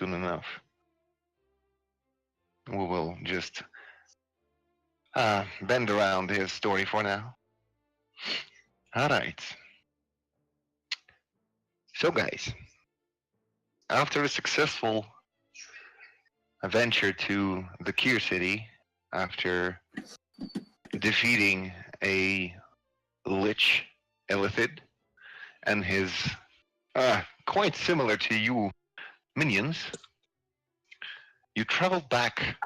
soon enough. We will just bend around his story for now. All right. So, guys, after a successful adventure to the Kier city, after defeating a lich Illithid and his quite similar to you minions, you travel back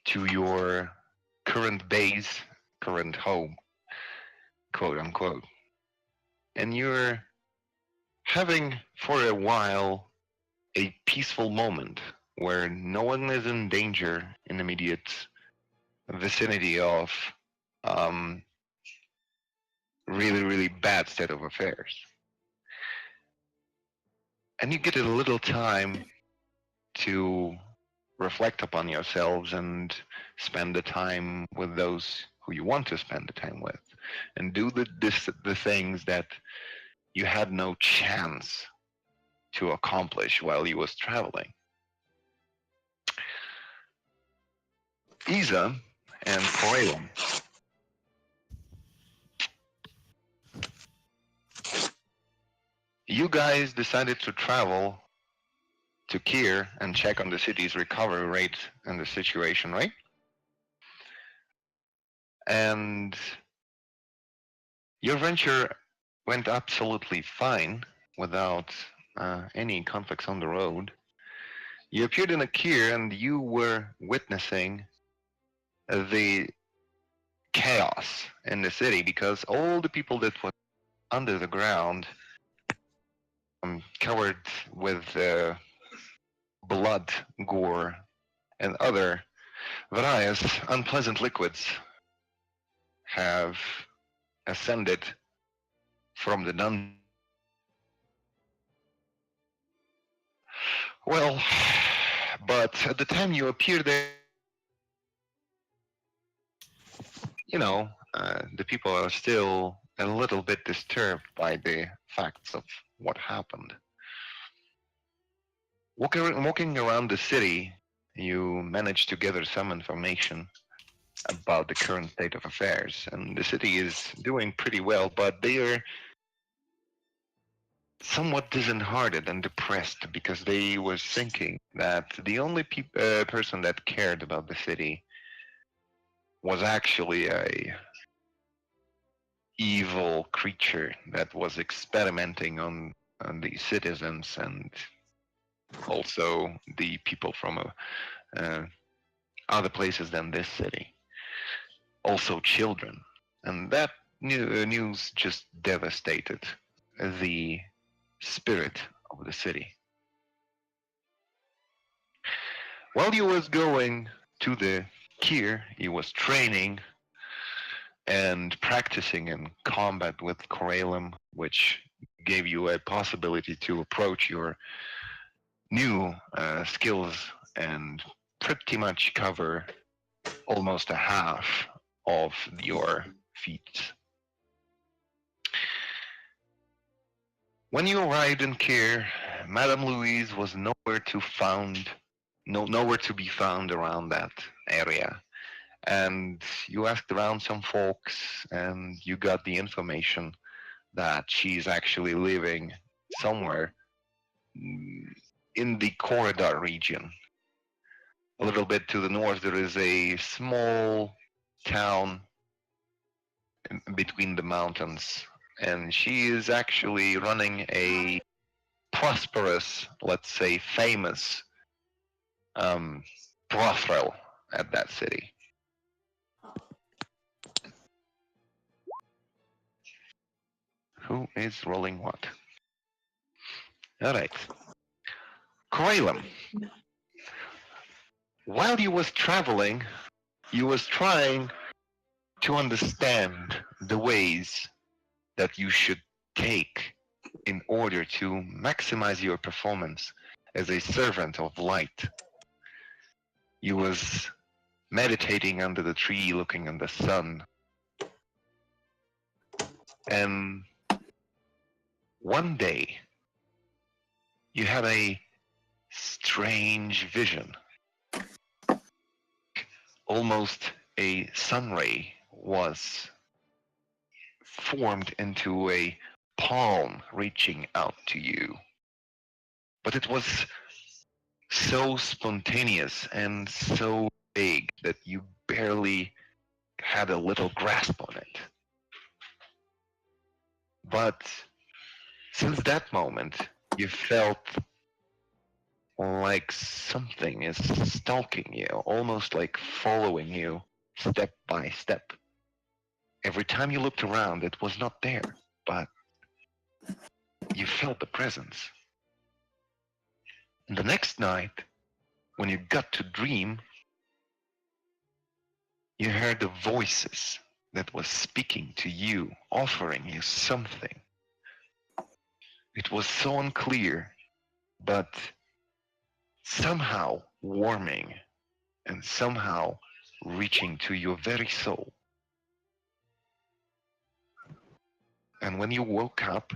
to your current base, current home, quote unquote, and you're having for a while a peaceful moment where no one is in danger in immediate vicinity of really, really bad state of affairs. And you get a little time to reflect upon yourselves and spend the time with those who you want to spend the time with, and do the things that you had no chance to accomplish while you was traveling. Isa and Corellum, you guys decided to travel to Kier and check on the city's recovery rate and the situation, right? And your venture went absolutely fine without any conflicts on the road. You appeared in a Kier and you were witnessing the chaos in the city because all the people that were under the ground, covered with blood, gore, and other various unpleasant liquids, have ascended from the dungeon. Well, but at the time you appear there, the people are still a little bit disturbed by the facts of what happened. Walking around the city, you managed to gather some information about the current state of affairs, and the city is doing pretty well, but they are somewhat disheartened and depressed because they were thinking that the only person that cared about the city was actually a evil creature that was experimenting on the citizens and also the people from other places than this city, also children. And that news just devastated the spirit of the city. While you was going to the Kier, you was training and practicing in combat with Corellum, which gave you a possibility to approach your new skills and pretty much cover almost a half of your feats. When you arrived in Kier, Madame Louise was nowhere to be found around that area. And you asked around some folks and you got the information that she's actually living somewhere in the corridor region. A little bit to the north, there is a small town between the mountains, and she is actually running a prosperous, let's say famous, brothel at that city. Who is rolling what? All right. Corellum, while you was traveling, you was trying to understand the ways that you should take in order to maximize your performance as a servant of light. You was meditating under the tree, looking in the sun. And one day, you had a strange vision. Almost a sun ray was formed into a palm reaching out to you. But it was so spontaneous and so big that you barely had a little grasp on it. But since that moment, you felt like something is stalking you, almost like following you step by step. Every time you looked around, it was not there, but you felt the presence. And the next night, when you got to dream, you heard the voices that was speaking to you, offering you something. It was so unclear, but somehow warming and somehow reaching to your very soul. And when you woke up,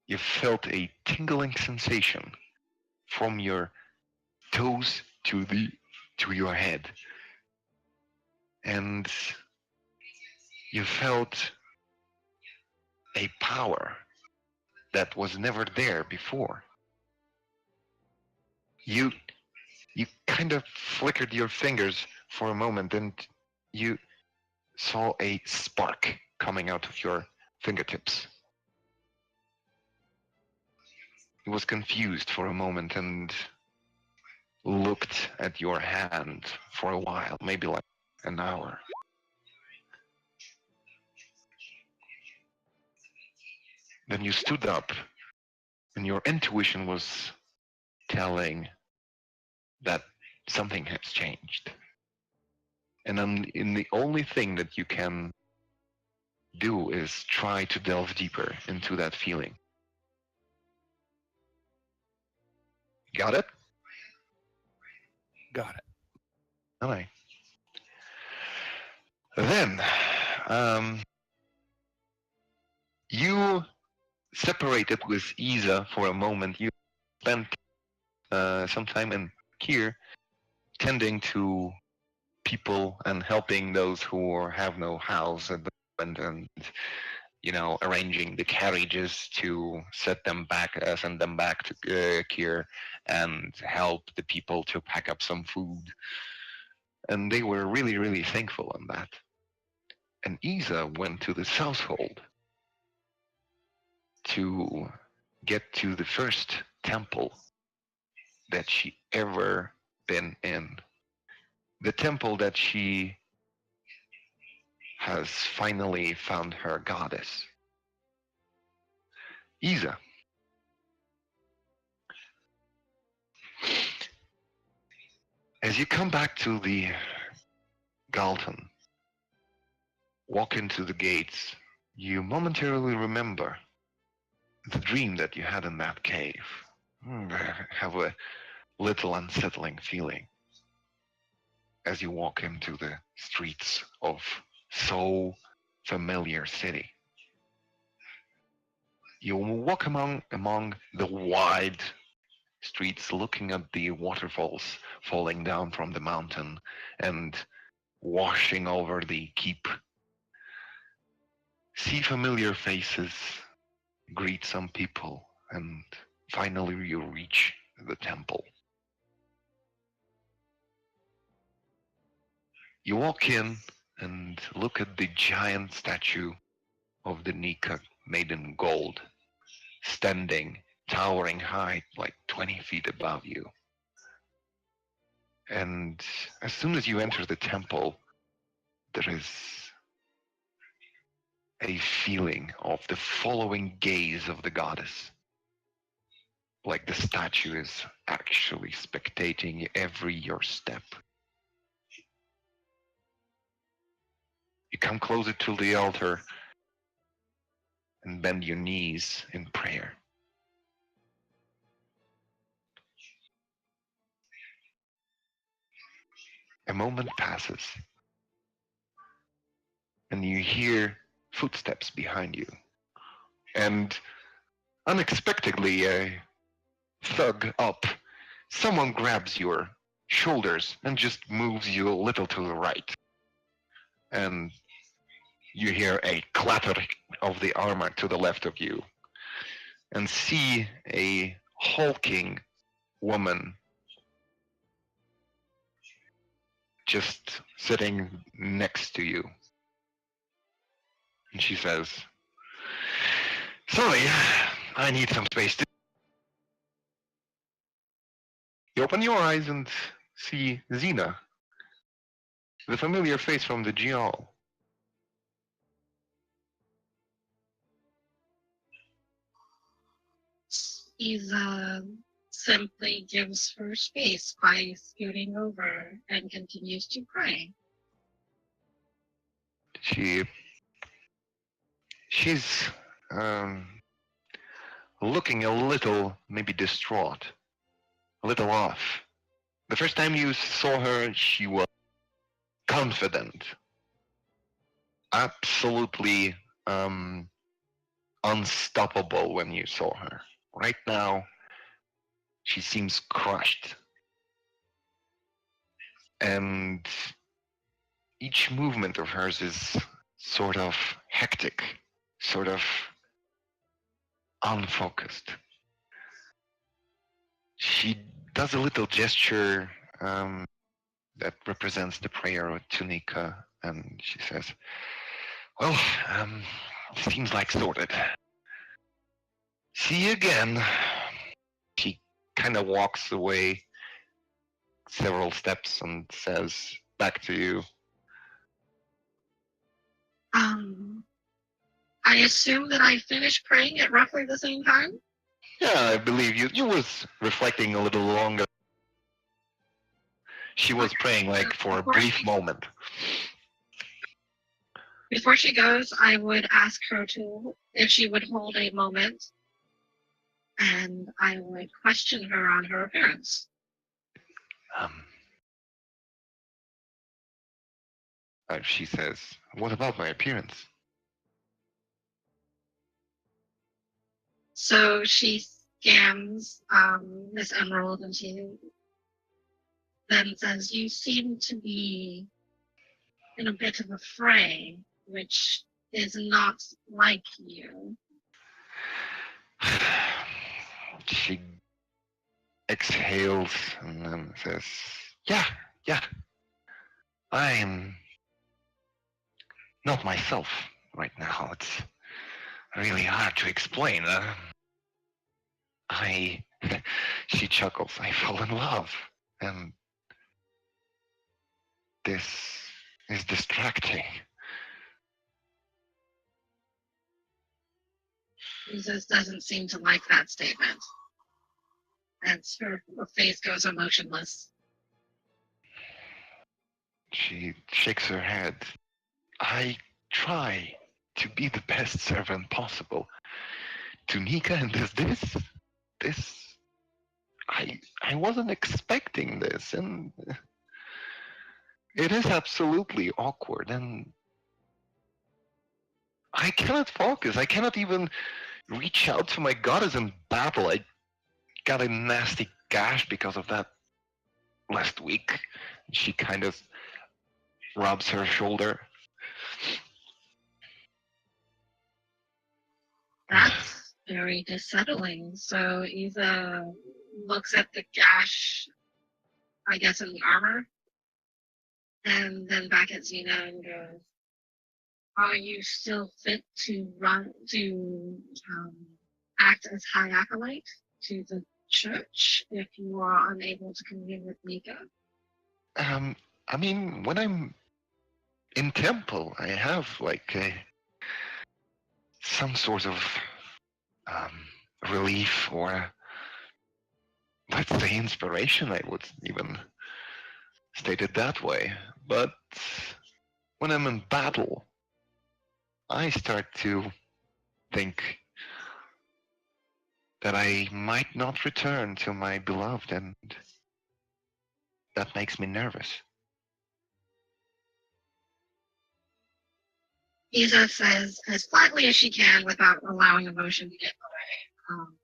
you felt a tingling sensation from your toes to your head. And you felt a power that was never there before. You kind of flickered your fingers for a moment and you saw a spark coming out of your fingertips. He was confused for a moment and looked at your hand for a while, maybe like an hour. Then you stood up and your intuition was telling that something has changed. And in the only thing that you can do is try to delve deeper into that feeling. Got it? Got it. All right. Then, you separated with Isa for a moment. You spent some time in here tending to people and helping those who have no house at the moment, and arranging the carriages to send them back to Kier, and help the people to pack up some food. And they were really, really thankful on that. And Isa went to this household to get to the first temple that she ever been in. The temple that she has finally found her goddess. Isa. As you come back to the Galton, walk into the gates, you momentarily remember the dream that you had in that cave. Have a little unsettling feeling as you walk into the streets of so familiar city. You walk among the wide streets, looking at the waterfalls falling down from the mountain and washing over the keep. See familiar faces, greet some people, and finally you reach the temple. You walk in and look at the giant statue of the Nika made in gold, standing, towering high, like 20 feet above you. And as soon as you enter the temple, there is a feeling of the following gaze of the goddess. Like the statue is actually spectating every your step. You come closer to the altar and bend your knees in prayer. A moment passes, and you hear footsteps behind you. And unexpectedly, a thug up someone grabs your shoulders and just moves you a little to the right. And you hear a clatter of the armor to the left of you and see a hulking woman just sitting next to you. And she says, "Sorry, I need some space to..." You open your eyes and see Xena, the familiar face from the Gial. Isa simply gives her space by scooting over and continues to pray. She's looking a little, maybe distraught, a little off. The first time you saw her, she was confident, absolutely unstoppable when you saw her. Right now, she seems crushed. And each movement of hers is sort of hectic, sort of unfocused. She does a little gesture that represents the prayer of Tunica, and she says, "Well, seems like sorted. See you again." She kind of walks away several steps and says back to you, I assume that I finished praying at roughly the same time? "Yeah, I believe you." You was reflecting a little longer. She was praying like for a brief moment. Before she goes, I would ask her if she would hold a moment, and I would question her on her appearance. She says, "What about my appearance?" So she scans Miss Emerald, and she then says, "You seem to be in a bit of a fray, which is not like you." She exhales and then says, yeah, I'm not myself right now. It's really hard to explain. She chuckles, "I fell in love, and this is distracting." Jesus doesn't seem to like that statement, and her face goes emotionless. She shakes her head. "I try to be the best servant possible to Nika, and this, I wasn't expecting this, and it is absolutely awkward, and I cannot focus. I cannot even reach out to my goddess in battle. I got a nasty gash because of that last week." She kind of rubs her shoulder. That's very unsettling. So Isa looks at the gash, I guess, in the armor, and then back at Xena and goes, "Are you still fit to act as high acolyte to the church if you are unable to commune with Nika?" I mean, when I'm in temple, I have like some sort of relief, or let's say inspiration. I would even state it that way. But when I'm in battle, I start to think that I might not return to my beloved, and that makes me nervous. Isa says as flatly as she can without allowing emotion to get in the way.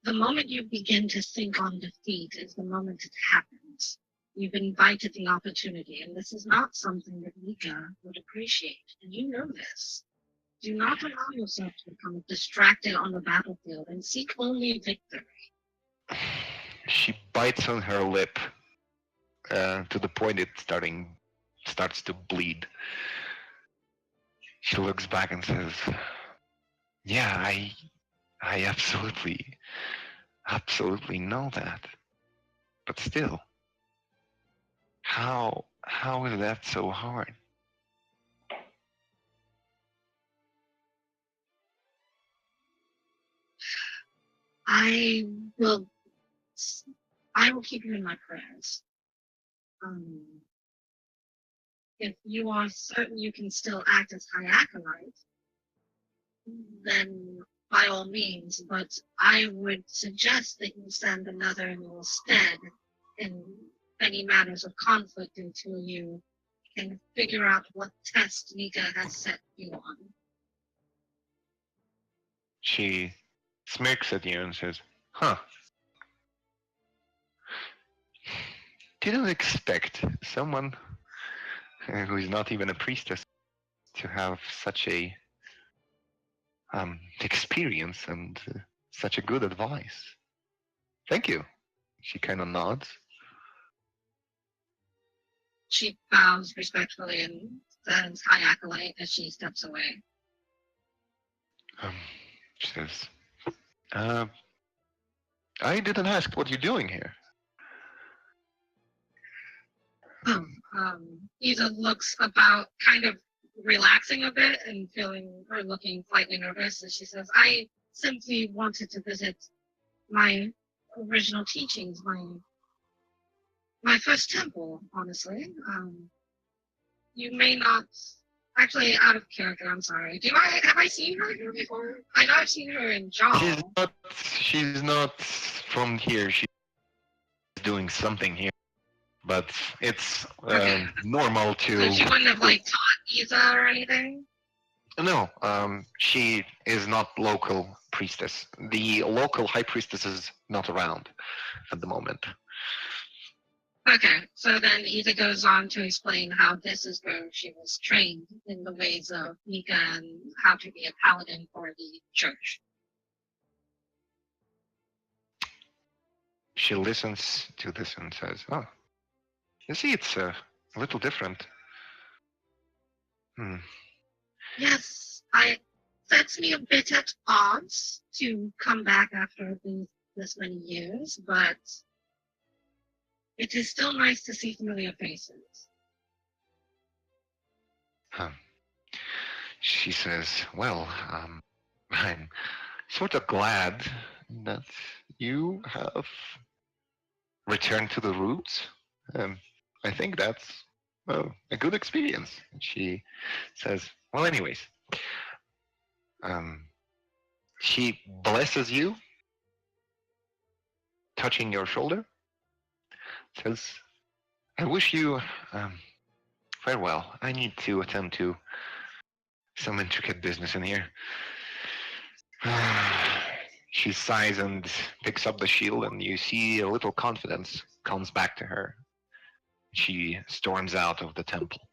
the moment you begin to think on defeat is the moment it happens. You've invited the opportunity, and this is not something that Mika would appreciate, and you know this. Do not allow yourself to become distracted on the battlefield and seek only victory. She bites on her lip to the point it starts to bleed. She looks back and says, "Yeah, I absolutely know that. But still, how is that so hard?" I will, I will keep you in my prayers. If you are certain you can still act as High Acolyte, then by all means, but I would suggest that you send another in your stead in any matters of conflict until you can figure out what test Nika has set you on. She smirks at you and says, "Huh. Didn't expect someone who is not even a priestess to have such a experience and such a good advice. Thank you." She kind of nods. She bows respectfully and says, High Acolyte, as she steps away. She says, "I didn't ask what you're doing here." Eva looks about kind of relaxing a bit and feeling or looking slightly nervous, and she says, I simply wanted to visit my original teachings, my first temple, honestly. You may not actually out of character, I'm sorry. Have I seen her here before? I know I've seen her in Jaw. She's not from here. She's doing something here. But it's Okay. normal to. So she wouldn't have taught Isa or anything? No, she is not local priestess. The local high priestess is not around at the moment. Okay, so then Isa goes on to explain how this is where she was trained in the ways of Mika and how to be a paladin for the church. She listens to this and says, "Oh, you see, it's a little different." Yes, it sets me a bit at odds to come back after this many years, but it is still nice to see familiar faces. She says, "Well, I'm sort of glad that you have returned to the roots. I think that's a good experience." She says, "Well, anyways, she blesses you, touching your shoulder, says, I wish you farewell. I need to attend to some intricate business in here." She sighs and picks up the shield, and you see a little confidence comes back to her. She storms out of the temple.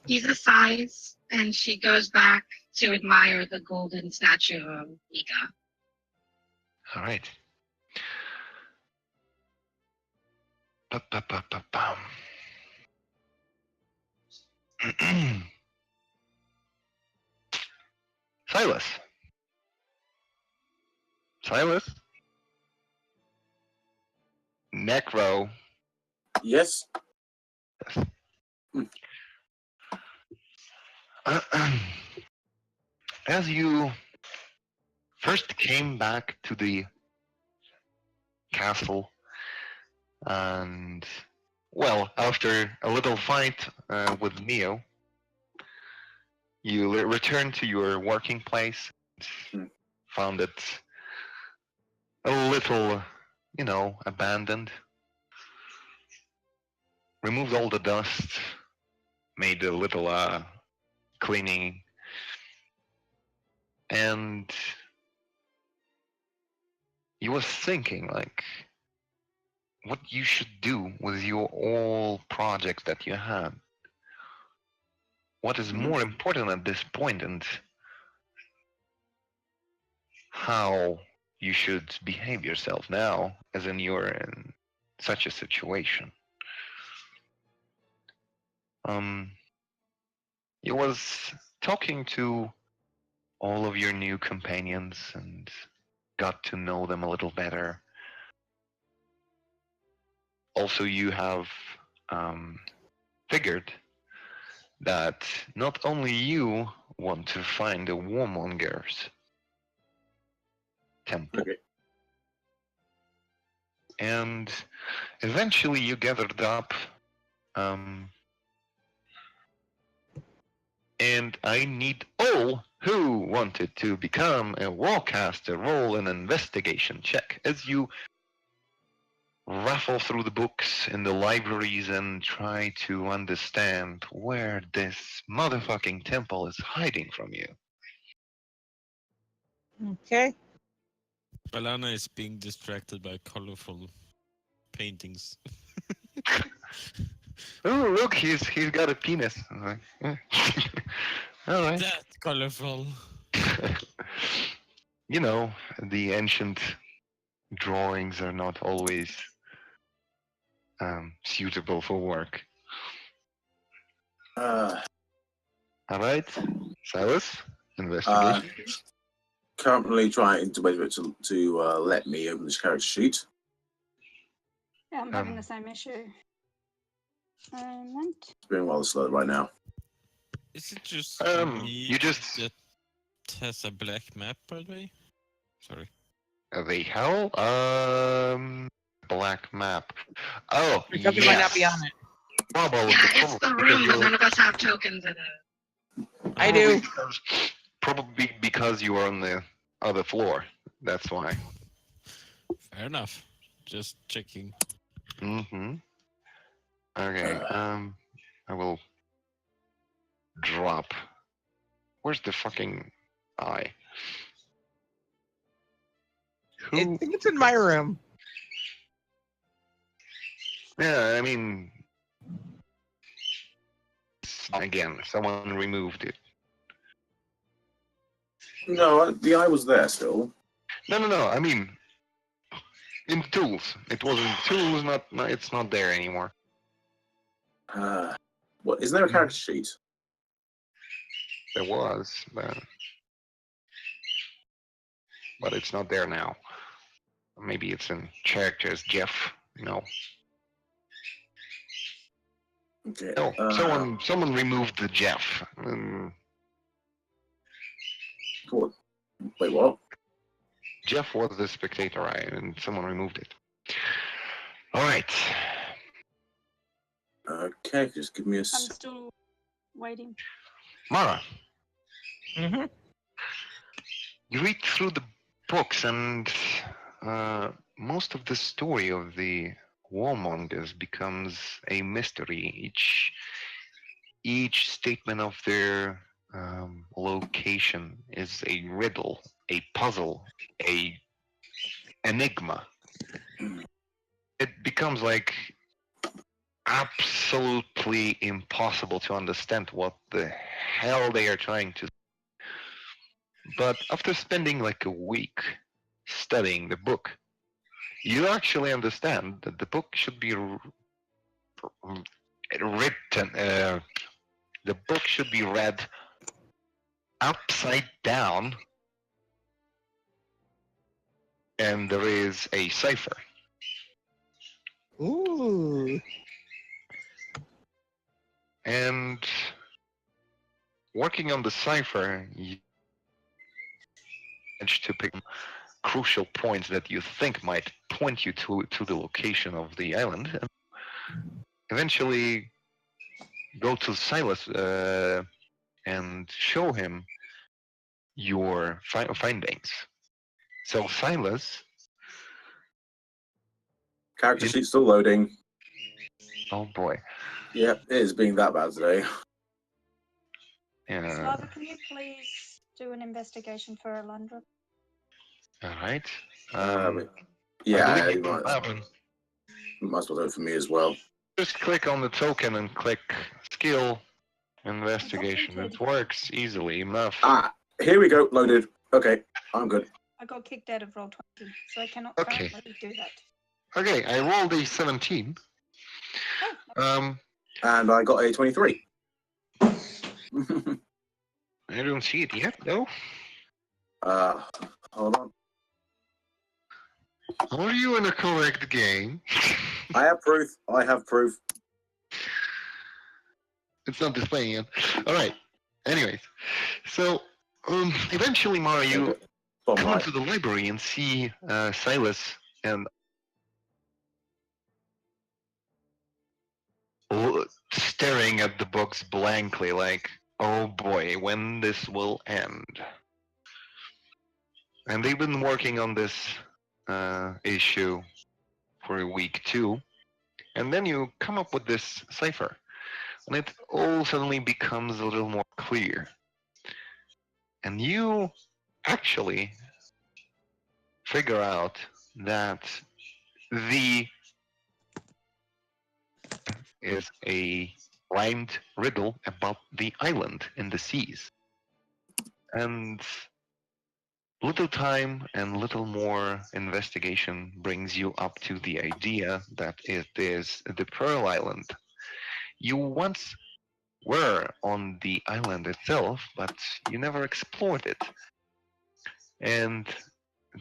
Isa sighs, and she goes back to admire the golden statue of Mika. All right. Silas. Silas? Necro. Yes. As you first came back to the castle, and well, after a little fight with Neo, you returned to your working place, found it a little, abandoned. Removed all the dust, made a little cleaning. And you was thinking like what you should do with your all projects that you had. What is more important at this point, and how you should behave yourself now, as in you're in such a situation. You was talking to all of your new companions and got to know them a little better. Also, you have figured that not only you want to find a warmonger's temple, Okay. and eventually you gathered up, and I need all who wanted to become a warcaster roll an investigation check as you raffle through the books in the libraries and try to understand where this motherfucking temple is hiding from you. Okay. Balana is being distracted by colorful paintings. Oh, look, he's got a penis. I'm like, all right. That colorful. You know, the ancient drawings are not always suitable for work. Uh, All right, Silas, investigation. Currently trying to wait for it to let me open this character sheet. Yeah, I'm having the same issue. Moment. It's being rather slow right now. Is it just me you just that has a black map, by the way? Sorry. the hell black map. Oh, Because it might not be on it. Probably, Yeah, it's the room, but none of us have tokens in it. I do. Probably because you are on the other floor. That's why. Fair enough. Just checking. Mm-hmm. Okay. I will drop. Where's the fucking eye? I Who? think it's in my room. Yeah, I mean, again, someone removed it. No, the eye was there still. No. I mean, in tools. It was in tools. Not. It's not there anymore. What? Isn't there a character sheet? There was, but it's not there now. Maybe it's in characters. Jeff. No. Okay. No. Someone removed the Jeff. What? Wait, what? Jeff was the spectator eye, and someone removed it. All right. Okay, just give me a. I'm still waiting. Mara, Mm-hmm. you read through the books, and most of the story of the warmongers becomes a mystery. Each statement of their location is a riddle, a puzzle, a enigma. It becomes like absolutely impossible to understand what the hell they are trying to. But after spending like a week studying the book, you actually understand that the book should be written. The book should be read upside down, and there is a cipher. Ooh. And working on the cipher, you manage to pick crucial points that you think might point you to the location of the island, and eventually go to Silas and show him your findings. So Silas, Character sheet still loading. oh boy, Yep, it is being that bad today. yeah. Slava, can you please do an investigation for Alundra. All right. Uh, I yeah, believe you might, Happen. might as well do it for me as well. just click on the token and click skill investigation. It completed. works easily enough. Ah, here we go. Loaded. Okay, I'm good. I got kicked out of roll 20, so I cannot Okay. currently do that. Okay, I rolled a 17. Oh, Um, And I got a 23. I don't see it yet, though. Hold on. Are you in a correct game? I have proof. I have proof. It's not displaying yet. All right. Anyways, so eventually, Mara, you Okay. Bomb come right. into the library and see Silas and staring at the books blankly, like, oh boy, when this will end. And they've been working on this issue for a week too. And then you come up with this cipher, and it all suddenly becomes a little more clear. And you actually figure out that the is a rhymed riddle about the island in the seas. And little time and little more investigation brings you up to the idea that it is the Pearl Island. You once were on the island itself, but you never explored it. And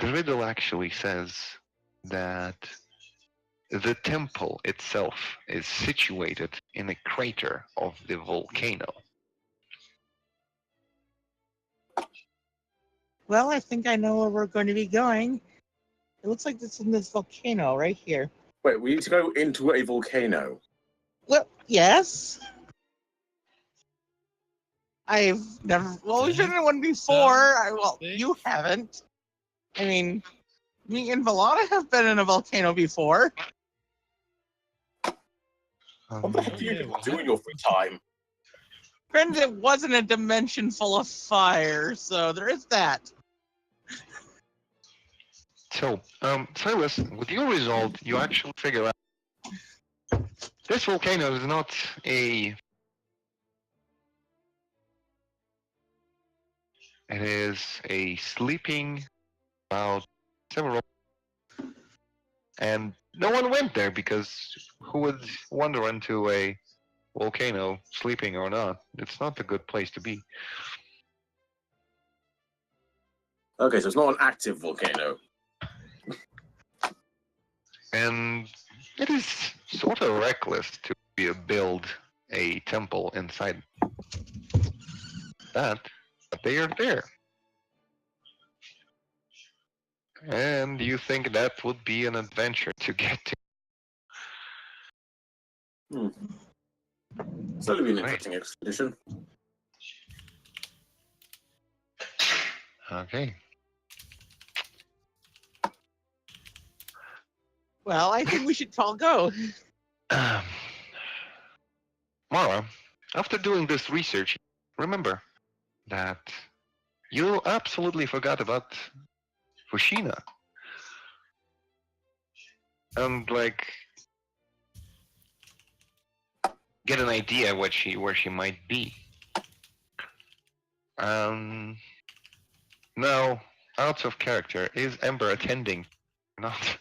the riddle actually says that the temple itself is situated in a crater of the volcano. Well, I think I know where we're going to be going. It looks like it's in this volcano right here. Wait, we need to go into a volcano. Well, yes. I've never. Well, we've been in one before. You haven't. I mean, me and Valana have been in a volcano before. What the heck do you people do in your free time? Granted, it wasn't a dimension full of fire, so there is that. So, Silas, with your result, you actually figure out this volcano is not a. It is a sleeping about several, and no one went there because who would wander into a volcano, sleeping or not? It's not a good place to be. Okay, so it's not an active volcano. And it is sort of reckless to build a temple inside that, but they are there. And you think that would be an adventure to get to. It's only been an Right. interesting expedition. Okay. Well, I think we should all go. Mara, after doing this research, remember that you absolutely forgot about Fushina. And like get an idea where she might be. Now, out of character, is Ember attending or not?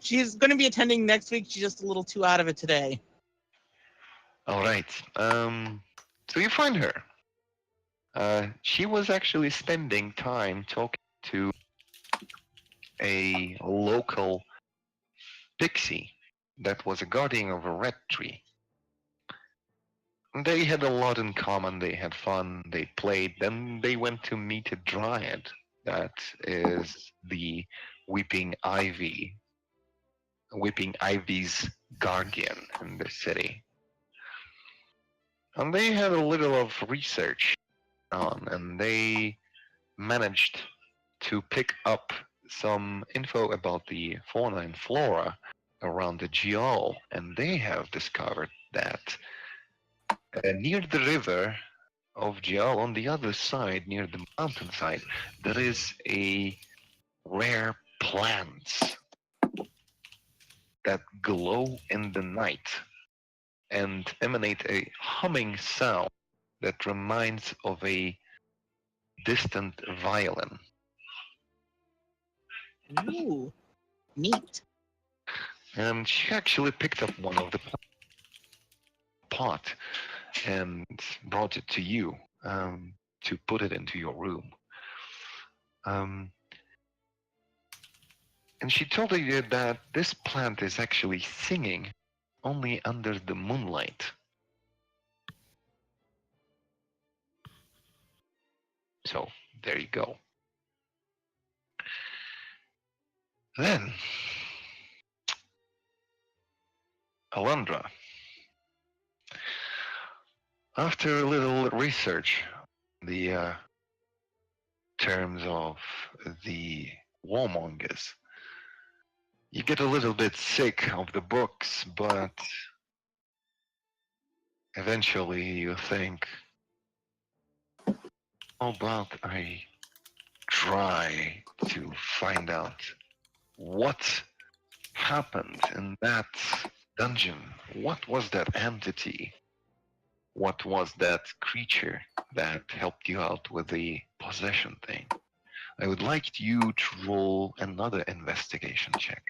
She's going to be attending next week. She's just a little too out of it today. All right. So you find her. She was actually spending time talking to a local pixie that was a guardian of a red tree. They had a lot in common. They had fun. They played. Then they went to meet a dryad that is the Weeping Ivy's guardian in the city. And they had a little of research on, and they managed to pick up some info about the fauna and flora around the Geol, and they have discovered that near the river of Jial, on the other side, near the mountainside, there is a rare plants that glow in the night and emanate a humming sound that reminds of a distant violin. Ooh, neat. And she actually picked up one of the pot and brought it to you to put it into your room. Um, and she told you that this plant is actually singing only under the moonlight. So there you go. Then, Alundra, after a little research, the terms of the warmongers, you get a little bit sick of the books, but eventually you think, how about I try to find out what happened in that dungeon? What was that entity? What was that creature that helped you out with the possession thing? I would like you to roll another investigation check.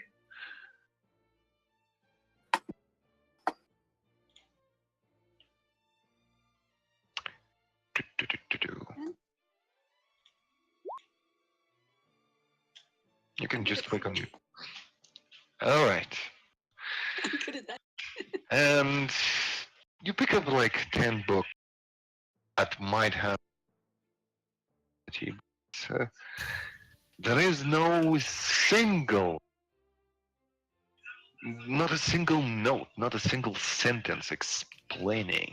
You can just click on you. All right. I'm good at that. And you pick up like 10 books that might have. There is no single, not a single note, not a single sentence explaining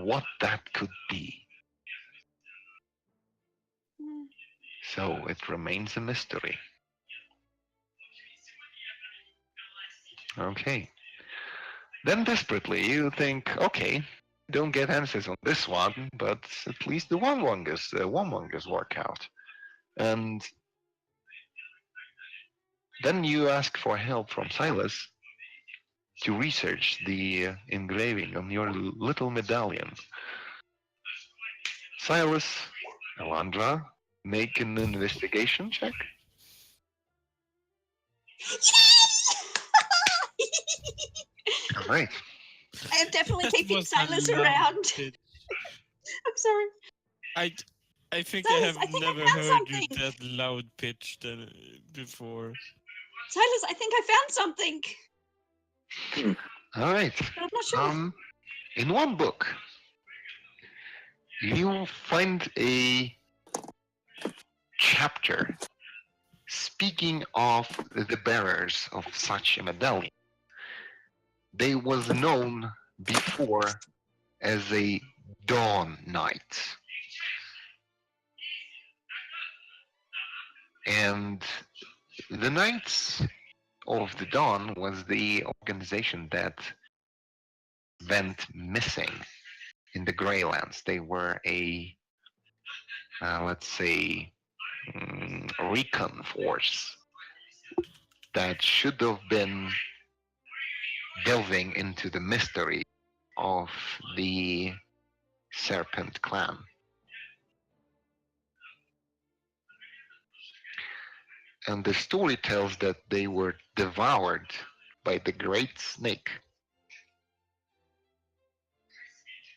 what that could be. Hmm. So it remains a mystery. Okay. Then desperately you think, okay, don't get answers on this one, but at least the warmongers work out. And then you ask for help from Silas to research the engraving on your little medallion. Silas, Alandra, make an investigation check. All right. I am definitely That keeping was a Silas loud around. pitch. I'm sorry. I think Silas, I I have think I never found heard you something. that loud pitched before. Silas, I think I found something, All right. but I'm not sure. In one book, you find a chapter speaking of the bearers of such a medallion. They was known before as a dawn knight. And the Knights of the Dawn was the organization that went missing in the Greylands. They were a, let's say, recon force that should have been delving into the mystery of the Serpent clan. And the story tells that they were devoured by the great snake.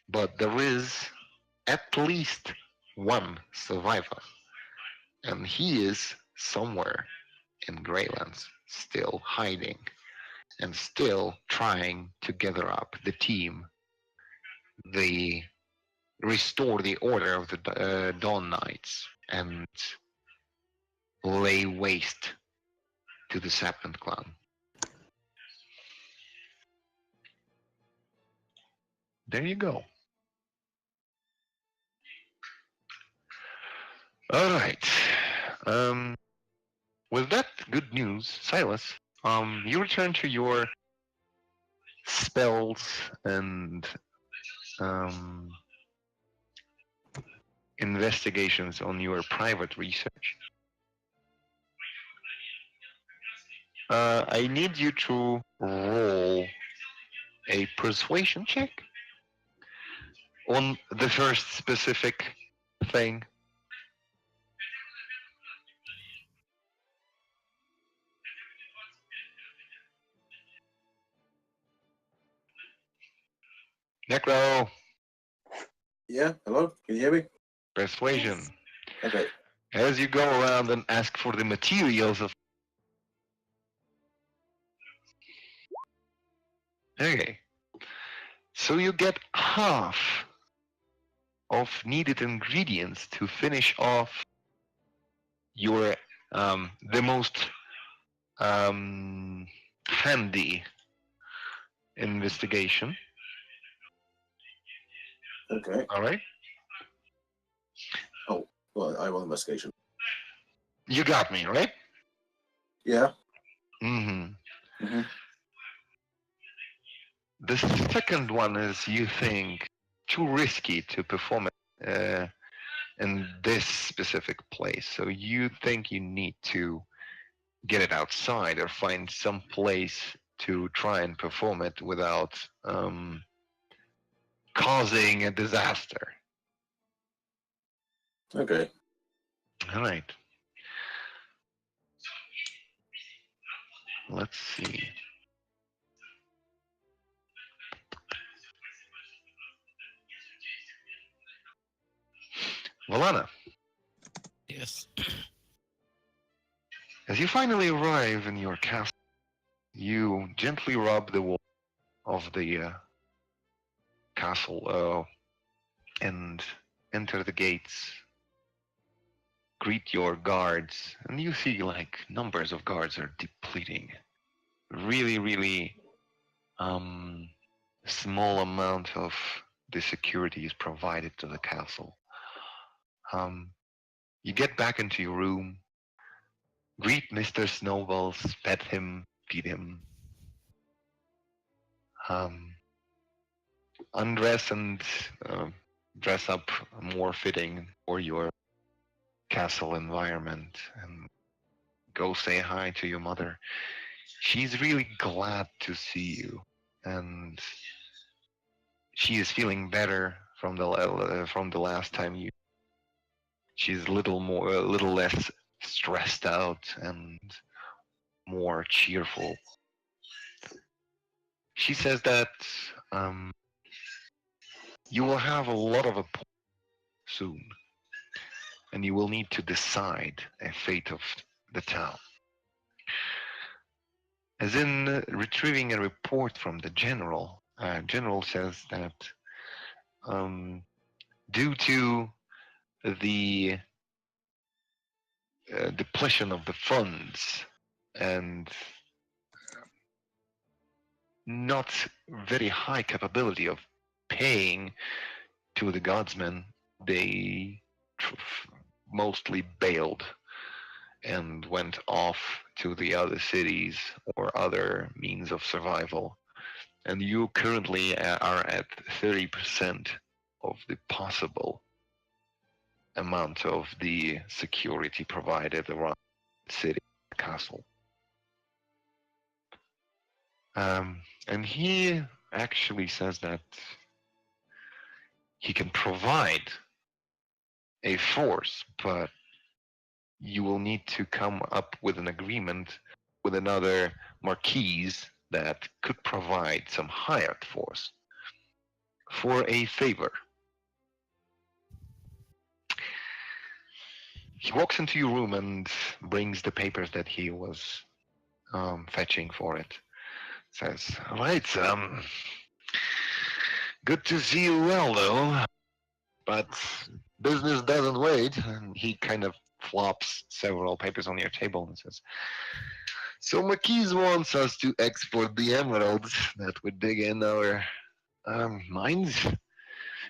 But there is at least one survivor, and he is somewhere in Greylands, still hiding and still trying to gather up the team, the restore the order of the Dawn Knights, and lay waste to the Serpent clan. There you go. All right. With that good news, Silas, you return to your spells and investigations on your private research. I need you to roll a persuasion check on the first specific thing. Necro, Yeah, hello? Can you hear me? persuasion. Yes. Okay. As you go around and ask for the materials of. Okay. So you get half of needed ingredients to finish off your the most handy investigation. Okay. All right. Well, I will investigation. You got me, right? Yeah. Mm-hmm. Mm-hmm. The second one is you think too risky to perform it in this specific place. So you think you need to get it outside or find some place to try and perform it without causing a disaster. Okay. All right. Let's see. Valana, Yes. as you finally arrive in your castle, you gently rub the wall of the castle and enter the gates, greet your guards, and you see like numbers of guards are depleting. Really, really small amount of the security is provided to the castle. You get back into your room, greet Mr. Snowballs, pet him, feed him, undress and dress up more fitting for your castle environment, and go say hi to your mother. She's really glad to see you, and she is feeling better from the last time you. She's a little less stressed out and more cheerful. She says that you will have a lot of appointments soon, and you will need to decide a fate of the town. As in retrieving a report from the general, general says that due to the depletion of the funds and not very high capability of paying to the godsmen, they mostly bailed and went off to the other cities or other means of survival. And you currently are at 30% of the possible amount of the security provided around the city castle. And he actually says that he can provide a force, but you will need to come up with an agreement with another marquise that could provide some hired force for a favor. He walks into your room and brings the papers that he was fetching for it. Says, "All right, good to see you well, though. But business doesn't wait." And he kind of flops several papers on your table and says, "So Marquise wants us to export the emeralds that we dig in our mines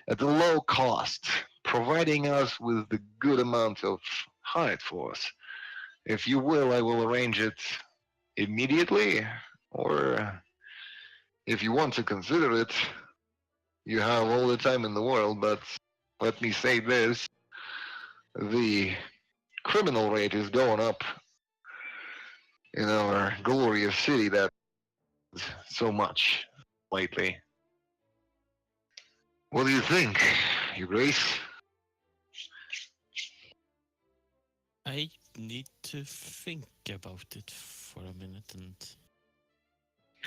at a low cost, providing us with the good amount of hired force. If you will, I will arrange it immediately, or if you want to consider it, you have all the time in the world, but let me say this. the criminal rate is going up in our glorious city that so much lately. What do you think, Your Grace? I need to think about it for a minute and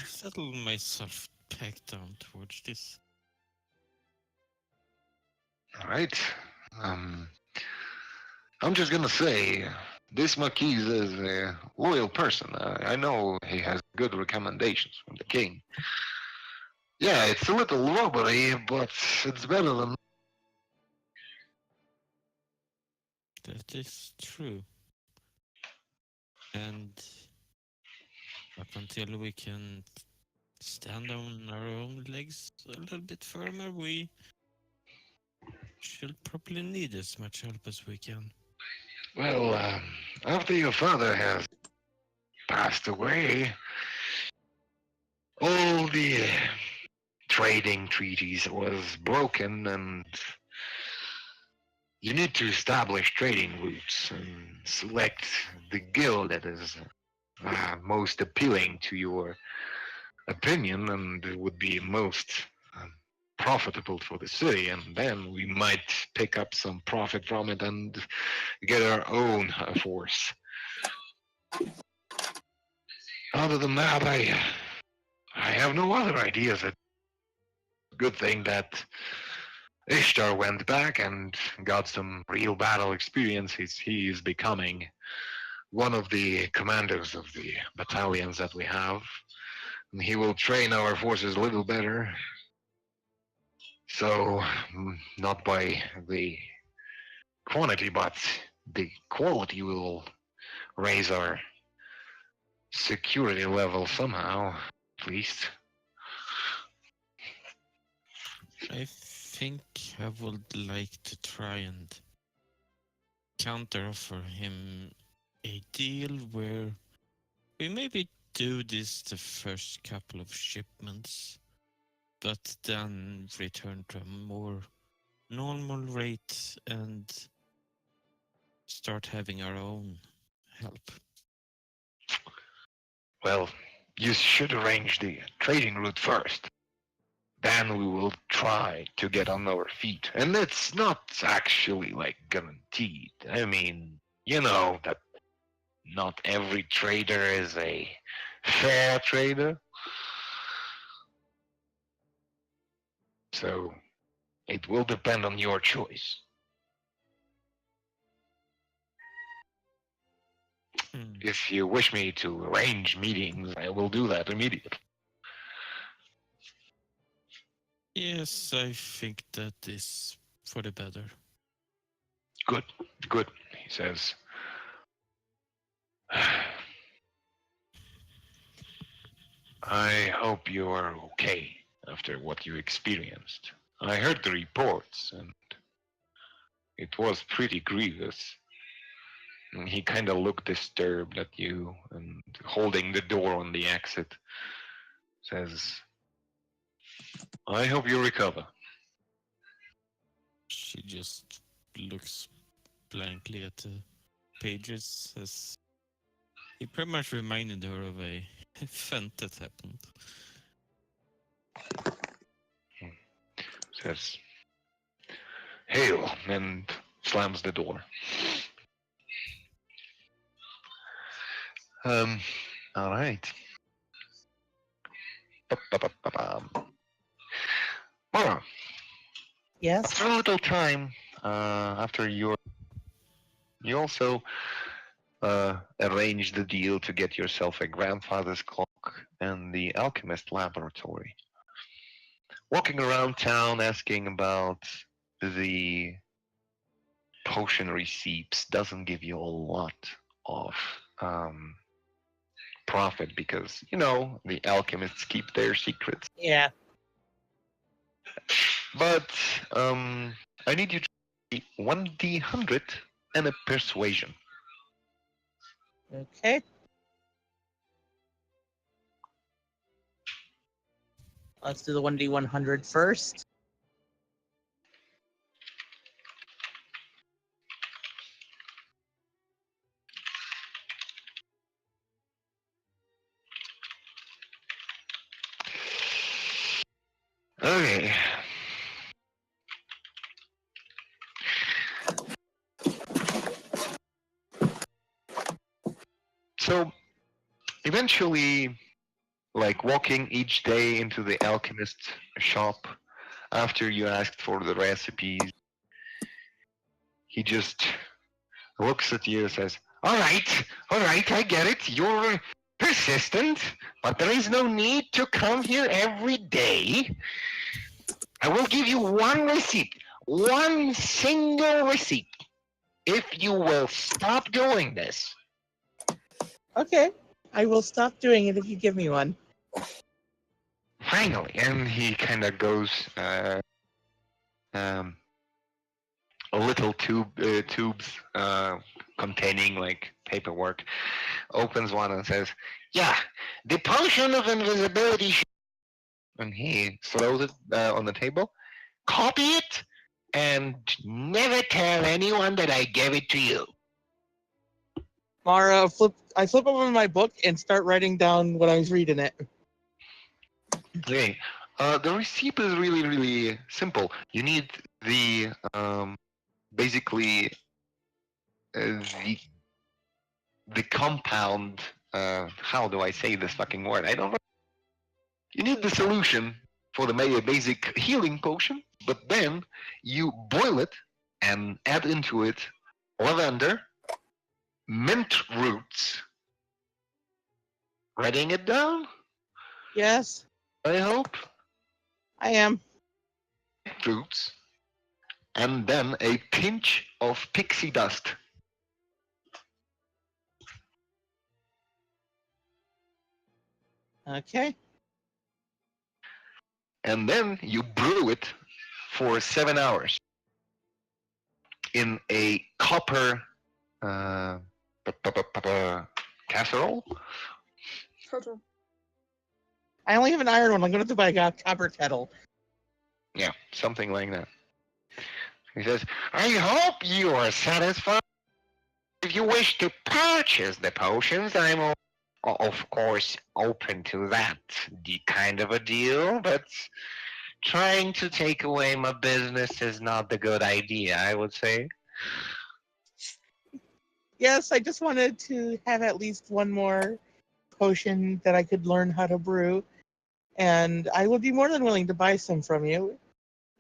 settle myself back down towards this. All right. I'm just gonna say, this Marquis is a loyal person. I know he has good recommendations from the king. Yeah, it's a little robbery, but it's better than. That is true. And up until we can stand on our own legs a little bit firmer, we should probably need as much help as we can. Well, after your father has passed away, all the trading treaties was broken, and you need to establish trading routes and select the guild that is most appealing to your opinion and would be most um, profitable for the city, and then we might pick up some profit from it and get our own force. Other than that, I have no other ideas. It's a good thing that Ishtar went back and got some real battle experience. He is becoming one of the commanders of the battalions that we have. And he will train our forces a little better. So, not by the quantity, but the quality will raise our security level somehow, at least. I think I would like to try and counteroffer him a deal where we maybe do this the first couple of shipments, but then return to a more normal rate and start having our own help. Well, you should arrange the trading route first. Then we will try to get on our feet. And it's not actually like guaranteed. I mean, you know that not every trader is a fair trader. So it will depend on your choice. If you wish me to arrange meetings, I will do that immediately. Yes, I think that is for the better. Good, good, he says. I hope you are okay after what you experienced. I heard the reports, and it was pretty grievous. And he kind of looked disturbed at you and holding the door on the exit says, I hope you recover. She just looks blankly at the pages as he pretty much reminded her of a event that happened. Says, hail, and slams the door. All right. Mara, Yes. after a little time, after you also arranged the deal to get yourself a grandfather's clock and the alchemist laboratory. Walking around town asking about the potion receipts doesn't give you a lot of profit because, you know, the alchemists keep their secrets. Yeah. But I need you to be 1d100 and a persuasion. Okay. Let's do the 1d100 first. Okay. So eventually, like walking each day into the alchemist shop after you asked for the recipes, he just looks at you and says, all right, I get it. You're persistent, but there is no need to come here every day. I will give you one receipt, one single receipt, if you will stop doing this. Okay, I will stop doing it if you give me one. Finally, and he kind of goes a little tubes containing like paperwork, opens one and says, "Yeah, the potion of invisibility." And he throws it on the table. Copy it and never tell anyone that I gave it to you. Mara, I flip open my book and start writing down what I was reading it. Okay. The receipt is really, really simple. You need the basically the compound. How do I say this fucking word? I don't know. You need the solution for the basic healing potion, but then you boil it and add into it lavender, mint roots. Writing it down? Yes, I hope. I am. Roots, and then a pinch of pixie dust. Okay. And then you brew it for 7 hours in a copper casserole. Turtle. I only have an iron one. I'm going to have to buy a copper kettle. Yeah, something like that. He says, I hope you are satisfied. If you wish to purchase the potions, I'm of course open to that kind of a deal, but trying to take away my business is not the good idea, I would say. Yes, I just wanted to have at least one more potion that I could learn how to brew, and I would be more than willing to buy some from you.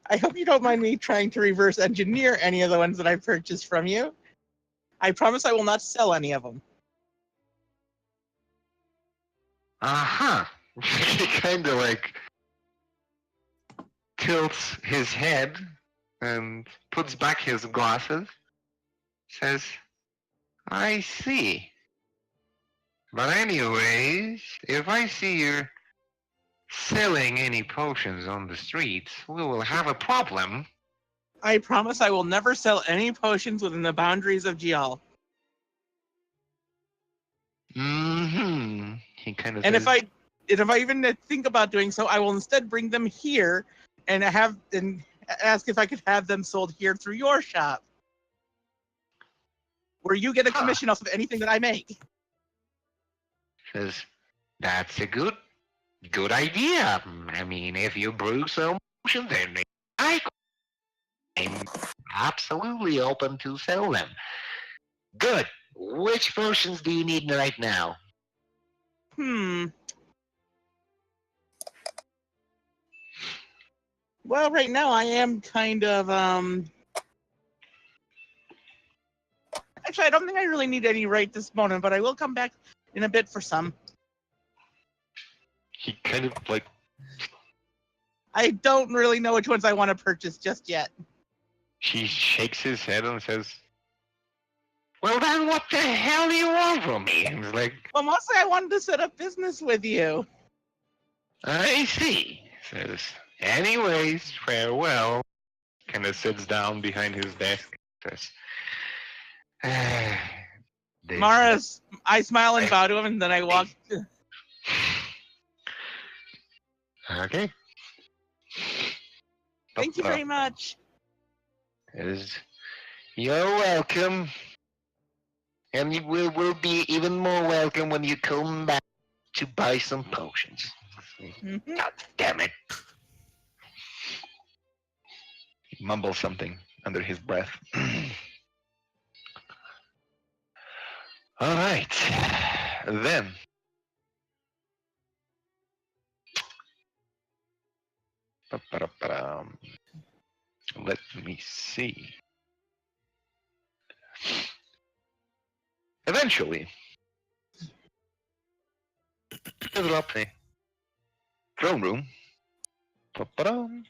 I hope you don't mind me trying to reverse engineer any of the ones that I purchased from you. I promise I will not sell any of them. Uh-huh. He kind of like tilts his head and puts back his glasses, says, I see. But anyways, if I see you're selling any potions on the streets, we will have a problem. I promise I will never sell any potions within the boundaries of Gial. Mm-hmm. He kind of And says, if I even think about doing so, I will instead bring them here and ask if I could have them sold here through your shop, where you get a commission off of anything that I make. says, that's a good idea. I mean, if you brew some potions, then I'm absolutely open to sell them. Good. Which potions do you need right now? Well, right now I am kind of actually I don't think I really need any right this moment, but I will come back in a bit for some. He kind of like, I don't really know which ones I want to purchase just yet. he shakes his head and says, well then what the hell do you want from me? And he's like, Well, mostly I wanted to set up business with you. I see. Says, anyways, farewell. Kind of sits down behind his desk. Says, this- Mara's, I smile and bow to him, and then I walk. Okay. Thank you very much. You're welcome. And you will be even more welcome when you come back to buy some potions. Mhm. God damn it. mumbles something under his breath. All right, then. Ba-ba-da-ba-dum. Let me see. Eventually, there's up a throne room. Ba-ba-dum.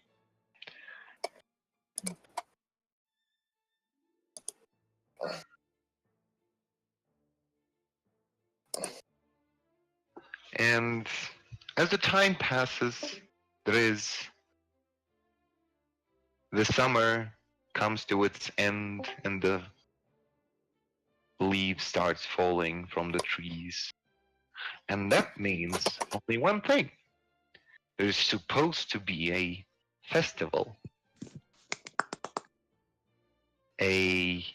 And as the time passes, there is the summer comes to its end and the leaves starts falling from the trees. And that means only one thing. There's supposed to be a festival, a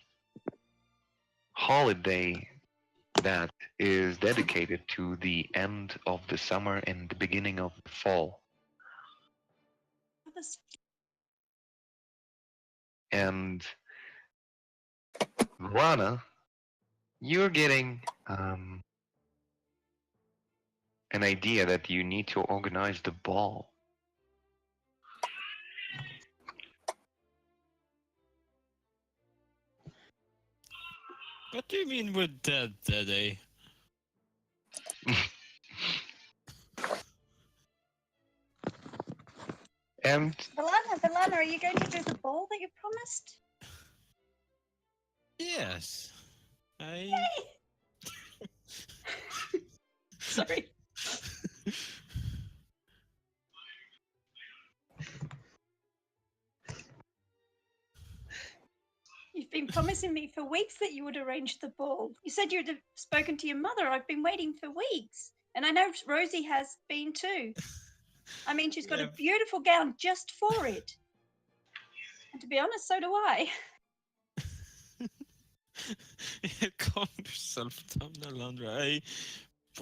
holiday that is dedicated to the end of the summer and the beginning of the fall. And Rana, you're getting an idea that you need to organize the ball. What do you mean we're dead, Daddy? And Valana, are you going to do the ball that you promised? Yes. I. Sorry. You've been promising me for weeks that you would arrange the ball. You said you'd have spoken to your mother. I've been waiting for weeks. And I know Rosie has been too. I mean, she's got a beautiful gown just for it. And to be honest, so do I. Calm yourself down, Alondra. I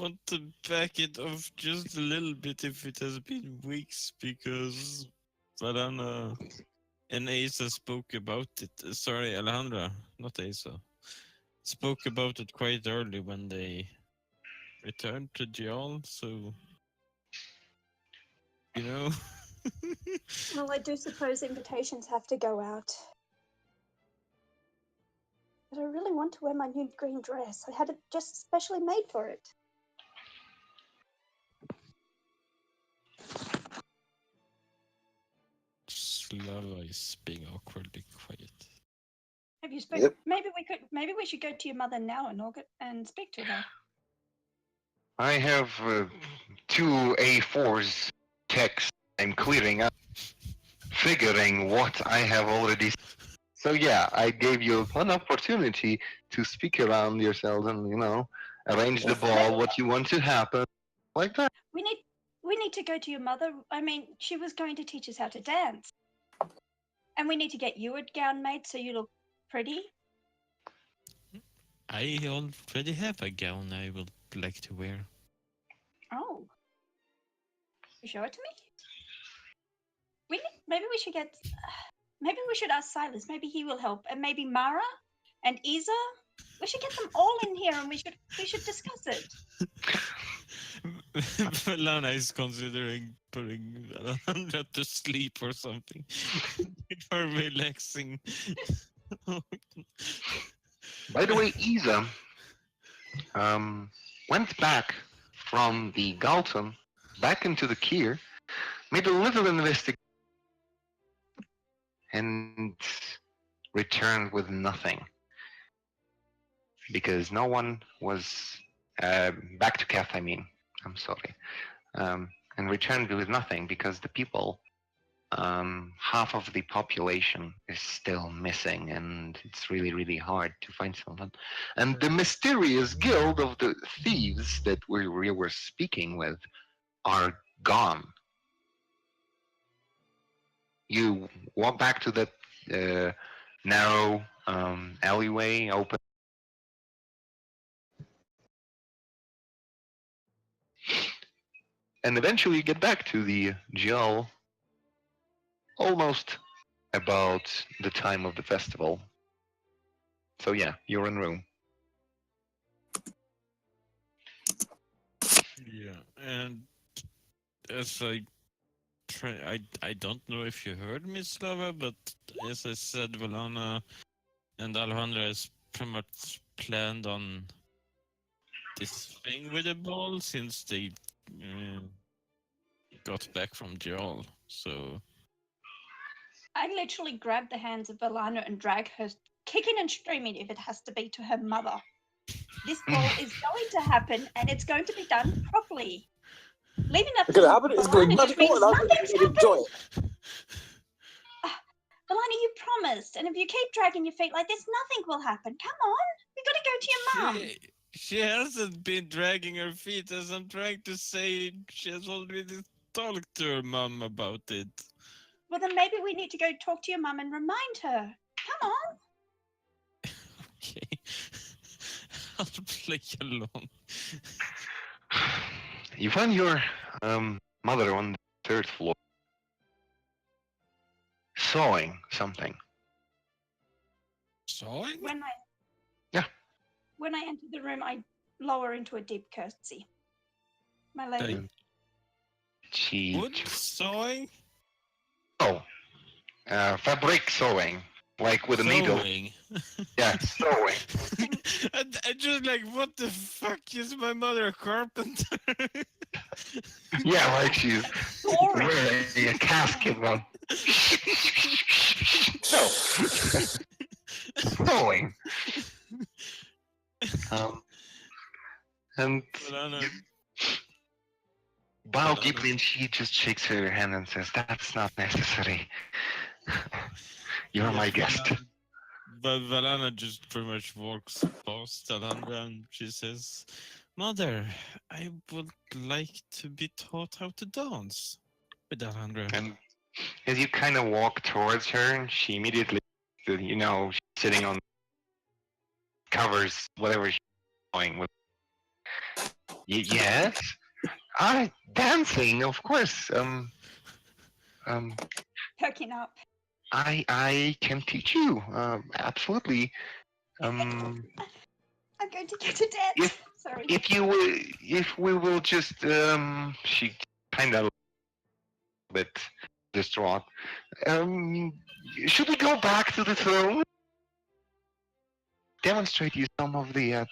want to back it off just a little bit if it has been weeks because Varana and Asa spoke about it. Sorry, Alejandra, not Asa. Spoke about it quite early when they returned to Dial, so you know. Well, I do suppose invitations have to go out. But I really want to wear my new green dress. I had it just specially made for it. Slava is being awkwardly quiet. Have you spoken? Yep. Maybe we should go to your mother now and speak to her. I have 2 A4s text I'm clearing up, figuring what I have already. So yeah, I gave you one opportunity to speak around yourselves and arrange the ball, what you want to happen, like that. We need to go to your mother. I mean, she was going to teach us how to dance. And we need to get you a gown made so you look pretty. I already have a gown I would like to wear. Oh. You show it to me? Maybe we should get... Maybe we should ask Silas. Maybe he will help. And maybe Mara and Isa. We should get them all in here and we should discuss it. Lana is considering putting Alejandra to sleep or something before relaxing. By the way, Isa went back from the Galton back into the Kier, made a little investigation, and returned with nothing. Because no one was back to Keth, I mean. I'm sorry. And returned with nothing because the people, half of the population is still missing, and it's really, really hard to find someone. And the mysterious guild of the thieves that we were speaking with are gone. You walk back to that narrow alleyway, open. And eventually you get back to the jail almost about the time of the festival. So yeah, you're in room. Yeah, and as I don't know if you heard me, Slava, but as I said, Valana and Alejandra has pretty much planned on this thing with the ball since they uh, got back from jail. So I literally grab the hands of Valana and drag her, kicking and screaming if it has to be, to her mother. This ball is going to happen and it's going to be done properly. Leaving up It's to gonna happen. It's going Valana to just means happen. nothing's I'm enjoy happened. it. Valana, you promised, and if you keep dragging your feet like this, nothing will happen. Come on, we got to go to your mum. she hasn't been dragging her feet, as I'm trying to say. She has already talked to her mom about it. Well, then maybe we need to go talk to your mum and remind her. Come on. Okay, I'll play along. You find your mother on the third floor sawing something. Sawing? Yeah. When I enter the room, I lower into a deep curtsy. My lady. Like She wood sawing? oh, fabric sewing, like with a needle. Sewing. Yeah, sewing. I just like, what the fuck, is my mother a carpenter? Yeah, like she's Boring. wearing a casket on. No, sewing. And Valana, bow Valana- deeply, and she just shakes her hand and says, "That's not necessary. You're my guest." But Valana just pretty much walks past Alhambra and she says, Mother, I would like to be taught how to dance with Alhambra. And as you kind of walk towards her, she immediately, she's sitting on covers, whatever she's doing with. Yes, dancing, of course. Perking up. I can teach you. Absolutely. I'm going to get a dance. Sorry. If we will just she kind of a bit distraught. Should we go back to the throne? Demonstrate you some of the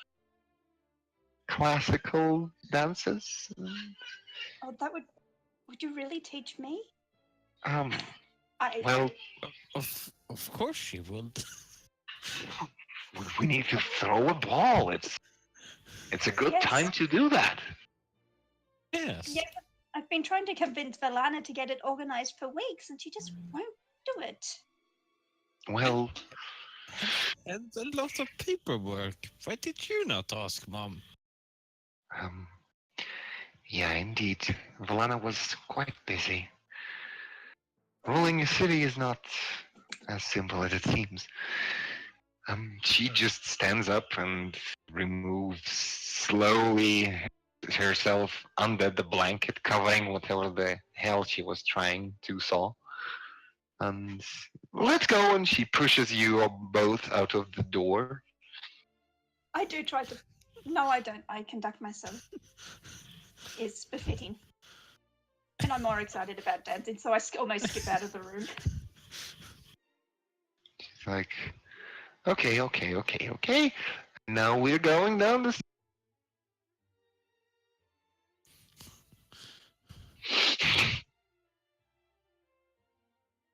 classical dances. Oh, would you really teach me? Well, Of course she would. we need to throw a ball. It's a good Yes. time to do that. Yes. Yes, I've been trying to convince Valana to get it organized for weeks, and she just won't do it. Well, And a lot of paperwork. Why did you not ask, Mom? yeah, indeed. Valana was quite busy. Ruling a city is not as simple as it seems. She just stands up and removes slowly herself under the blanket covering whatever the hell she was trying to saw. And let's go, and she pushes you both out of the door. I do try to. No, I don't. I conduct myself. It's befitting. And I'm more excited about dancing, so I almost skip out of the room. She's like, okay. Now we're going down the.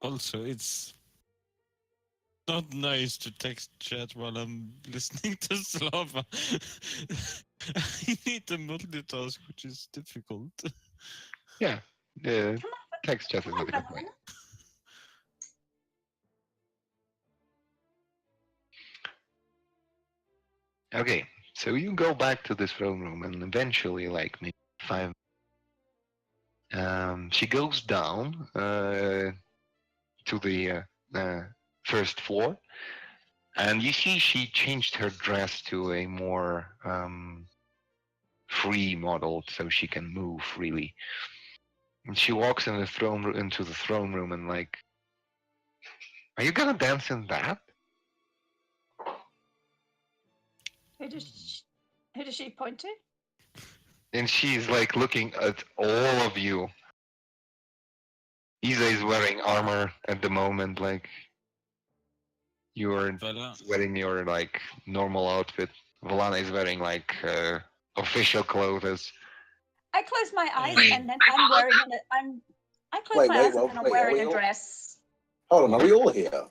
Also, it's not nice to text chat while I'm listening to Slava. I need to multitask, which is difficult. Yeah, the Come on, text chat is come on, not a good way. Valana. Okay, so you go back to this throne room, and eventually, like maybe 5. She goes down to the first floor, and you see she changed her dress to a more free model, so she can move freely. And she walks into the throne room, and like Are you gonna dance in that? Who does she point to? And she's like looking at all of you. Isa is wearing armor at the moment, like you're Vela, wearing your like normal outfit. Volana is wearing like official clothes. I close my eyes Wait, and then I I'm followed wearing that. I close Wait, my wait, eyes and well, then I'm wait, are wearing we a all- dress. Hold on, are we all here?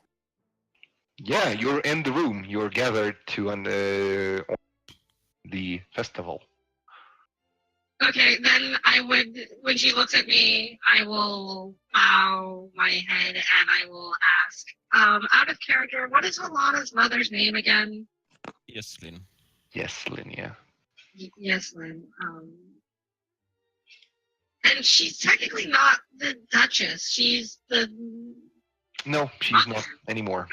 Yeah, you're in the room. You're gathered to the festival. Okay, then when she looks at me, I will bow my head and I will ask, out of character, what is Alana's mother's name again? yes, Lynn. Yes, Linnea. Yes, Lynn. And she's technically not the Duchess. She's the. No, she's not anymore.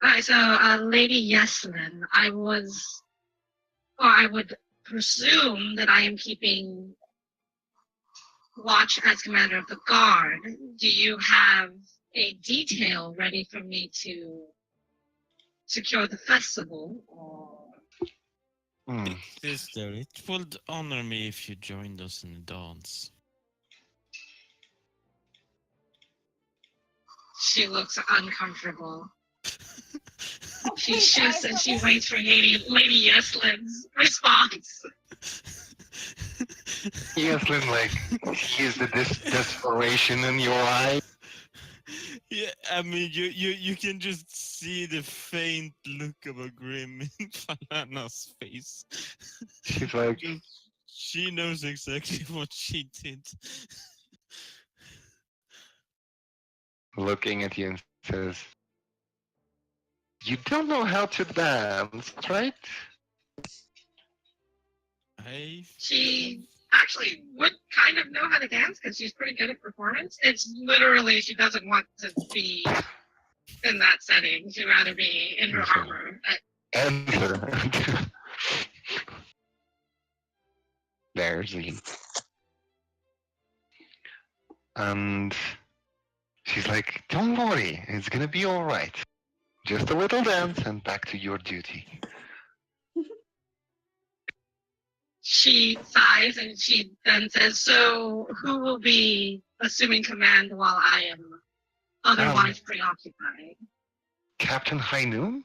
Alright, so Lady Yeslin, I would presume that I am keeping watch as commander of the guard. Do you have a detail ready for me to secure the festival? Or... Hmm. It is there. It would honor me if you joined us in the dance. She looks uncomfortable. She Please, shifts guys, and she waits for Lady Yeslin's response. Yes, Lynn, like sees the desperation in your eye. Yeah, I mean, you can just see the faint look of a grim in Falana's face. She's like, She knows exactly what she did. looking at you and says, "You don't know how to dance, right?" She actually would kind of know how to dance because she's pretty good at performance. It's literally she doesn't want to be in that setting. She'd rather be in her armor. Enter. There's the. And she's like, "Don't worry, it's gonna be all right. Just a little dance and back to your duty." She sighs and she then says, "So who will be assuming command while I am otherwise preoccupied?" Captain High Noon?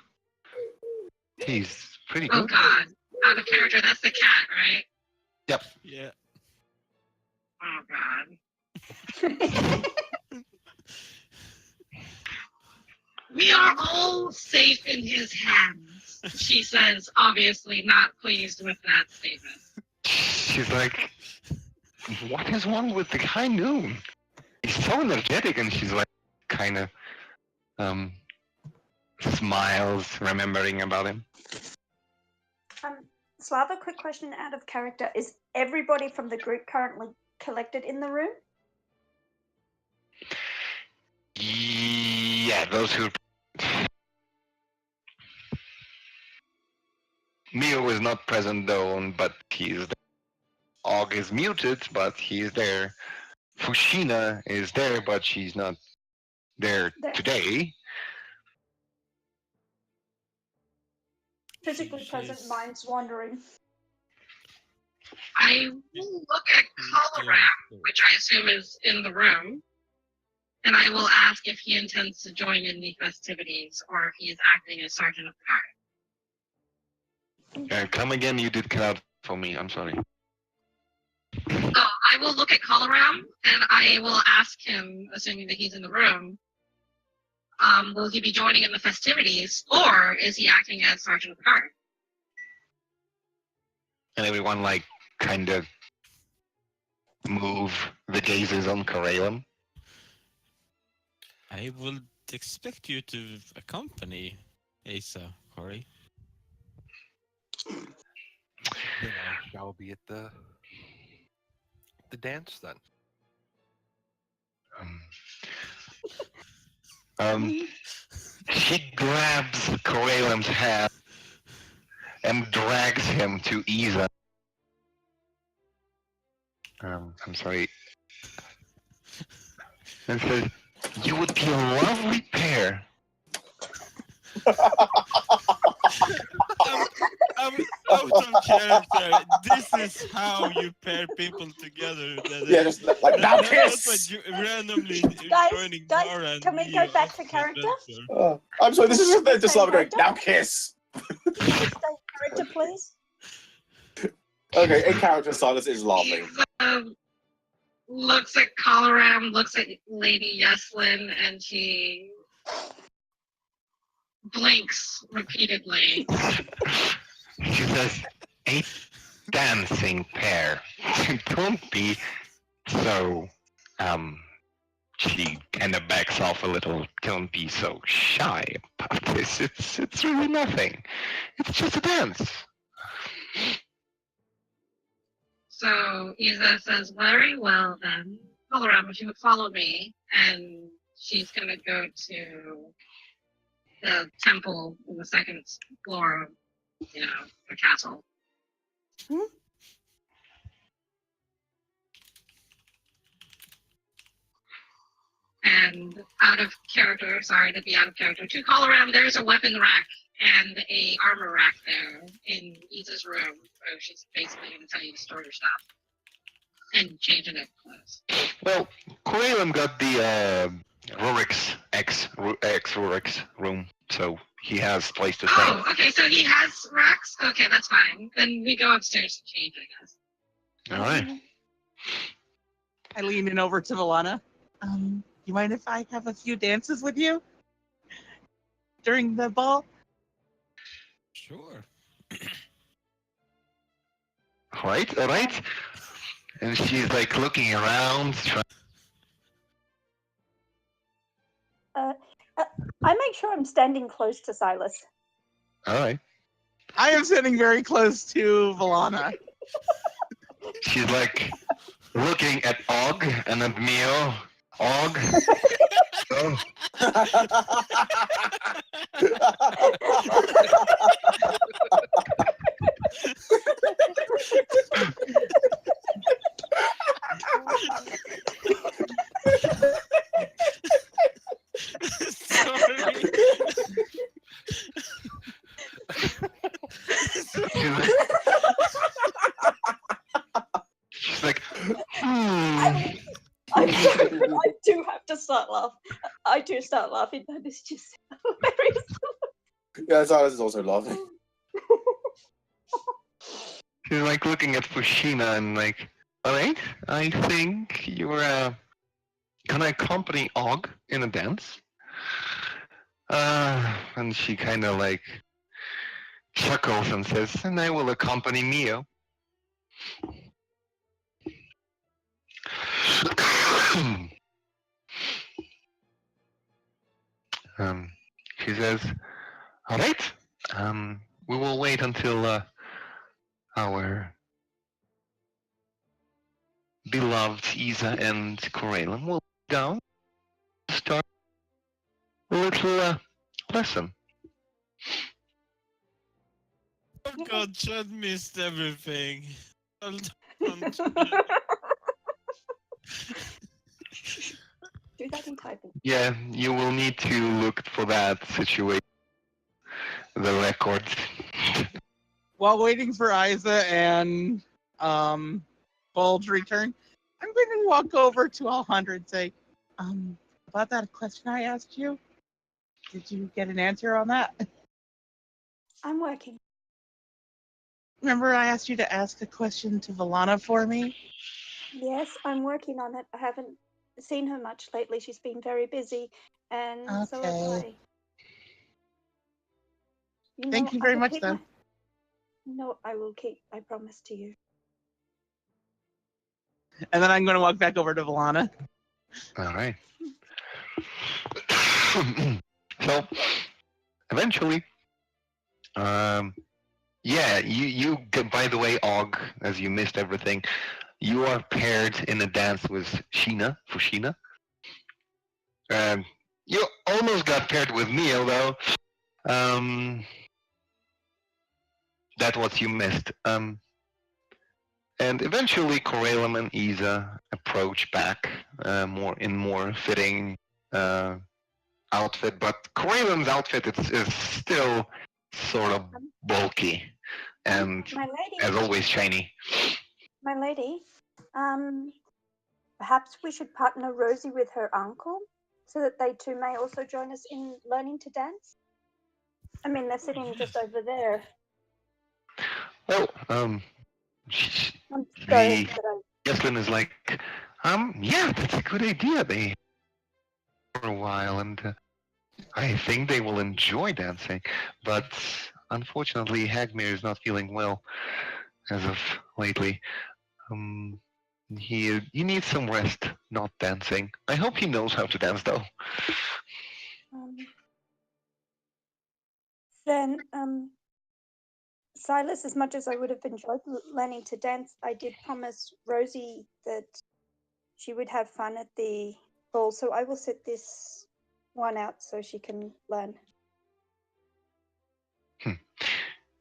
He's pretty Oh good. God, out of character. That's the cat, right? Yep. Yeah. Oh God. We are all safe in his hands, she says, obviously not pleased with that statement. She's like, "What is wrong with the High Noon? He's so energetic," and she's like, kind of, smiles, remembering about him. So I have a quick question out of character. Is everybody from the group currently collected in the room? Yeah, those who. Mio is not present though, but he's there. Og is muted, but he's there. Fushina is there, but she's not there today. Physically present, minds wandering. I will look at Coloram, which I assume is in the room, and I will ask if he intends to join in the festivities or if he is acting as Sergeant of Guard. Come again, you did cut out for me, I'm sorry. So I will look at Coloram and I will ask him, assuming that he's in the room, will he be joining in the festivities or is he acting as Sergeant of Guard? And everyone like kind of move the gazes on Corellum. I would expect you to accompany Asa, Corey. Then I shall be at the dance then. She grabs Corellum's hand and drags him to Isa. I'm sorry. And says, You would be a lovely pair. I'm out of character. This is how you pair people together. Yeah, just like now Not kiss. by randomly Guys, joining guys, Mara and can we me go back off to an character? adventure. I'm sorry. This is just Same just love going character? now kiss. Can we just stay character, please? Okay, in character, Silas is laughing. Looks at Coloram, looks at Lady Yeslin, and he blinks repeatedly. She says, a dancing pair. Don't be so, she kind of backs off a little. Don't be so shy about this. It's really nothing. It's just a dance. So Isa says, very well then. Coloram, if you would follow me, and she's gonna go to the temple in the second floor of, the castle. And out of character, sorry to be out of character, to Coloram, there's a weapon rack and a armor rack there in Isa's room. So she's basically gonna tell you to store your stuff and change it up clothes. Well, Quaylen got the Rurik's ex Rurik's room, so he has place to stay. Oh, okay, so he has racks? Okay, that's fine. Then we go upstairs to change, I guess. All right. I lean in over to Valana. You mind if I have a few dances with you during the ball? Sure. All right. And she's like looking around. I make sure I'm standing close to Silas. All right. I am sitting very close to Valana. She's like looking at Og and at Mio. Og. Oh. Sorry. She's like, I do have to start laughing. I do start laughing. That is just hilarious. Yeah, Silas is also laughing. she's like looking at Fushina and like, all right, I think you're gonna accompany Og in a dance. And she kind of like chuckles and says, and I will accompany Mio. She says, all right, we will wait until our beloved Isa and Corellin will be down to start a little lesson. Oh God, Chad missed everything. Hold on. Do that in typing. Yeah, you will need to look for that situation. The record. While waiting for Isa and Bulge return, I'm going to walk over to Alejandra and say, about that question I asked you, did you get an answer on that? I'm working. Remember I asked you to ask a question to Valana for me? Yes, I'm working on it. I haven't seen her much lately. She's been very busy, and so have Okay. I. Thank you I very will much, keep though. No, I will keep. I promise to you. And then I'm going to walk back over to Valana. All right. So, eventually, yeah, you by the way, Og, as you missed everything, you are paired in a dance with Fushina. You almost got paired with Mio, though. That what you missed. And eventually, Corellum and Isa approach back more fitting uh, outfit, but Corellan's outfit is still sort of bulky and, My lady, as always, shiny. my lady, perhaps we should partner Rosie with her uncle so that they too may also join us in learning to dance. I mean, they're sitting just over there. Well, I'm the sorry that I. Yeslin is like, yeah, that's a good idea. They for a while, and I think they will enjoy dancing. But unfortunately, Hagmir is not feeling well as of lately. Um, he needs some rest, not dancing. I hope he knows how to dance, though. Then, Silas, as much as I would have enjoyed learning to dance, I did promise Rosie that she would have fun at the ball, so I will sit this one out so she can learn.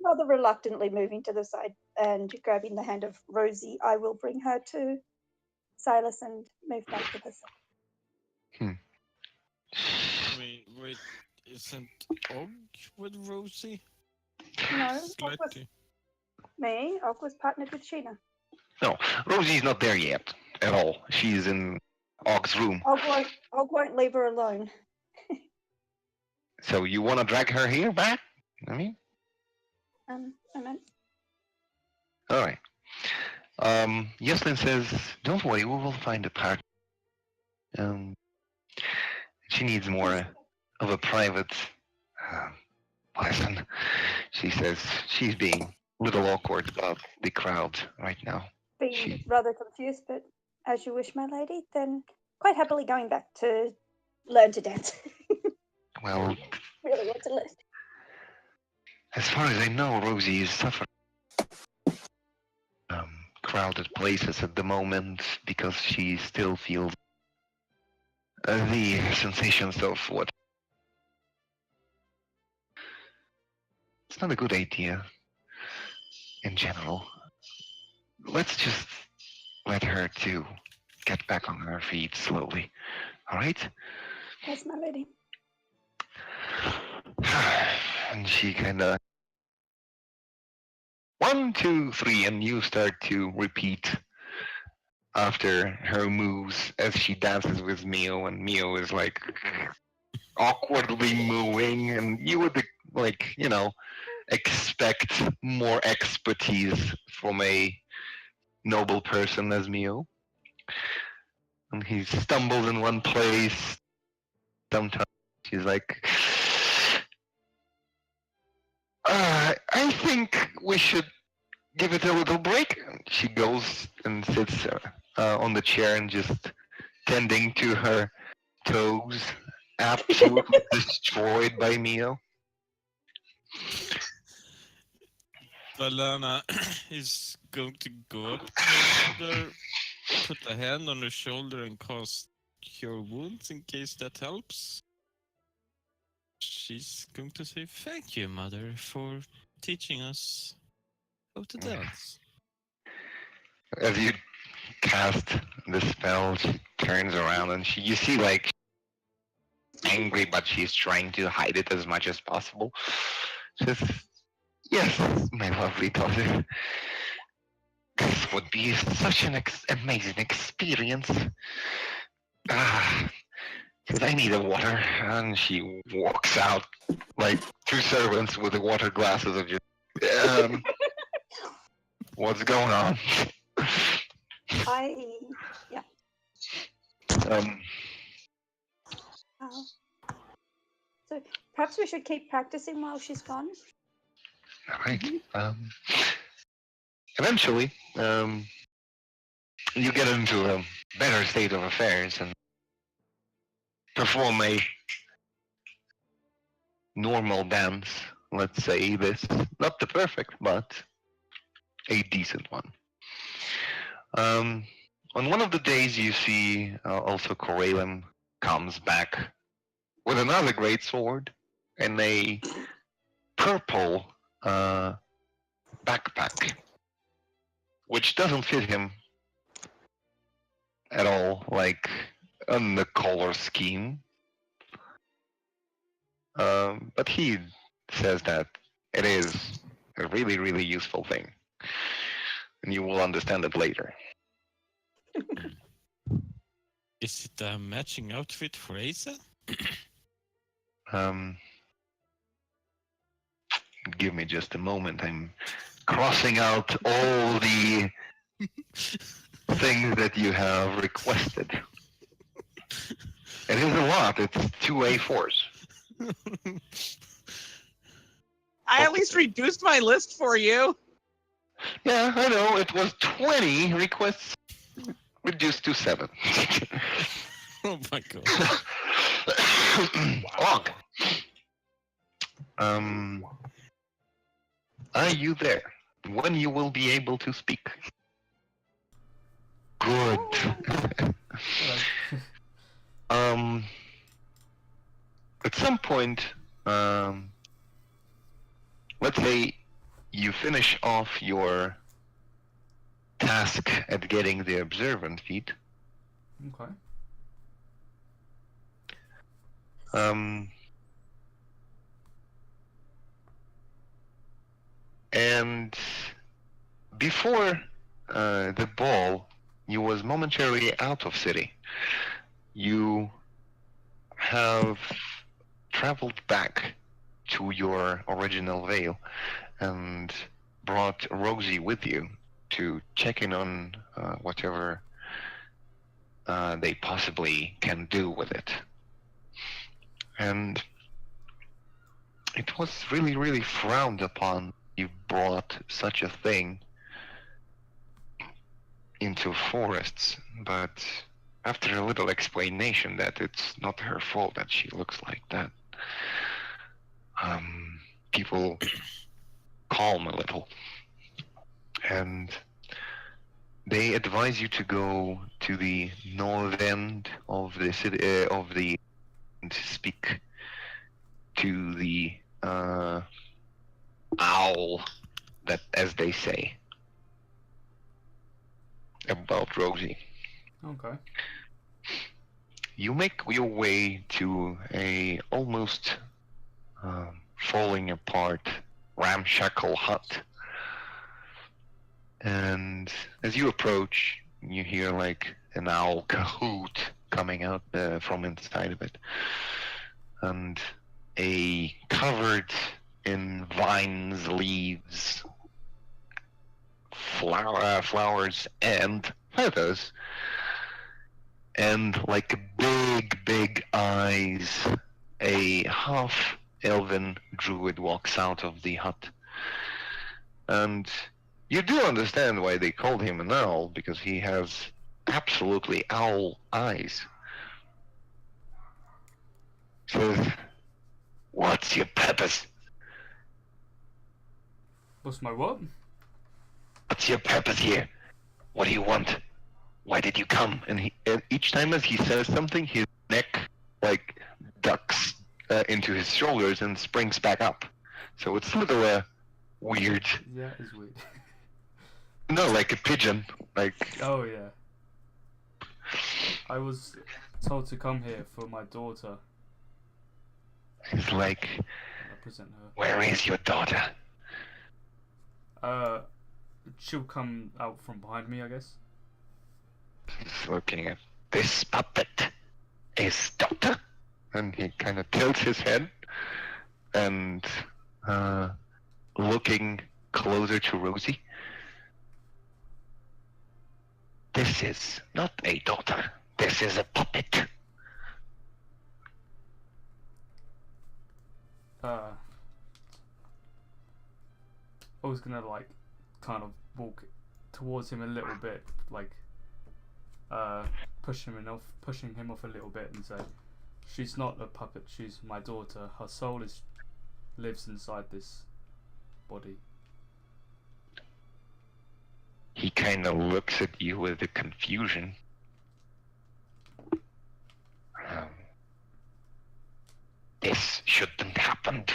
Rather reluctantly moving to the side and grabbing the hand of Rosie, I will bring her to Silas and move back to the side. Wait, isn't Og with Rosie? No, Slightly. me. Og was partnered with Sheena. No, Rosie's not there yet at all. She's in Og's room. Og won't leave her alone. So you want to drag her here back? I mean, I meant. all right. Yeslin says, "Don't worry, we will find a partner." She needs more of a private lesson. She says she's being a little awkward about the crowd right now. Being rather confused, but as you wish, my lady. Then quite happily going back to learn to dance. Well, Really want to learn. as far as I know, Rosie is suffering crowded places at the moment because she still feels the sensations of what. It's not a good idea in general. Let's just let her to get back on her feet slowly. All right? Yes, my lady. And she kind of 1, 2, 3, and you start to repeat after her moves as she dances with Mio, and Mio is like awkwardly moving, and you would expect more expertise from a noble person as Mio. And he stumbles in one place. Sometimes he's like, I think we should give it a little break. She goes and sits on the chair and just tending to her toes, absolutely destroyed by Mio. Valana is going to go up to her mother, put a hand on her shoulder and cast Cure Wounds in case that helps. She's going to say, "Thank you, mother, for teaching us how to dance." As you cast the spell, she turns around and you see like angry, but she's trying to hide it as much as possible. Just, yes, my lovely daughter. This would be such an amazing experience. Because I need a water. And she walks out like 2 servants with the water glasses of just, what's going on? Yeah. So perhaps we should keep practicing while she's gone. All right. Eventually, you get into a better state of affairs and perform a normal dance. Let's say this, not the perfect, but a decent one. On one of the days, you see also Corellum comes back with another great sword and a purple backpack, which doesn't fit him at all, like on the color scheme. But he says that it is a really, really useful thing, and you will understand it later. Is it a matching outfit for Asa? Um, give me just a moment. I'm crossing out all the things that you have requested. It is a lot. It's 2 A4s. I at least reduced my list for you. Yeah, I know. It was 20 requests, reduced to 7. Oh my god. Long. Are you there? When you will be able to speak? Good. At some point, let's say you finish off your task at getting the observant feat. Okay. And before the ball, you was momentarily out of city. You have traveled back to your original veil and brought Rosie with you to check in on whatever they possibly can do with it. And it was really, really frowned upon you brought such a thing into forests, but after a little explanation that it's not her fault that she looks like that, people calm a little. And they advise you to go to the north end of the city, and speak to the owl, that, as they say, about Rosie. Okay. You make your way to a almost falling apart, ramshackle hut. And as you approach, you hear like an owl cahoot coming out from inside of it. And a covered in vines, leaves, flowers, and feathers, and like big eyes, a half-elven druid walks out of the hut. And you do understand why they called him an owl, because he has absolutely owl eyes. Says, "What's your purpose? What's my what? What's your purpose here? What do you want? Why did you come?" And each time as he says something, his neck like ducks into his shoulders and springs back up. So it's a little weird. Yeah, it's weird. No, like a pigeon. Like. Oh yeah. I was told to come here for my daughter. He's like, Represent her. "Where is your daughter?" She'll come out from behind me, I guess. He's looking at this puppet. His daughter? And he kind of tilts his head and looking closer to Rosie. This is not a daughter. This is a puppet. I was gonna like kind of walk towards him a little bit, like pushing him off a little bit and say, "She's not a puppet, she's my daughter. Her soul lives inside this body." He kind of looks at you with a confusion. This shouldn't happen.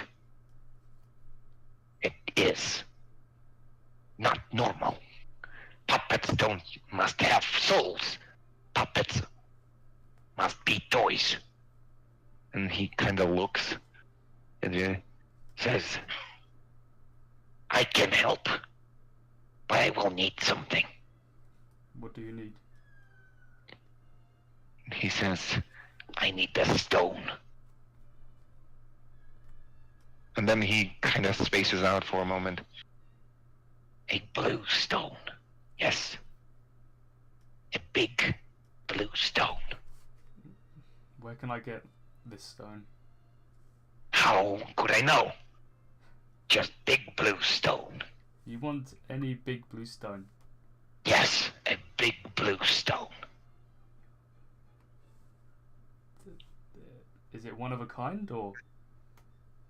It is not normal. Puppets must have souls. Puppets must be toys. And he kind of looks And he says, I can help, but I will need something. What do you need? He says, I need the stone. And then he kind of spaces out for a moment. A blue stone. Yes. A big blue stone. Where can I get this stone? How could I know? Just big blue stone. You want any big blue stone? Yes, a big blue stone. Is it one of a kind or?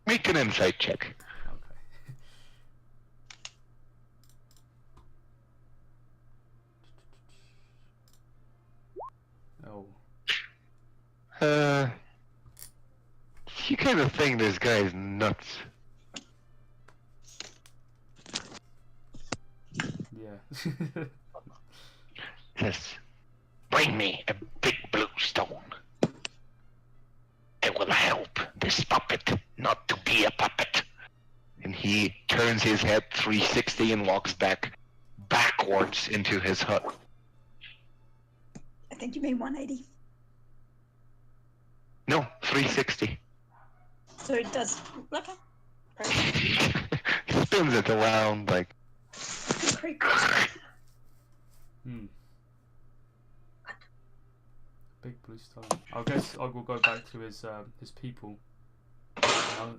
Make an insight check. Okay. Oh. You kind of think this guy is nuts. Yeah. Says, bring me a big blue stone. I will help this puppet not to be a puppet. And he turns his head 360 and walks backwards into his hut. I think you mean 180. No, 360. So it does. Okay. Spins it around like. Creep. Big blue stone. I guess I will go back to his people. I'll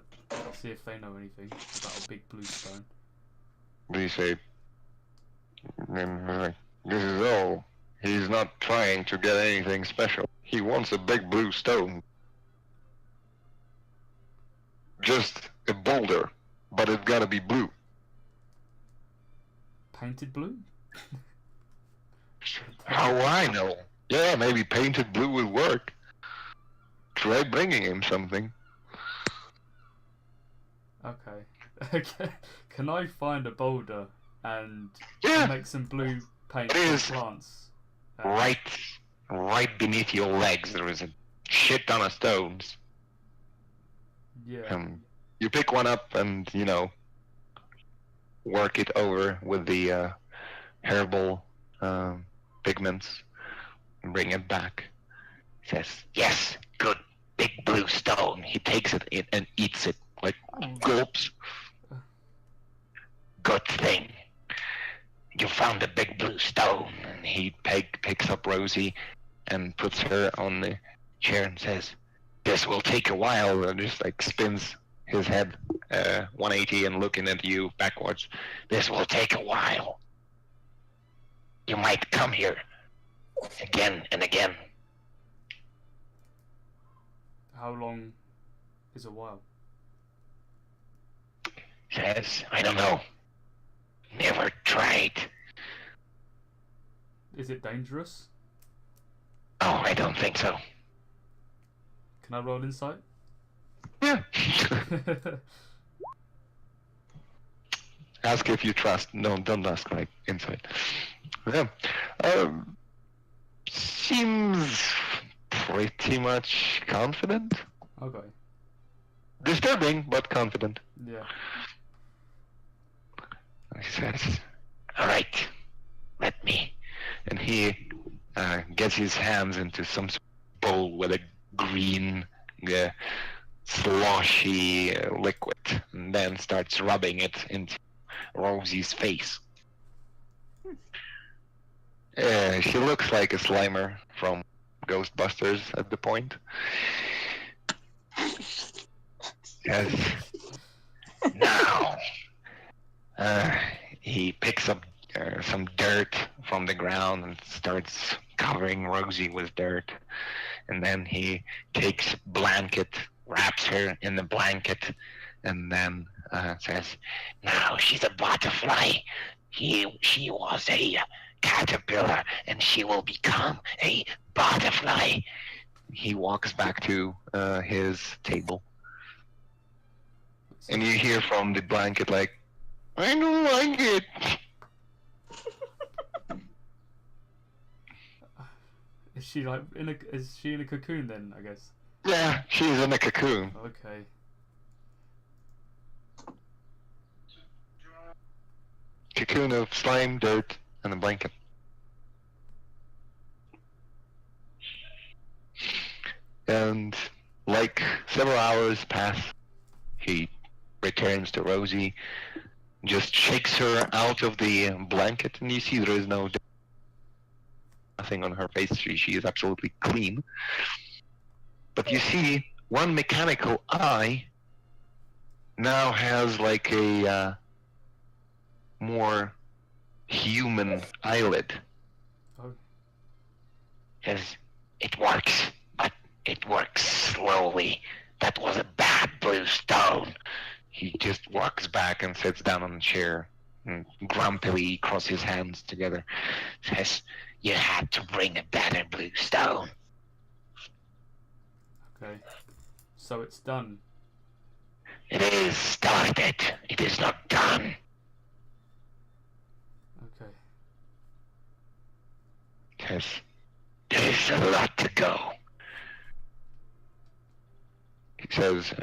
see if they know anything about a big blue stone. We say, this is all. He's not trying to get anything special. He wants a big blue stone. Just a boulder, but it's gotta be blue. Painted blue? How will I know? Yeah, maybe painted blue would work. Try bringing him something. Okay. Can I find a boulder and Yeah. make some blue paint It is. for plants? Right beneath your legs, there is a shit ton of stones. Yeah. You pick one up and, work it over with the herbal pigments and bring it back. He says, yes, good, big blue stone. He takes it and eats it, like gulps. Good thing. You found a big blue stone. And he picks up Rosie and puts her on the chair and says, this will take a while, and just like spins his head 180 and looking at you backwards. This will take a while. You might come here again and again. How long is a while? Says, I don't know. Never tried. Is it dangerous? Oh, I don't think so. Can I roll insight? Yeah. Ask if you trust. No, don't ask like insight. Yeah. Seems pretty much confident. Okay. Disturbing, but confident. Yeah. He says, all right, let me. And he gets his hands into some sort of bowl with a green, sloshy liquid, and then starts rubbing it into Rosie's face. She looks like a Slimer from Ghostbusters at the point. Yes. Now, he picks up some dirt from the ground and starts covering Rosie with dirt. And then he takes a blanket, wraps her in the blanket, and then says, now she's a butterfly. She was a caterpillar, and she will become a butterfly. He walks back to his table. And you hear from the blanket like, I don't like it. Is she like is she in a cocoon then, I guess? Yeah, she's in a cocoon. Okay. cocoon of slime, dirt, and a blanket. And like several hours pass, he returns to Rosie, just shakes her out of the blanket, and you see there is nothing on her face. She is absolutely clean. But you see, one mechanical eye now has like a more human eyelid. Oh. Says, it works, but it works slowly. That was a bad blue stone. He just walks back and sits down on the chair and grumpily crosses his hands together. Says, you had to bring a better blue stone. Okay. So it's done. It is started. It is not done. Okay. Says, there's a lot to go. He says,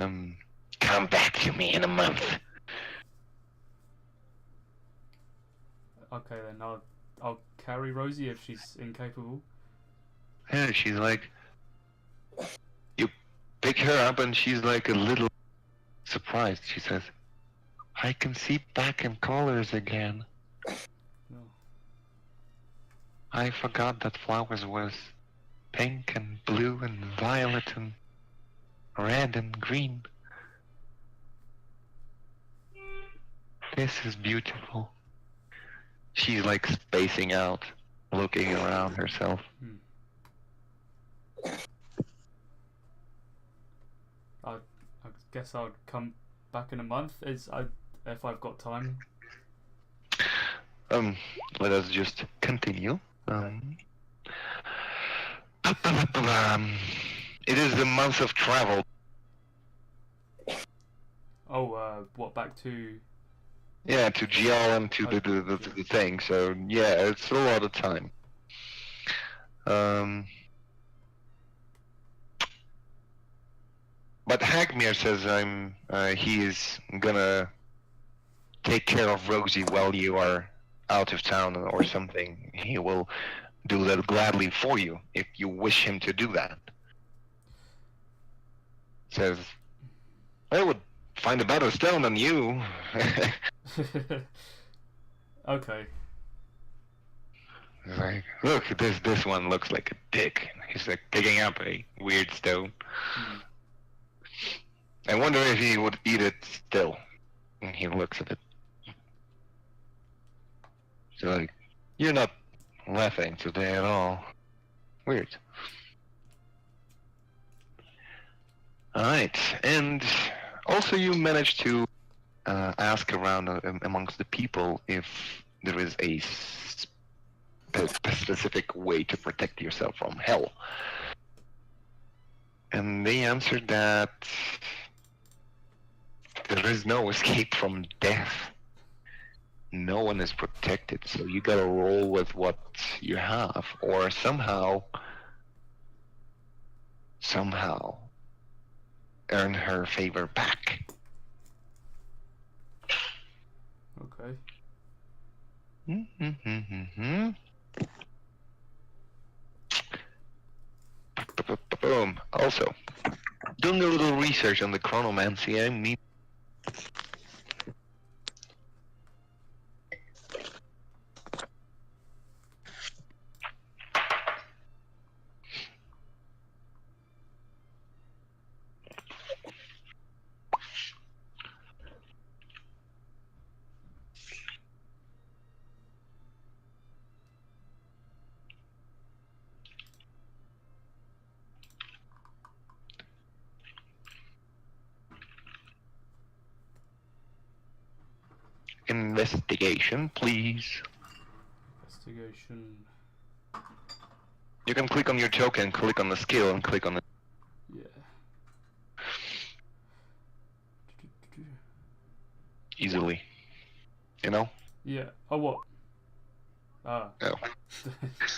come back to me in a month. Okay then, I'll carry Rosie if she's incapable. Yeah, she's like, you pick her up and she's like a little surprised. She says, I can see back in colors again. No. I forgot that flowers was pink and blue and violet and red and green. This is beautiful. She's like spacing out, looking around herself. I guess I'll come back in a month. If I've got time. Let us just continue. It is the month of travel. Oh, what, back to... Yeah, to GL and to the thing. So yeah, it's a lot of time. But Hagmir says he is gonna take care of Rosie while you are out of town or something. He will do that gladly for you if you wish him to do that. Says, I would find a better stone than you. Okay. He's like, look, this one looks like a dick. He's like picking up a weird stone. I wonder if he would eat it still. And he looks at it. He's like, you're not laughing today at all. Weird. Alright, and also you managed to ask around amongst the people if there is a specific way to protect yourself from hell. And they answered that there is no escape from death. No one is protected, so you gotta roll with what you have, or somehow earn her favor back. Okay. Boom. Also, doing a little research on the chronomancy, I need. Investigation, please. Investigation. You can click on your token, click on the skill, and click on the. Yeah. Easily. You know? Yeah. Oh, what? Ah. Oh.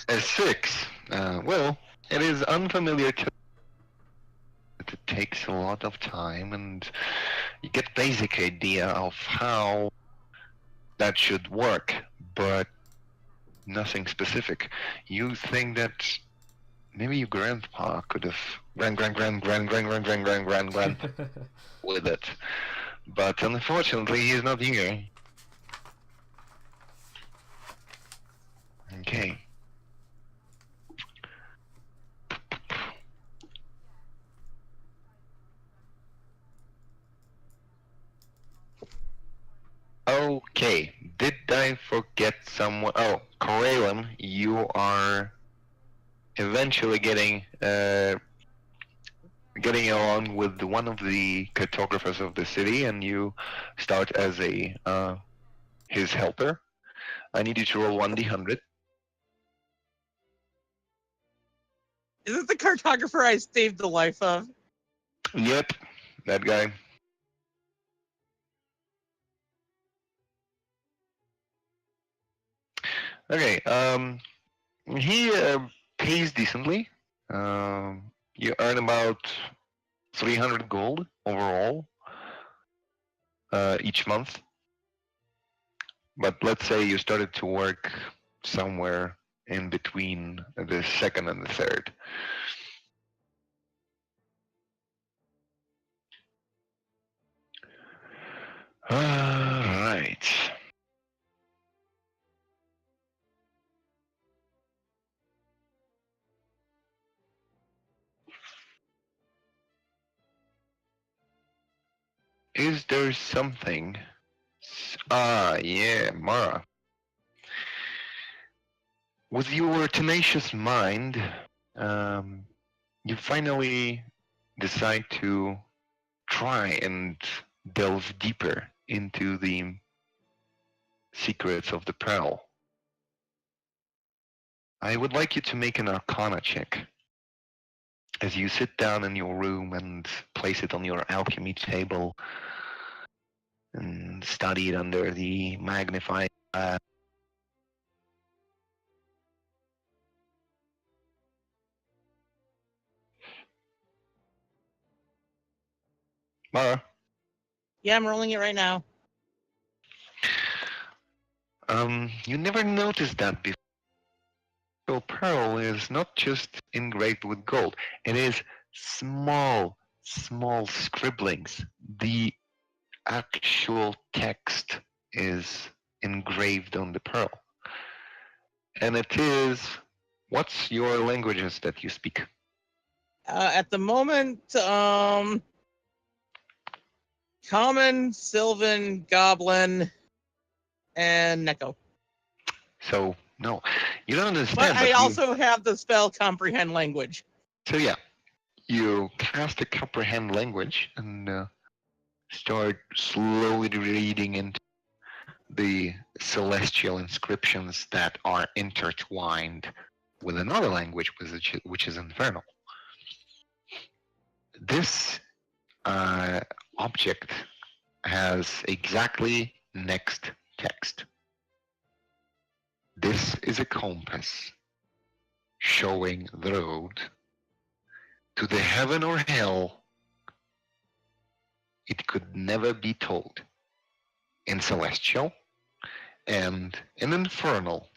A 6. Well, it is unfamiliar to. It takes a lot of time, and you get basic idea of how that should work, but nothing specific. You think that maybe your grandpa could have grand with it, but unfortunately he's not here. Okay. Okay, did I forget someone? Oh, Coralum, you are eventually getting along with one of the cartographers of the city, and you start as a his helper. I need you to roll 1d100. Is it the cartographer I saved the life of? Yep, that guy. Okay, he pays decently. You earn about 300 gold overall each month. But let's say you started to work somewhere in between the second and the third. All right. Is there something? Yeah, Mara. With your tenacious mind, you finally decide to try and delve deeper into the secrets of the Pearl. I would like you to make an Arcana check. As you sit down in your room and place it on your alchemy table and study it under the magnifying glass. Mara, Yeah, I'm rolling it right now. you never noticed that before. So pearl is not just engraved with gold. It is small scribblings. The actual text is engraved on the pearl. And it is, what's your languages that you speak? At the moment, Common, Sylvan, Goblin, and Neko. So, no, you don't understand. But I also have the spell Comprehend Language. So yeah, you cast a comprehend language and start slowly reading into the celestial inscriptions that are intertwined with another language, which is infernal. This object has exactly next text. This is a compass showing the road to the heaven or hell it could never be told. In celestial and in infernal,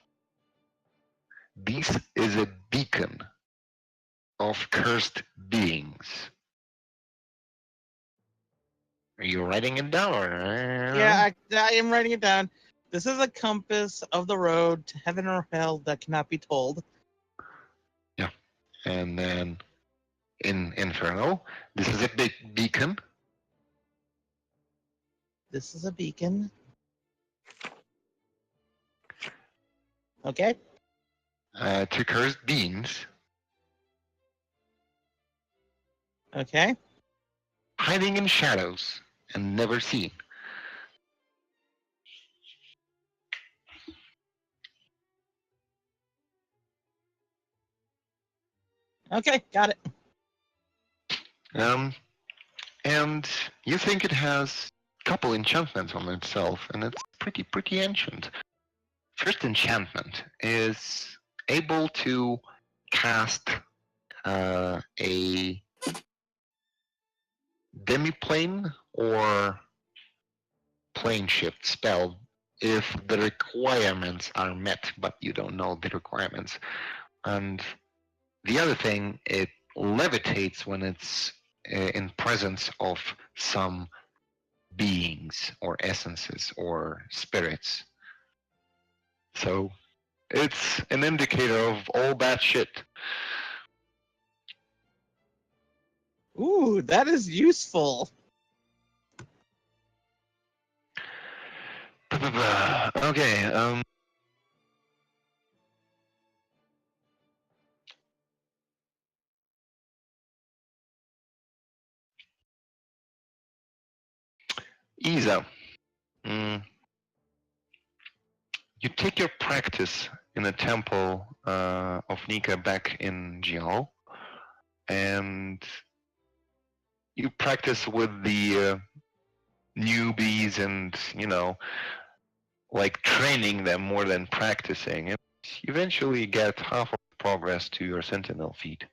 this is a beacon of cursed beings. Are you writing it down? Yeah, I am writing it down. This is a compass of the road to heaven or hell that cannot be told. Yeah. And then in Inferno, this is a big beacon. This is a beacon. Okay. To cursed beings. Okay. Hiding in shadows and never seen. Okay, got it. And you think it has a couple enchantments on itself, and it's pretty ancient. First enchantment is able to cast a demiplane or plane shift spell if the requirements are met, but you don't know the requirements. And the other thing, it levitates when it's in presence of some beings or essences or spirits. So it's an indicator of all bad shit. Ooh, that is useful. Okay, Isa, you take your practice in the temple of Nika back in Jiao, and you practice with the newbies and, like training them more than practicing. And you eventually get half of progress to your sentinel feat.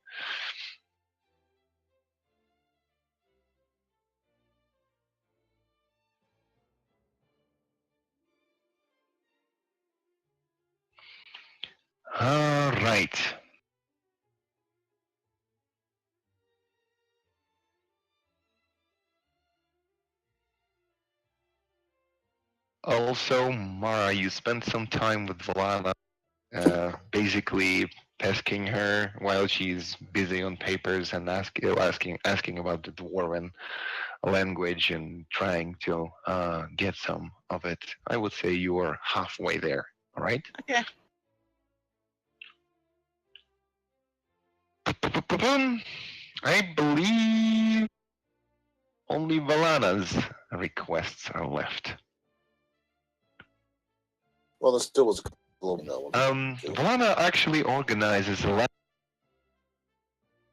All right. Also, Mara, you spent some time with Valana, basically pesking her while she's busy on papers and asking about the Dwarven language and trying to get some of it. I would say you are halfway there. All right. Okay. I believe only Valana's requests are left. Well, there still was a couple of that one. Valana actually organizes a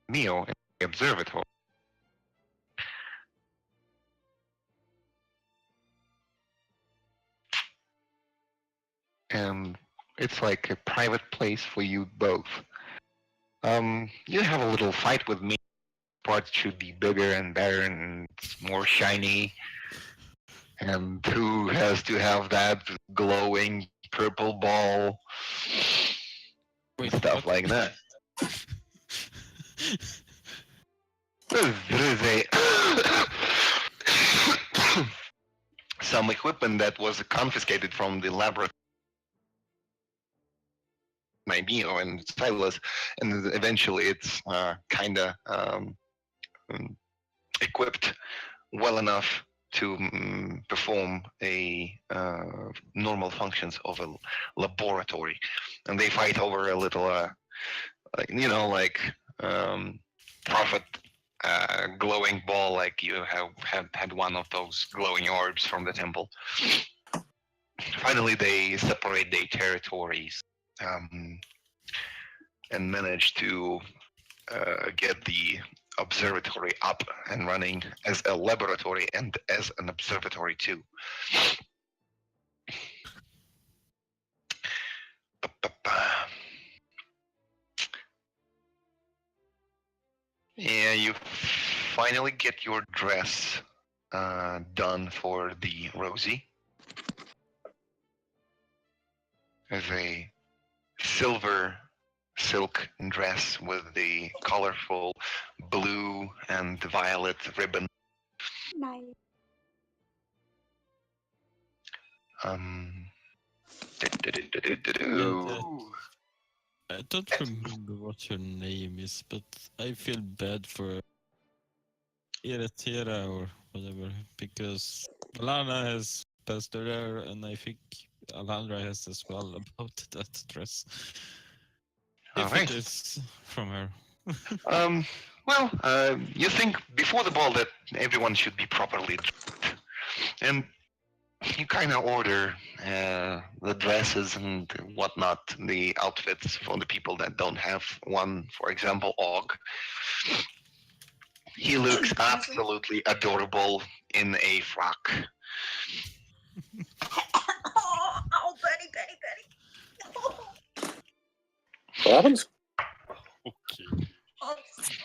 meal in the observatory. And it's like a private place for you both. You have a little fight with me. Parts should be bigger and better and more shiny. And who has to have that glowing purple ball? Wait, Stuff what? like that. There is some equipment that was confiscated from the laboratory. My Mio and Silas, and eventually it's kind of equipped well enough to perform a normal functions of a laboratory, and they fight over a little, profit glowing ball, like you have had one of those glowing orbs from the temple. Finally, they separate their territories and manage to get the observatory up and running as a laboratory and as an observatory too. Yeah, you finally get your dress done for the Rosie. As a silver silk dress with the colorful blue and violet ribbon. Nice. I don't remember what her name is, but I feel bad for Iratera or whatever, because Alana has passed her there, and I think Alandra has as well about that dress. If Alright. it is from her. You think before the ball that everyone should be properly dressed, and you kind of order the dresses and whatnot, the outfits for the people that don't have one. For example, Og. He looks absolutely adorable in a frock. Oh, Betty. What happened? Okay.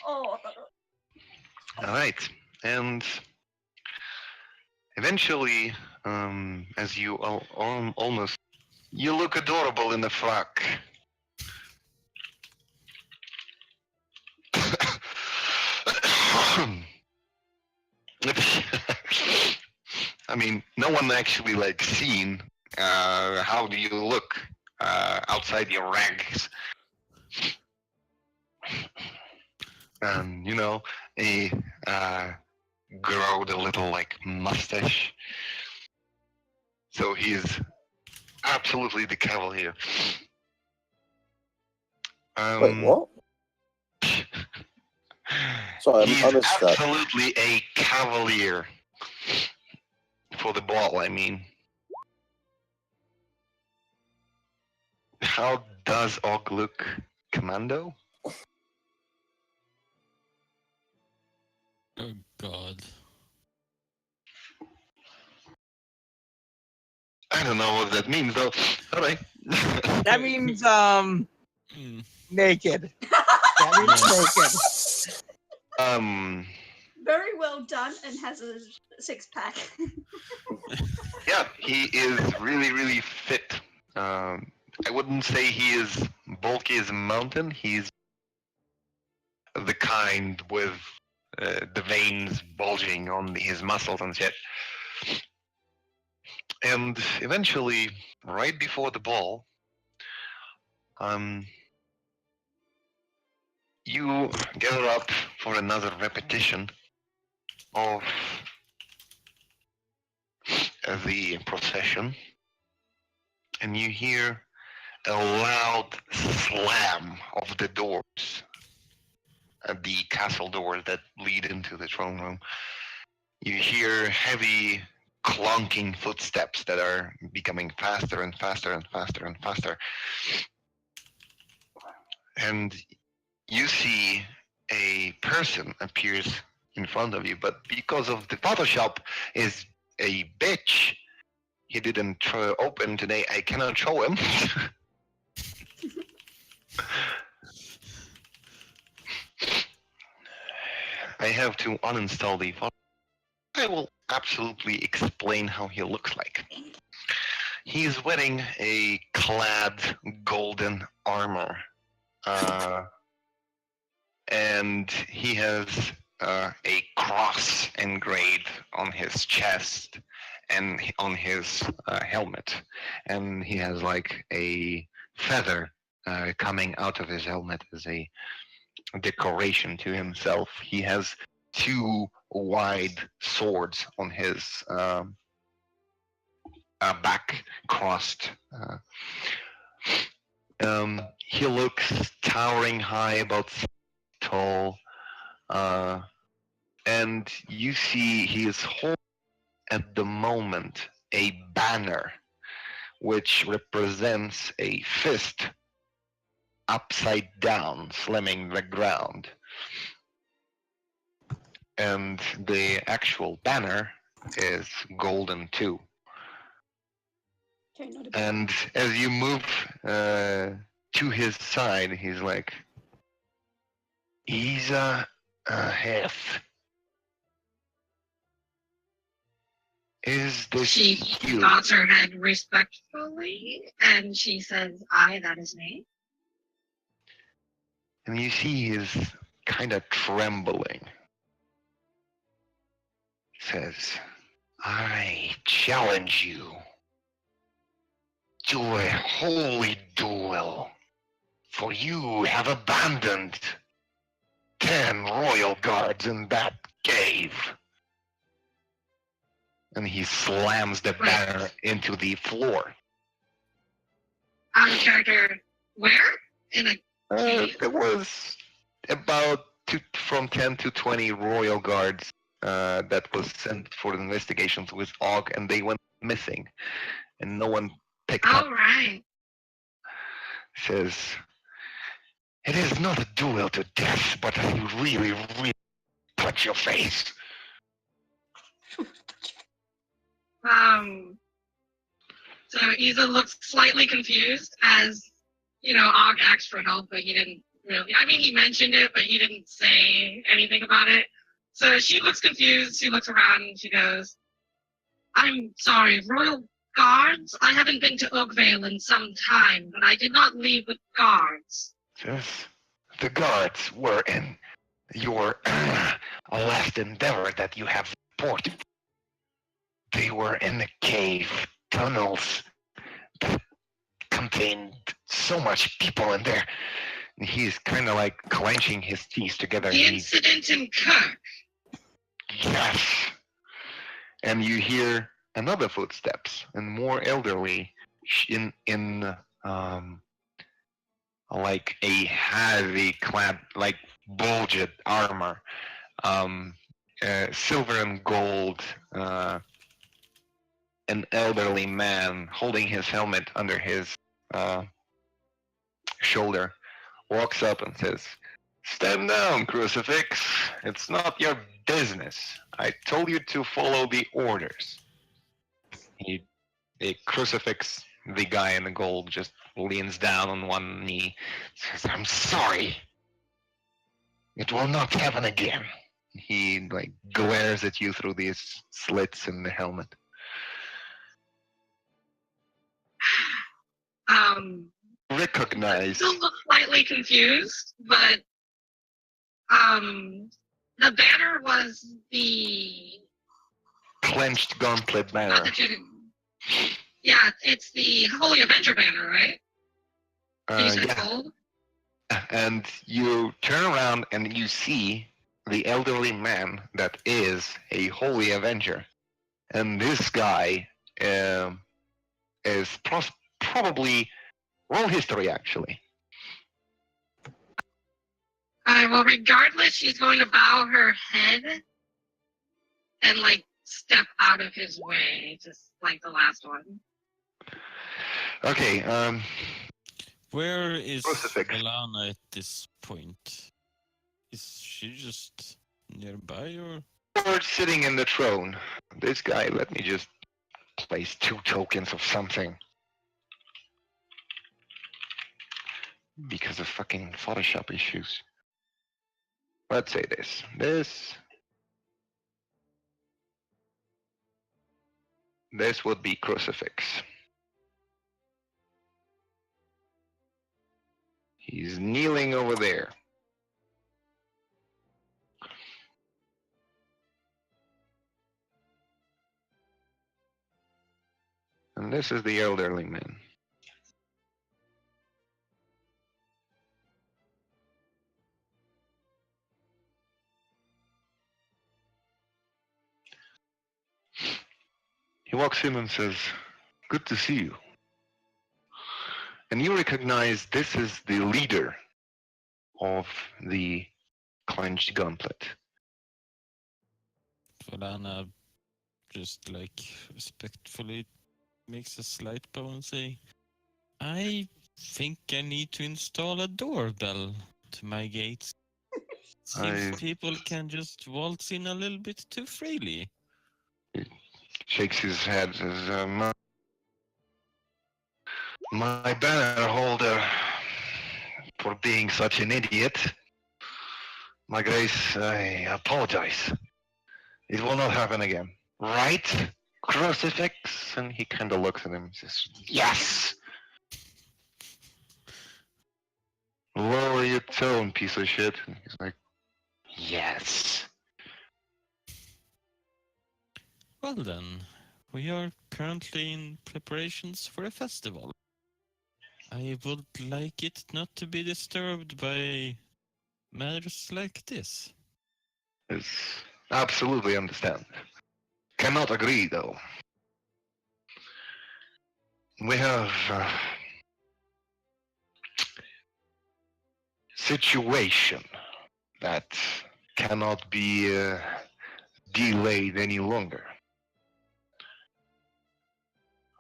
Oh. All right, and eventually, as you almost... You look adorable in the frock. I mean, no one actually like seen how do you look outside your rags. You know, he growed a little like mustache. So he's absolutely the cavalier. Wait, what? Sorry, He's I missed that. absolutely a cavalier. For the ball, I mean. How does Og look, Commando? Oh God. I don't know what that means though. Alright. That means Mm. naked. That means naked. Very well done, and has a six-pack. Yeah, he is really, really fit. I wouldn't say he is bulky as a mountain. He's the kind with the veins bulging on his muscles and shit. And eventually, right before the ball, you gather up for another repetition of the procession, and you hear a loud slam of the doors, the castle doors that lead into the throne room. You hear heavy clunking footsteps that are becoming faster and faster and faster and faster. And you see a person appears in front of you, but because of the Photoshop is a bitch, he didn't open today. I cannot show him. I have to uninstall the Photoshop. I will absolutely explain how he looks like. He is wearing a clad golden armor. And he has a cross engraved on his chest and on his helmet. And he has like a feather coming out of his helmet as a decoration to himself. He has two wide swords on his back crossed. He looks towering high, about tall, and you see he is holding at the moment a banner which represents a fist upside down slamming the ground, and the actual banner is golden too. Okay, not a bad. And as you move to his side, he's like, he's a half. Is this She you? nods her head respectfully, and she says, "Aye, that is me." And you see he's kind of trembling. Says, I challenge you to a holy duel, for you have abandoned 10 royal guards in that cave. And he slams the banner into the floor. Out of character, where? In a There was about from 10 to 20 royal guards that was sent for investigations with Og, and they went missing, and no one picked up. All right. Says, it is not a duel to death, but I really, really punch your face. So Isa looks slightly confused as, Og asked for help, but he didn't really. I mean, he mentioned it, but he didn't say anything about it. So she looks confused. She looks around and she goes, I'm sorry, Royal Guards? I haven't been to Oakvale in some time, but I did not leave with guards. Yes. The guards were in your last endeavor that you have reported. They were in the cave tunnels that contained so much people in there. And he's kind of like clenching his teeth together. The incident in Kirk. Yes. And you hear another footsteps and more elderly in like a heavy clad like bulged armor, silver and gold, an elderly man holding his helmet under his shoulder walks up and says, "Stand down, Crucifix. It's not your business. I told you to follow the orders." A Crucifix, the guy in the gold, just leans down on one knee, says, "I'm sorry. It will not happen again." He like glares at you through these slits in the helmet. Recognize. Still look slightly confused, but the banner was the Clenched gauntlet banner. Yeah, it's the Holy Avenger banner, right? You said Yeah. gold? And you turn around and you see the elderly man that is a Holy Avenger. And this guy is probably roll history, actually. Well, regardless, she's going to bow her head and like step out of his way, just like the last one. Okay. Where is Crucifix. Milana at this point? Is she just nearby or? You're sitting in the throne. This guy, let me just place 2 tokens of something. Because of fucking Photoshop issues. Let's say this. This would be Crucifix. He's kneeling over there. And this is the elderly man. He walks in and says, "Good to see you." And you recognize this is the leader of the clenched gauntlet. Milana just like respectfully makes a slight bow and say, "I think I need to install a doorbell to my gates. Seems people can just waltz in a little bit too freely." He shakes his head, says, my banner holder for being such an idiot. My grace, I apologize. It will not happen again. Right, Crucifix? And he kind of looks at him and says, "Yes!" "Lower your tone, piece of shit." And he's like, "Yes." Well then, we are currently in preparations for a festival. I would like it not to be disturbed by matters like this. Yes, absolutely understand. Cannot agree, though. We have situation that cannot be delayed any longer.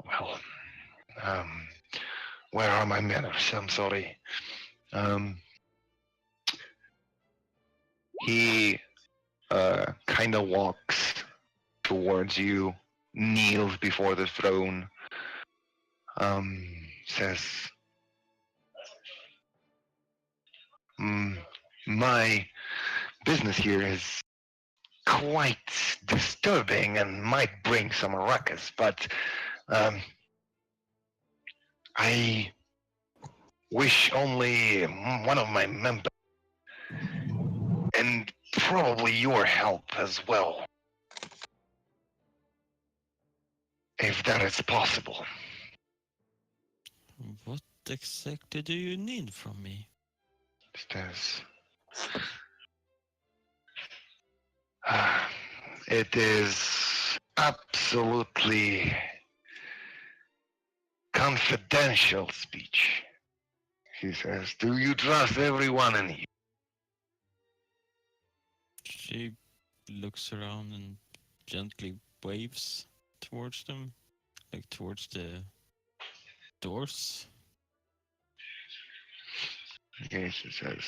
Well, where are my manners? I'm sorry. He kind of walks towards you, kneels before the throne, says, my business here is quite disturbing and might bring some ruckus, but I wish only one of my members, and probably your help as well, if that is possible. What exactly do you need from me? There's, it is absolutely confidential speech. He says, do you trust everyone in here? She looks around and gently waves towards them, like towards the doors. Yes, he says,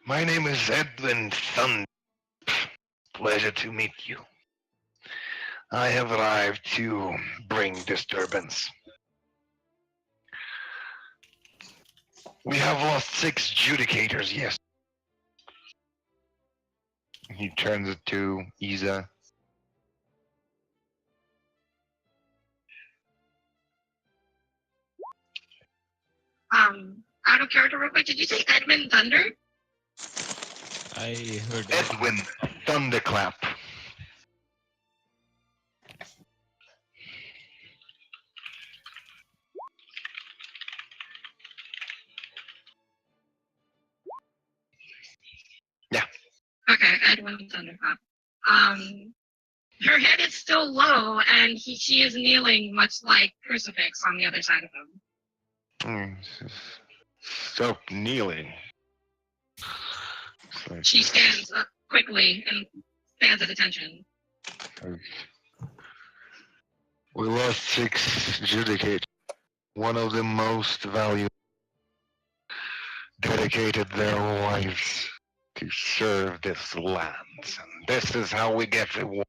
my name is Edwin Thund. Pleasure to meet you. I have arrived to bring disturbance. We have lost 6 judicators, yes. He turns it to Isa. Out of character real quick, did you say Edmund Thunder? I heard Edwin Thunderclap. Okay, Edwin Thunderclap. Her head is still low, and she is kneeling, much like Crucifix on the other side of him. Stop kneeling. It's like, She stands up quickly and stands at attention. we lost 6 judicators. One of the most valuable dedicated their lives to serve this land. And this is how we get rewarded.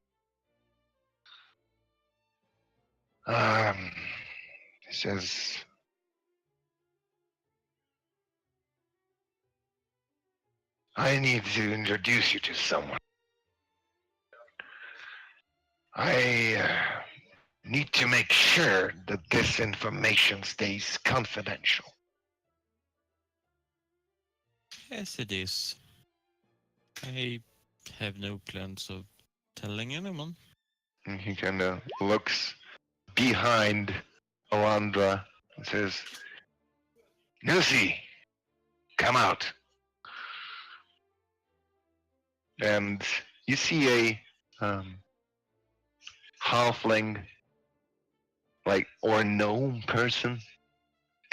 He says, I need to introduce you to someone. I need to make sure that this information stays confidential. Yes, it is. I have no plans of telling anyone. And he kind of looks behind Alondra and says, Nusi, come out. And you see a halfling, like, or gnome person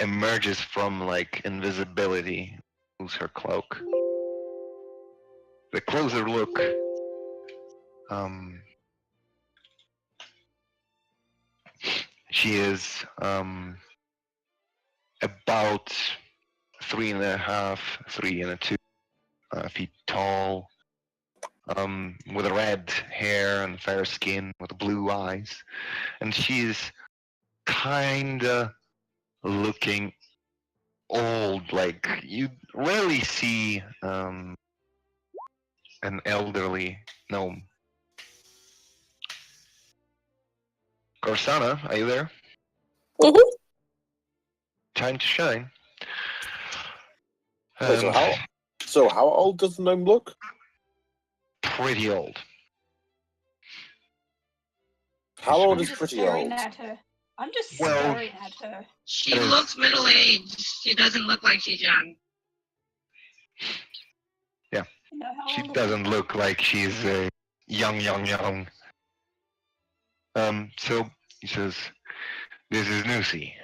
emerges from, like, invisibility, moves her cloak. The closer look, she is about 3.5, 3 feet tall, with red hair and fair skin, with blue eyes, and she's kinda looking old. Like you rarely see an elderly gnome. Corsana, are you there? Mhm. Time to shine. Wait, so how old does the gnome look? Pretty old. How old I'm is just pretty staring old? at her. I'm just Well- staring at her. She It is- looks middle-aged. She doesn't look like she's young. You know how She old doesn't look like she's young. So he says, this is Nusi.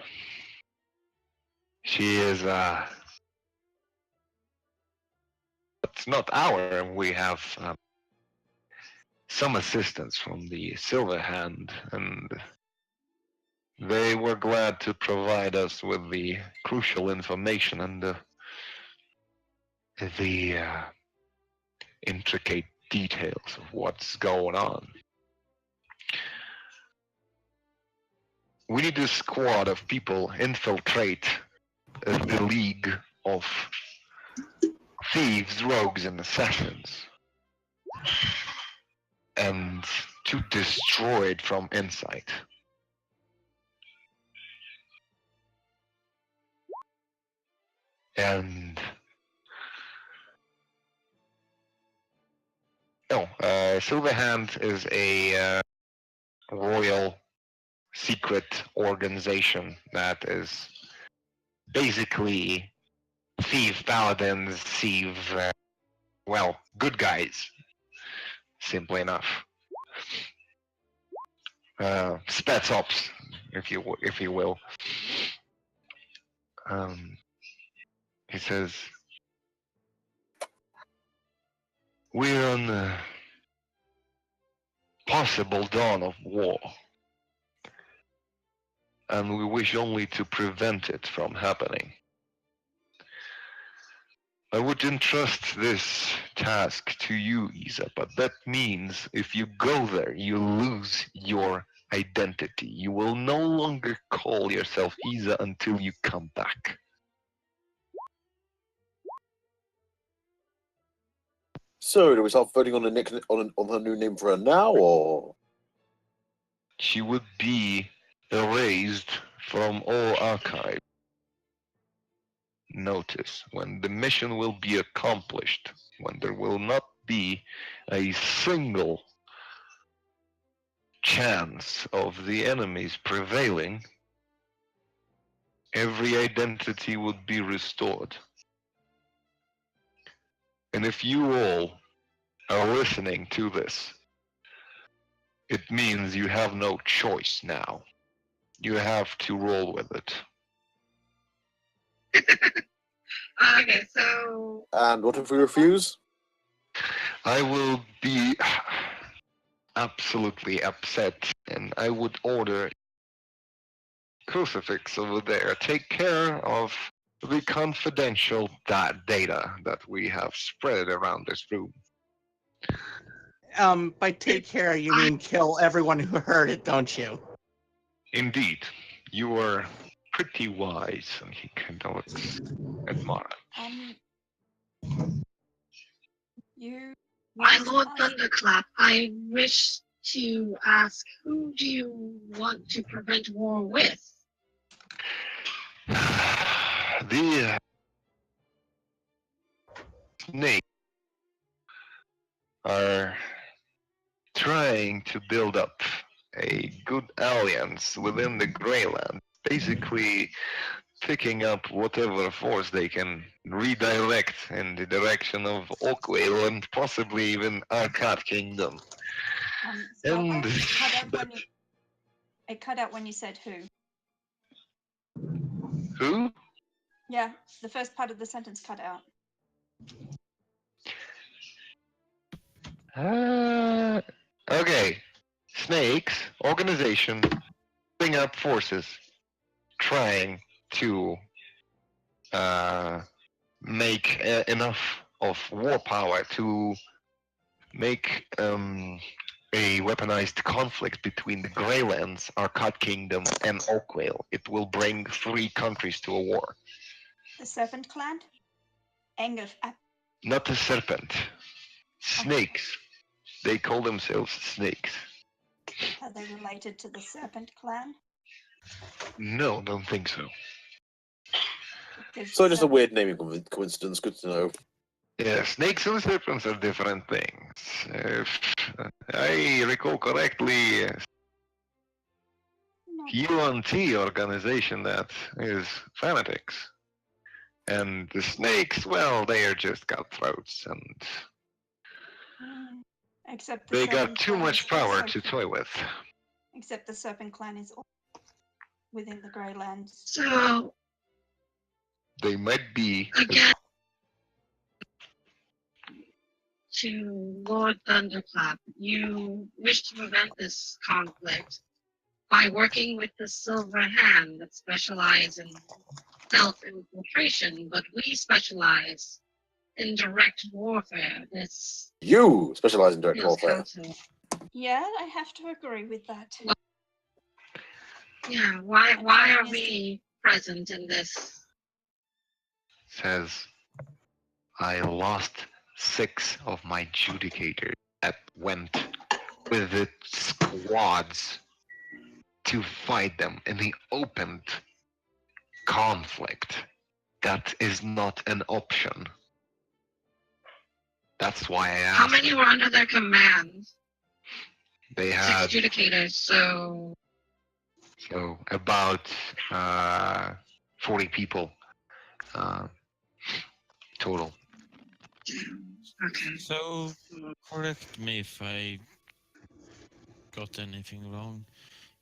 She is, it's not our, we have some assistance from the Silver Hand, and they were glad to provide us with the crucial information and the intricate details of what's going on. We need a squad of people infiltrate the League of Thieves, Rogues, and Assassins. and to destroy it from inside. And Silverhand is a royal secret organization that is basically thief paladins, thief, good guys, simply enough. Spec ops, if you will. He says, we're on the possible dawn of war, and we wish only to prevent it from happening. I would entrust this task to you, Isa, but that means if you go there, you lose your identity. You will no longer call yourself Isa until you come back. So, do we start voting on on her new name for her now, or? She would be erased from all archive. Notice, when the mission will be accomplished, when there will not be a single chance of the enemies prevailing, every identity would be restored. And if you all are listening to this, it means you have no choice now. You have to roll with it. Okay, so And what if we refuse? I will be absolutely upset, and I would order Crucifix over there take care of the confidential data that we have spread around this room. By take care, you mean kill everyone who heard it, don't you? Indeed, you are pretty wise, and he kind of looks at Mara. You. my Lord Thunderclap, I wish to ask, who do you want to prevent war with? The snake are trying to build up a good alliance within the Greyland, basically picking up whatever force they can redirect in the direction of Oakwale and possibly even Arcad Kingdom. And It cut out when you said who. who? Yeah, the first part of the sentence cut out. Okay. Snakes, organization, putting up forces, trying to make enough of war power to make a weaponized conflict between the Greylands, Arcad Kingdom, and Oakwale. It will bring 3 countries to a war. The Serpent Clan? Not the serpent. Snakes. They call themselves snakes. Are they related to the Serpent Clan? No, don't think so. So just a weird naming coincidence. Good to know. Yeah, snakes and serpents are different things. If I recall correctly, UNT organization that is fanatics. And the snakes, well, they are just cutthroats, and Except they got too much power to toy with. Except the Serpent Clan is within the Greylands. So They might be. again, to Lord Thunderclap, you wish to prevent this conflict by working with the Silver Hand that specialize in self-infiltration, but we specialize in direct warfare. You specialize in direct warfare. Yeah, I have to agree with that. Yeah, why are we present in this? Says, I lost 6 of my judicators that went with its squads to fight them in the open conflict. That is not an option. That's why I asked. How many were under their command? They 6 had adjudicators, so about 40 people total. okay. So, correct me if I got anything wrong.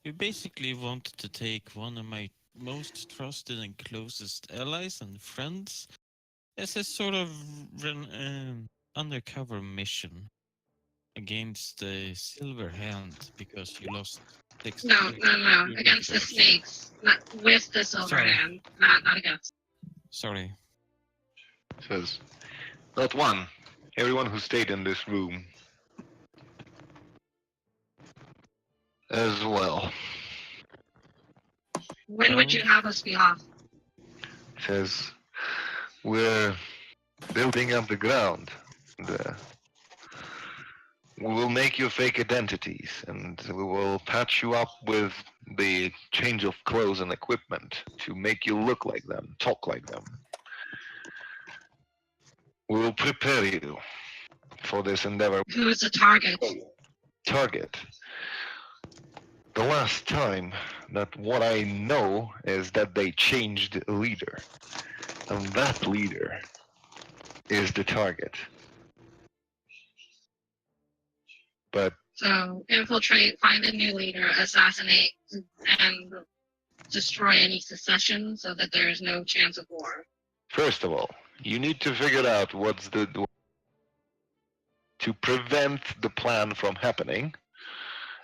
You basically wanted to take one of my most trusted and closest allies and friends as a sort of undercover mission against the Silver Hand because you lost 6 No, against the adjudicators. snakes, not with the silver Sorry. hand, not against. Sorry. Says, not one. Everyone who stayed in this room as well. When would you have us be off? Says, we're building up the ground. And, we will make you fake identities, and we will patch you up with the change of clothes and equipment to make you look like them, talk like them. We will prepare you for this endeavor. Who is the target? Target. The last time that what I know is that they changed a leader, and that leader is the target. But So infiltrate, find a new leader, assassinate, and destroy any secession so that there is no chance of war. first of all, you need to figure out what's to prevent the plan from happening,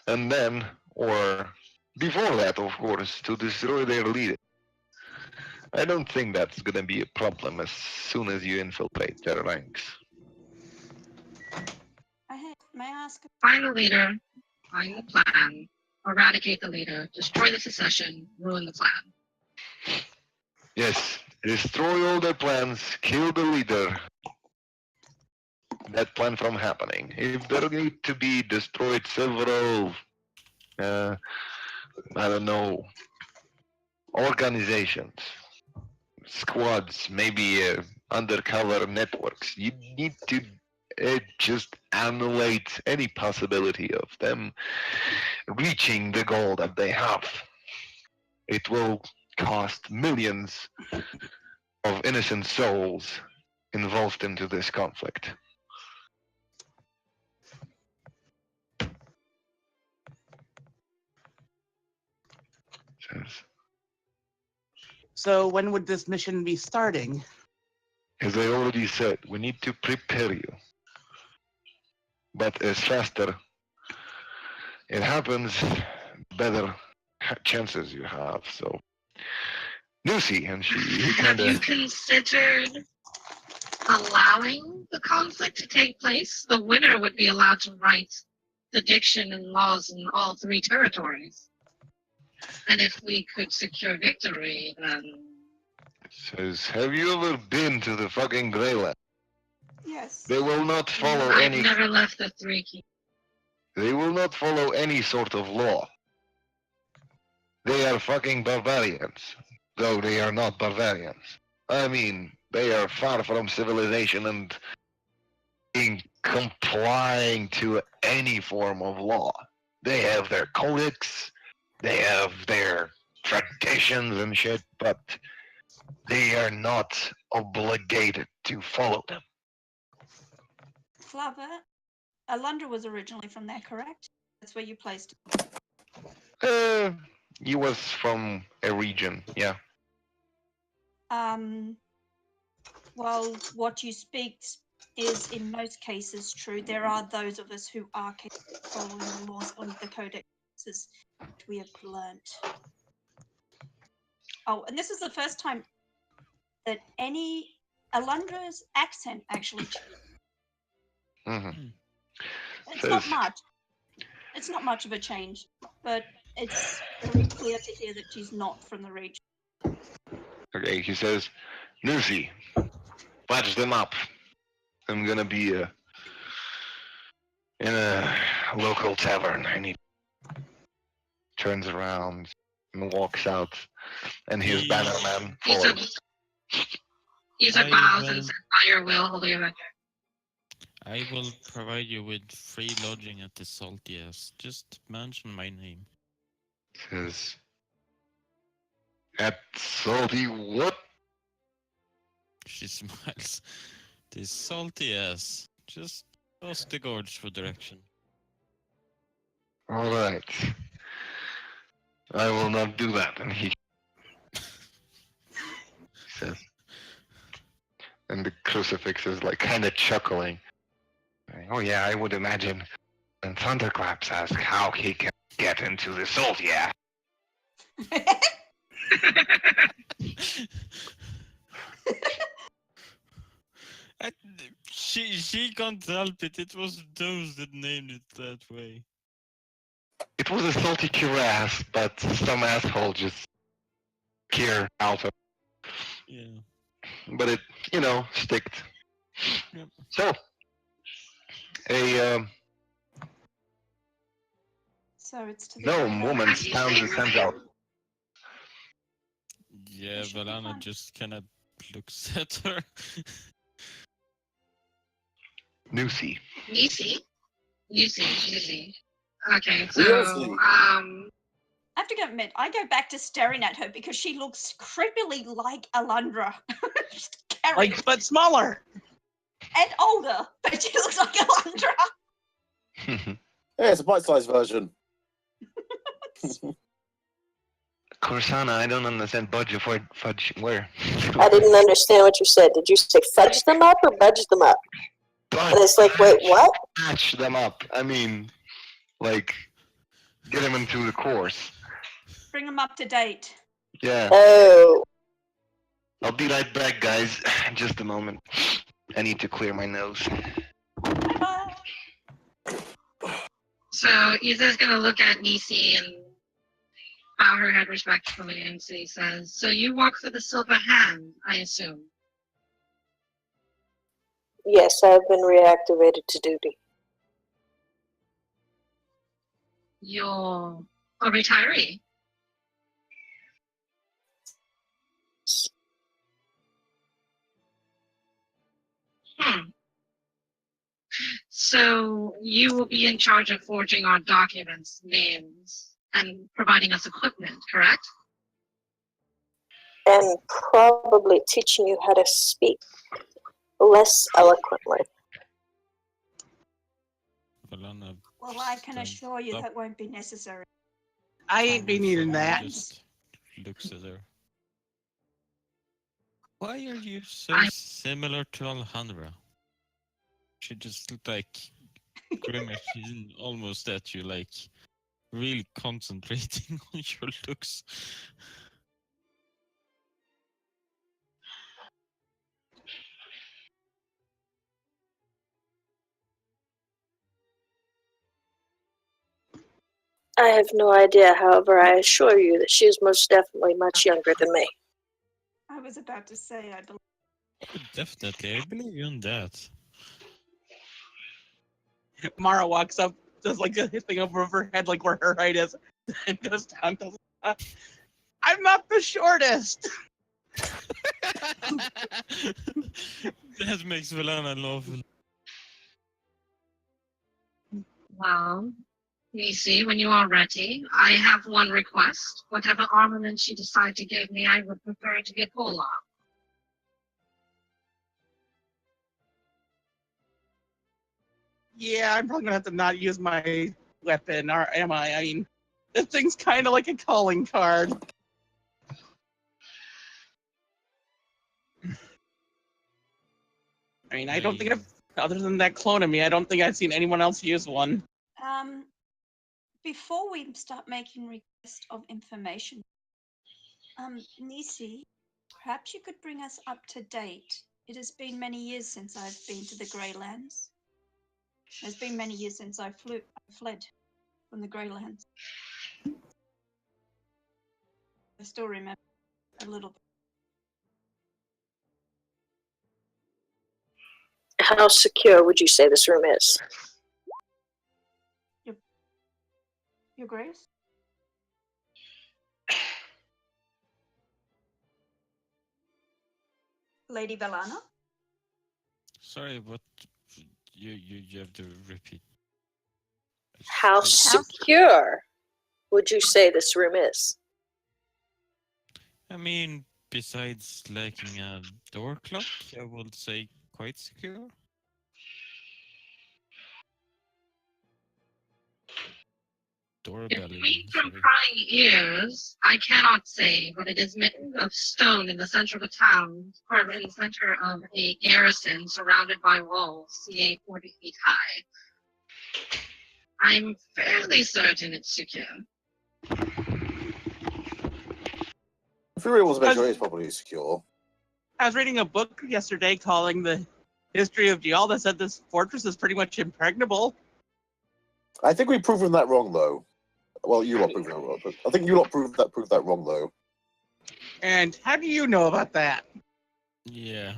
and then, or before that, of course, to destroy their leader. I don't think that's gonna be a problem as soon as you infiltrate their ranks. May I ask? Find the leader, find the plan, eradicate the leader, destroy the secession, ruin the plan. Yes, destroy all their plans, kill the leader. That plan from happening. If there need to be destroyed several, I don't know, organizations, squads, maybe undercover networks, you need to just annihilate any possibility of them reaching the goal that they have. It will cost millions of innocent souls involved into this conflict. Says, So when would this mission be starting? as I already said, we need to prepare you. But as faster it happens, better chances you have. So, Lucy, and she Have kind you of considered allowing the conflict to take place? The winner would be allowed to write the diction and laws in all 3 territories. And if we could secure victory, then... says, have you ever been to the fucking Greyland? Yes. They will not follow I've any. never left the 3 keys. They will not follow any sort of law. They are fucking barbarians, though they are not barbarians. I mean, they are far from civilization and being complying to any form of law. They have their codex, they have their traditions and shit, but they are not obligated to follow them. Flava, Alundra was originally from there, correct? That's where you placed. He was from a region, yeah. Well, what you speak is in most cases true. There are those of us who are capable of following the laws of the codexes that we have learnt. Oh, and this is the first time that any Alundra's accent actually changed. Mm-hmm. It's not much. It's not much of a change, but it's very clear to hear that she's not from the region. Okay, he says, Lucy, patch them up. I'm gonna be in a local tavern. I need. Turns around and walks out, and his He- bannerman Isa, follows. Isa I bows will- and says, by your will, Holy Avenger. I will provide you with free lodging at the Salty Ass. Just mention my name. Says, at salty what? She smiles. The Salty Ass. Just ask the guards for direction. All right. I will not do that. And he says, and the crucifix is like kind of chuckling. Oh yeah, I would imagine. And Thunderclaps asks how he can get into the salt. Yeah. She can't help it. It was those that named it that way. It was a salty cuirass, but some asshole just care out of. Yeah. But it, sticked. Yep. So, a So it's to the gnome Grey woman Lands. stands out. Yeah, It should be Valana fun. just kind of looks at her. Nusi. Lucy. Okay, so, Lucy. I have to go admit, I go back to staring at her because she looks creepily like Alundra. Just carrying Like, but smaller. and older, but she looks like Alundra. Yeah, it's a bite-sized version. Corsana, I don't understand. Fudge, where? I didn't understand what you said. Did you say fudge them up or budge them up? And it's like, wait, what? Patch them up. I mean, like, get them into the course. Bring them up to date. Yeah. Oh, I'll be right back, guys. Just a moment. I need to clear my nose. Bye-bye. So Isa's gonna look at Nisi and bow her head respectfully, and she says, "So you walk for the Silver Hand, I assume? yes, I've been reactivated to duty. You're a retiree." So you will be in charge of forging our documents, names, and providing us equipment, correct? And probably teaching you how to speak less eloquently. Valana Well, I can stands assure you up that won't be necessary. I ain't been needing and that. just looks at her. Why are you so I- similar to Alejandra? She just looked like grimacing almost at you, like really concentrating on your looks. I have no idea, however, I assure you that she is most definitely much younger than me. I was about to say, I believe. Oh, definitely, I believe you on that. Mara walks up, does like a thing over her head, like where her height is, and goes down. I'm not the shortest. That makes Valana laugh. Well, Nisi, when you are ready, I have one request. Whatever armament you decide to give me, I would prefer to get hold of. Yeah, I'm probably gonna have to not use my weapon, or am I? I mean, this thing's kind of like a calling card. I mean, I don't think other than that clone of me, I don't think I've seen anyone else use one. Before we start making requests of information, Nisi, perhaps you could bring us up to date. It has been many years since I've been to the Greylands. It's been many years since I fled from the Greylands. I still remember a little bit. How secure would you say this room is? Your Grace? Lady Valana? Sorry, what? You have to repeat. How Please. secure would you say this room is? I mean, besides lacking a door clock, I would say quite secure. Doorbell. Free from Sorry. prying ears, I cannot say, but it is made of stone in the center of a town, or in the center of a garrison surrounded by walls, ca 40 feet high. I'm fairly certain it's secure. If you really want to make sure it's properly secure. I was reading a book yesterday calling the history of Gial that said this fortress is pretty much impregnable. I think we've proven that wrong, though. Well, you lot proved that wrong, but I think you lot proved that wrong, though. And how do you know about that? Yeah.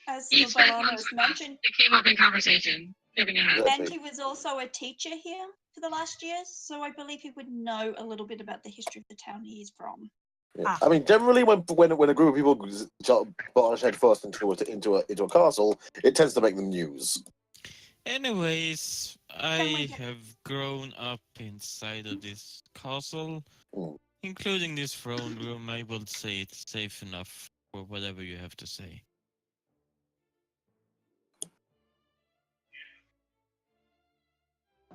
As He spent Valana months has with us. mentioned, It came up in conversation. Giving a hand. and he was also a teacher here for the last years, so I believe he would know a little bit about the history of the town he is from. Yeah. I mean, generally, when a group of people barge head first into a castle, it tends to make the news. Anyways, I have grown up inside of this castle, including this throne room. I would say it's safe enough for whatever you have to say.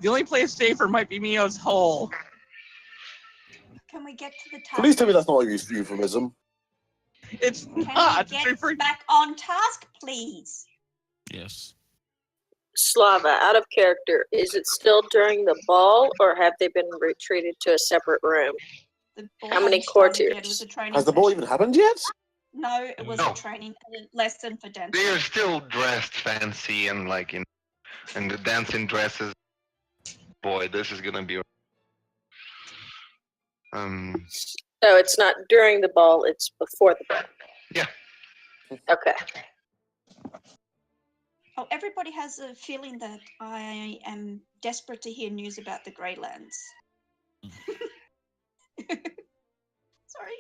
The only place safer might be Mio's hole. Can we get to the task? Please tell me that's not a euphemism. It's Can not. we get back on task, please? Yes. Slava, out of character, is it still during the ball, or have they been retreated to a separate room? How many courtiers? Has the ball even happened yet? No, it was No. a training lesson for dancing. They are still dressed fancy and like in the dancing dresses. Boy, this is gonna be. So it's not during the ball, it's before the ball. Yeah. Okay. Oh, everybody has a feeling that I am desperate to hear news about the Greylands. Sorry.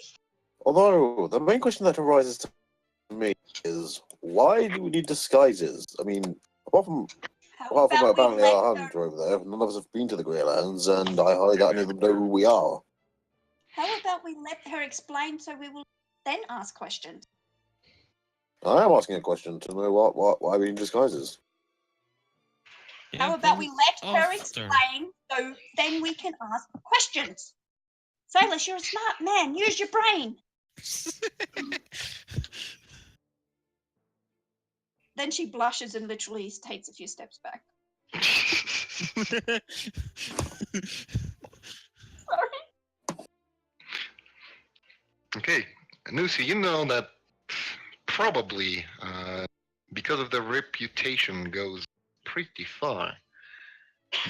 Although, the main question that arises to me is, why do we need disguises? I mean, apart from apparently our hands are over there, none of us have been to the Greylands, and I highly doubt any of them know who we are. How about we let her explain so we will then ask questions? I am asking a question to know why we need disguises. How about we let her explain so then we can ask questions? Silas, you're a smart man. Use your brain. Then she blushes and literally takes a few steps back. Sorry. Okay, Nusi, you know that probably because of their reputation goes pretty far,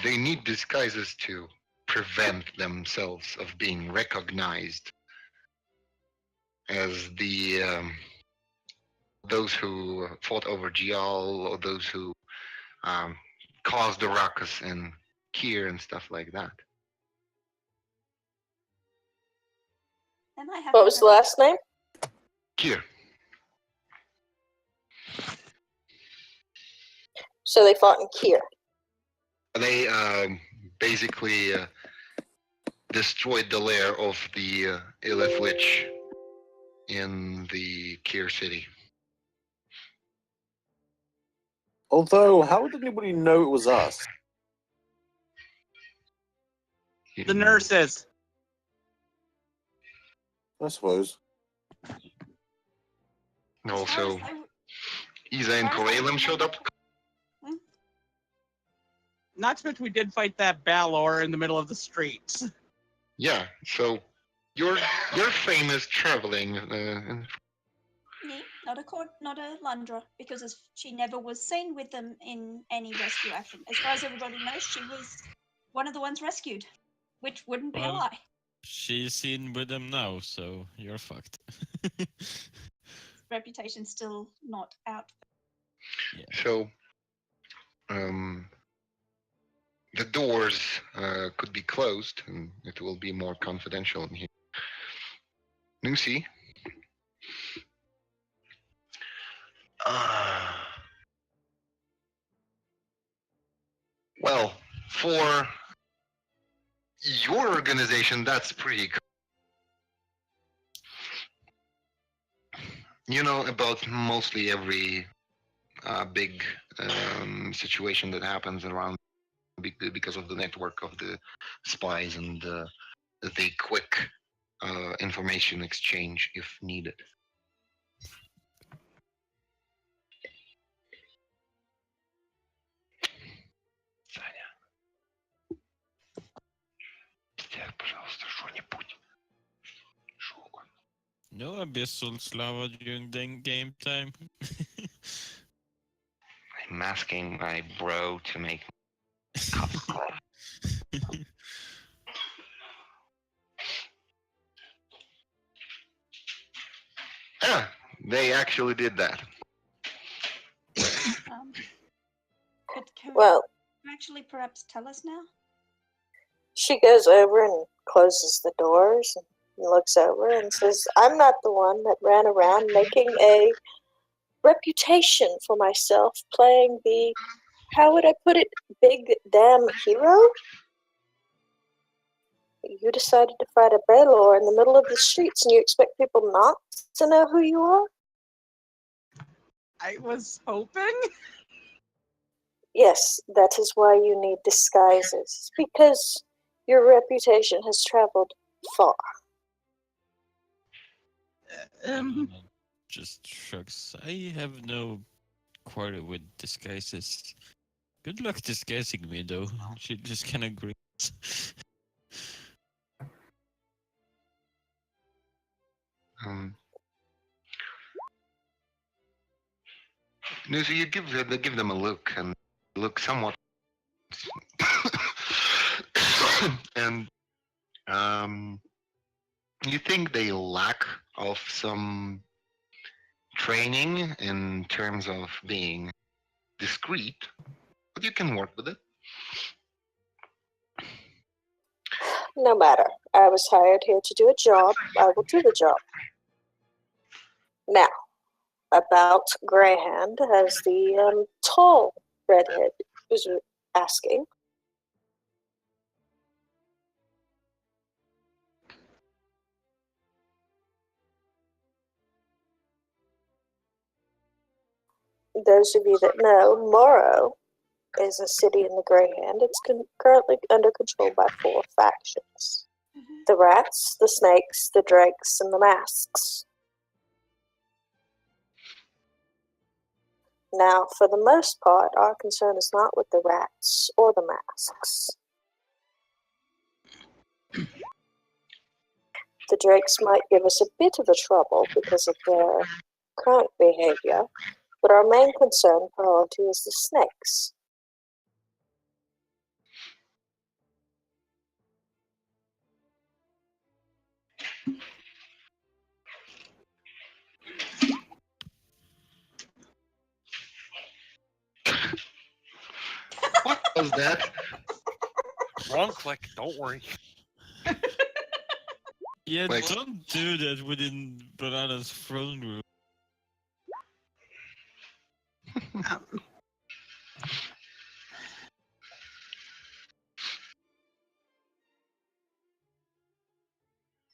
they need disguises to prevent themselves of being recognized as those who fought over Gial or those who caused the ruckus in Kier and stuff like that. What was the last name? Kier. So they fought in Kier. They basically destroyed the lair of the Illith Lich in the Kier city. Although, how did anybody know it was us? The nurses. I suppose. Also, Isa and Corellum showed up. Not to mention we did fight that Balor in the middle of the streets. Yeah, so you're famous traveling. Yeah, not a Landra, because she never was seen with them in any rescue action. As far as everybody knows, she was one of the ones rescued, which wouldn't be a lie. She's in with them now, so you're fucked. Reputation's still not out. So, the doors could be closed, and it will be more confidential in here. Lucy? Well, for your organization, that's pretty cool. You know about mostly every big situation that happens around because of the network of the spies and the quick information exchange if needed. No abyssal slava during the game time. I'm asking my bro to make Yeah, they actually did that. But can Well, you actually perhaps tell us now? she goes over and closes the doors and looks over and says, I'm not the one that ran around making a reputation for myself playing the, how would I put it, big damn hero? You decided to fight a Baylor in the middle of the streets and you expect people not to know who you are? I was hoping. Yes, that is why you need disguises, because your reputation has traveled far. Just shrugs. I have no quarrel with disguises. Good luck disguising me, though. She just kind of grins. No, so you give them a look and look somewhat, and you think they lack of some training in terms of being discreet, but you can work with it. No matter. I was hired here to do a job. I will do the job. Now, about Greyhand, as the tall redhead was asking. Those of you that know, Morrow is a city in the Greyhand. It's currently under control by 4 factions. The rats, the snakes, the drakes, and the masks. Now, for the most part, our concern is not with the rats or the masks. The drakes might give us a bit of a trouble because of their current behavior, but our main concern priority is the snakes. What was that? Wrong click. Don't worry. Yeah, Like- don't do that within Banana's throne room.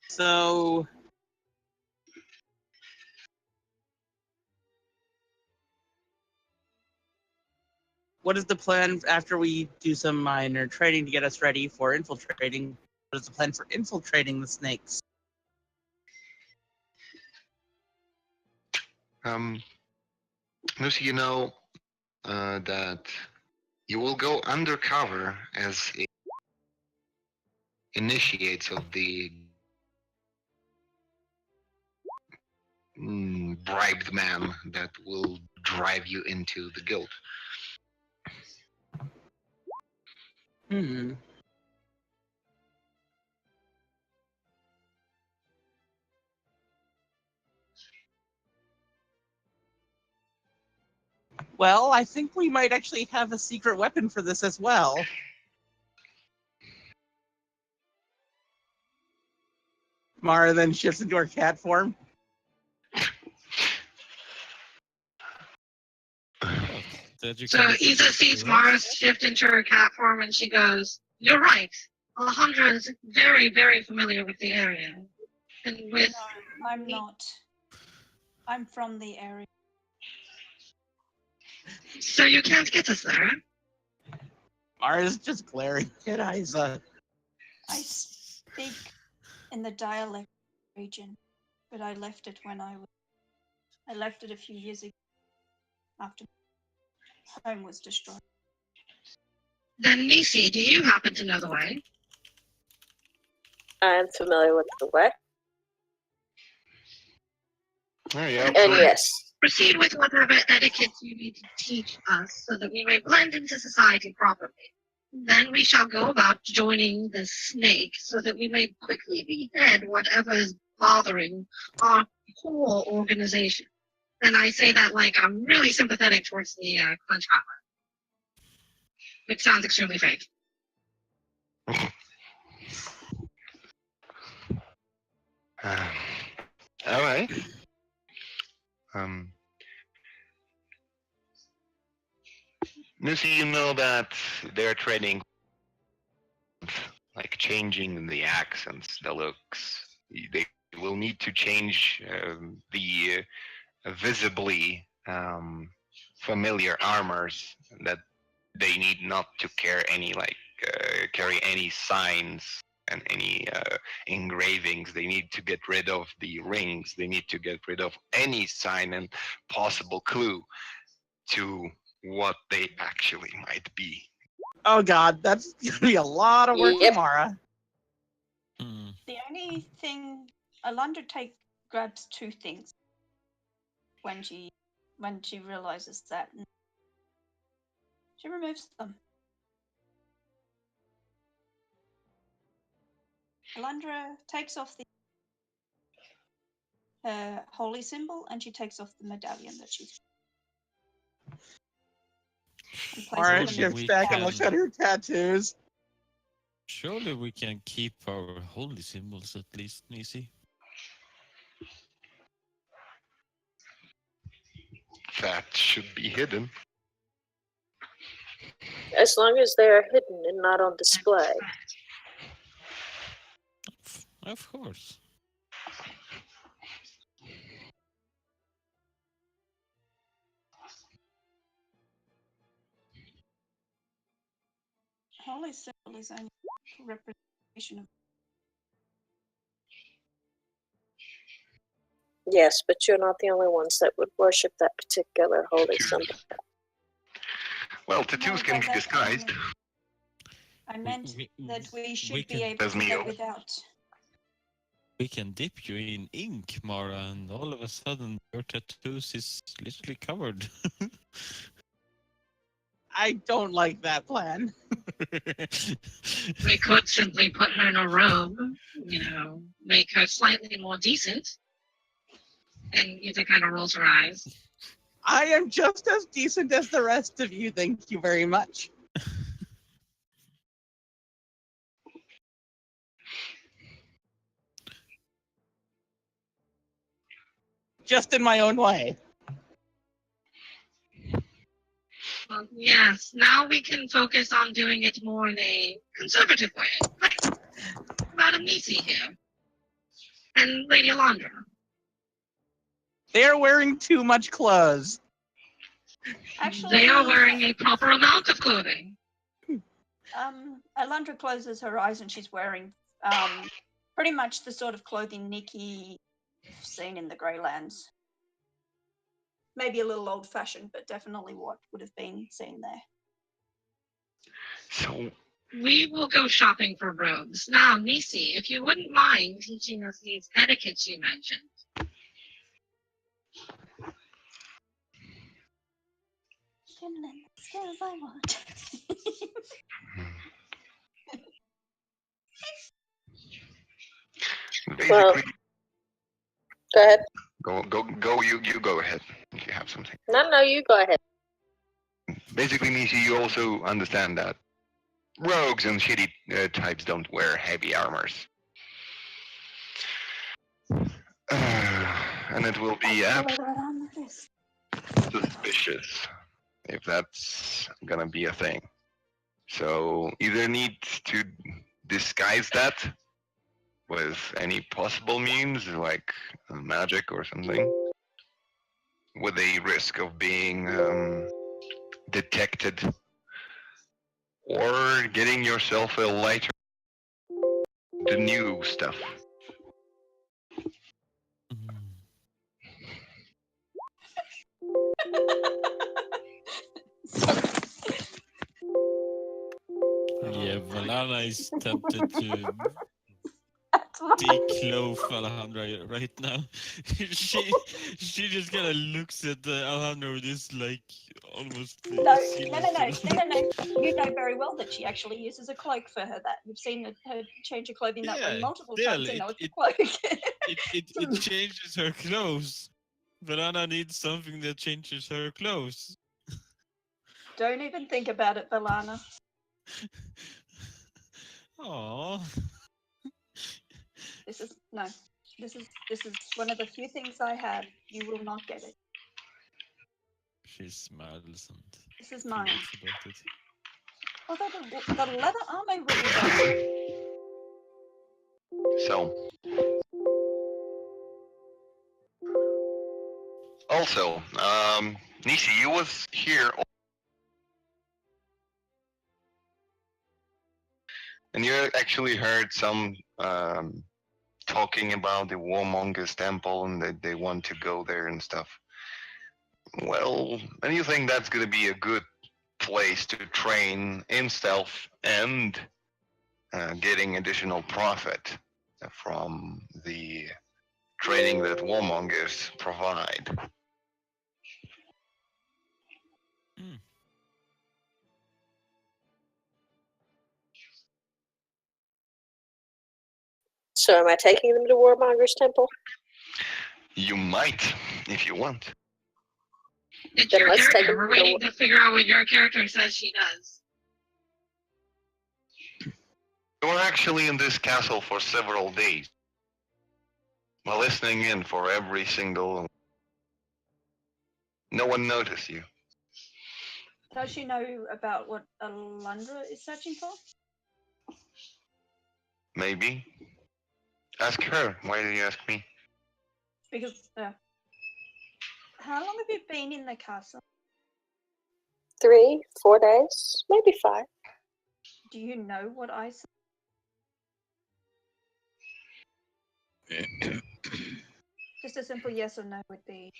So, what is the plan after we do some minor training to get us ready for infiltrating? What is the plan for infiltrating the snakes? Lucy, you know that you will go undercover as a initiates of the bribed man that will drive you into the guild. Well, I think we might actually have a secret weapon for this as well. Mara then shifts into her cat form. So Isa sees Mara shift into her cat form and she goes, "You're right. Alejandra is very, very familiar with the area. And with No, I'm not. I'm from the area. So you can't get us there. Mara's just glaring at Isa. I speak in the dialect region, but I left it when I left it a few years ago after home was destroyed. Then Nisi, do you happen to know the way? I'm familiar with the way. Oh, yeah. And yes. Proceed with whatever etiquette you need to teach us so that we may blend into society properly. Then we shall go about joining the snake so that we may quickly behead whatever is bothering our whole organization. And I say that like I'm really sympathetic towards the clench collar, which sounds extremely fake. All right. Missy, you know that they're training, like changing the accents, the looks. They will need to change the visibly familiar armors that they need not to carry any signs and any engravings. They need to get rid of the rings. They need to get rid of any sign and possible clue to what they actually might be. Oh god, that's gonna be a lot of work for Mara. The only thing Alundra grabs two things when she realizes that she removes them. Alundra takes off her holy symbol and she takes off the medallion that she's. Mara shifts back and looks at her tattoos. Surely we can keep our holy symbols at least, Nisi. That should be hidden. As long as they are hidden and not on display. Of course. Holy symbol is only a representation of. Yes, but you're not the only ones that would worship that particular holy symbol. Well, tattoos can be disguised. I meant that we should be can- able to Mio. live without. We can dip you in ink, Mara, and all of a sudden your tattoos is literally covered. I don't like that plan. We could simply put her in a robe, make her slightly more decent. And Yuta kind of rolls her eyes. I am just as decent as the rest of you, thank you very much. Just in my own way. Well, yes, now we can focus on doing it more in a conservative way. Like Madam Nisi here. And Lady Alondra. They are wearing too much clothes. Actually, They are wearing a proper amount of clothing. Alundra closes her eyes and she's wearing pretty much the sort of clothing Nikki seen in the Greylands. Maybe a little old-fashioned, but definitely what would have been seen there. So We will go shopping for robes. Now, Nisi, if you wouldn't mind teaching us these etiquettes you mentioned. Skills I want. basically, Well, go ahead. go. You go ahead. If you have something. No, you go ahead. Basically, Nisi, you also understand that rogues and shitty types don't wear heavy armors. and it will be Follow that on this. suspicious if that's gonna be a thing. So either need to disguise that with any possible means, like magic or something, with a risk of being detected, or getting yourself a lighter, the new stuff. Yeah, Valana is tempted to That's what- declothe Alejandra right now. she she just kind of looks at Alejandra with this like almost No, sinister. You know very well that she actually uses a cloak for her. That you've seen her change her clothing that way Yeah, multiple still, times. You know it's a it cloak. it changes her clothes. Valana needs something that changes her clothes. Don't even think about it, Valana. Aww. This is no. This is one of the few things I have. You will not get it. She smiles and This is mine. forgets about it. Although the leather armor will be done. So, also, Nisi, you was here, and you actually heard some talking about the Warmongers temple and that they want to go there and stuff. Well, and you think that's gonna be a good place to train in stealth and getting additional profit from the training that warmongers provide. Hmm. So am I taking them to Warmonger's temple? You might, if you want. It's Then your let's take character. him We're to waiting to figure out what your character says she does. You were actually in this castle for several days, while listening in for every single. No one noticed you. Does she know about what Alundra is searching for? Maybe. Ask her. Why did you ask me? Because how long have you been in the castle? 3, 4 days, maybe 5. Do you know what I said? Just a simple yes or no would be.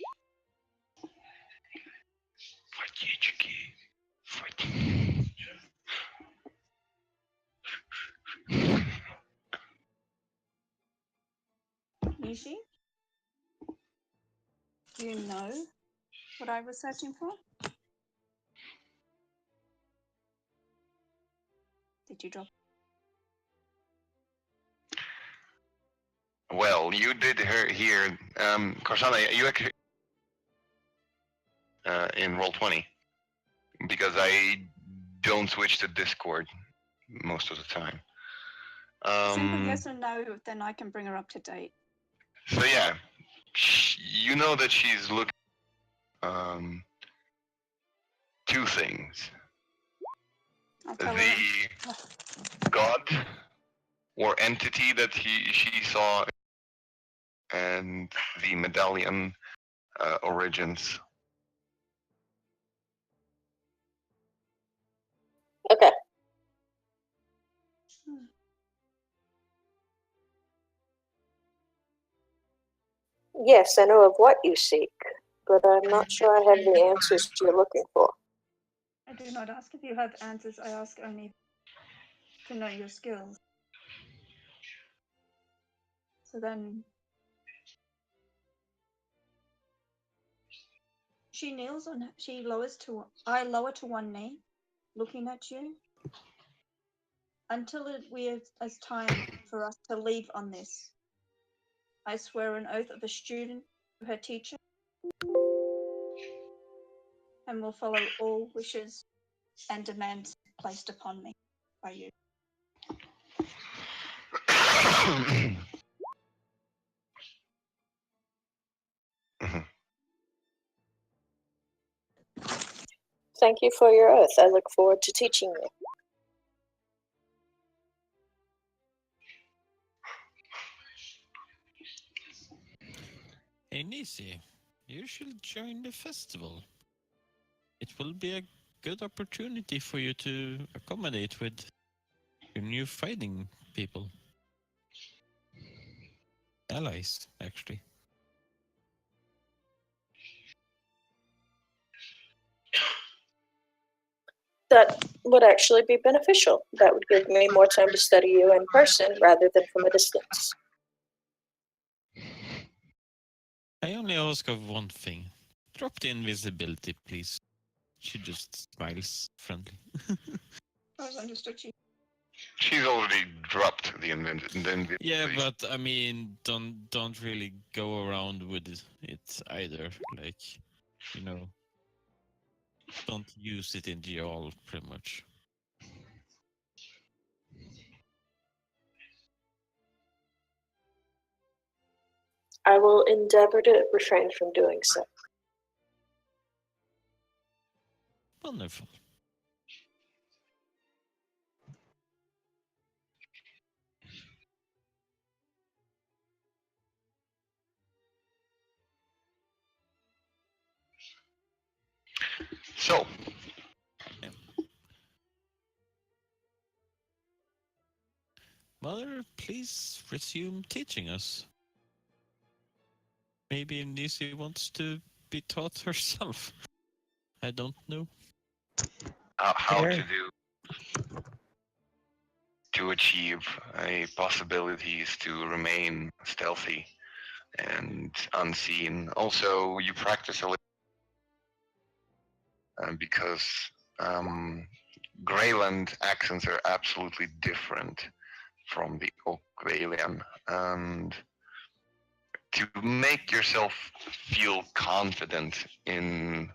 Nishi? Do you know what I was searching for? Did you drop? Well, you did hear, Korsana, you actually, in Roll20, because I don't switch to Discord most of the time. Simple yes or no, then I can bring her up to date. So yeah, you know that she's looking two things: I'll tell the her. god or entity that she saw, and the medallion origins. Okay. Yes, I know of what you seek, but I'm not sure I have the answers you're looking for. I do not ask if you have answers, I ask only to know your skills. So then she kneels on I lower to one knee, looking at you, until it is time for us to leave on this. I swear an oath of a student to her teacher, and will follow all wishes and demands placed upon me by you. thank you for your oath. I look forward to teaching you. Hey Nisi, you should join the festival. It will be a good opportunity for you to accommodate with your new fighting people. Allies, actually. That would actually be beneficial. That would give me more time to study you in person rather than from a distance. I only ask of one thing. Drop the invisibility, please. She just smiles friendly. I was understood you. She's already dropped the Yeah, but I mean, don't really go around with it either. Like, you know, don't use it in GL pretty much. I will endeavor to refrain from doing so. Wonderful. So, Mother, please resume teaching us. Maybe Nisi wants to be taught herself. I don't know. how Fair. to do to achieve a possibilities to remain stealthy and unseen. Also, you practice a little because Greyland accents are absolutely different from the Oakvalian, and to make yourself feel confident in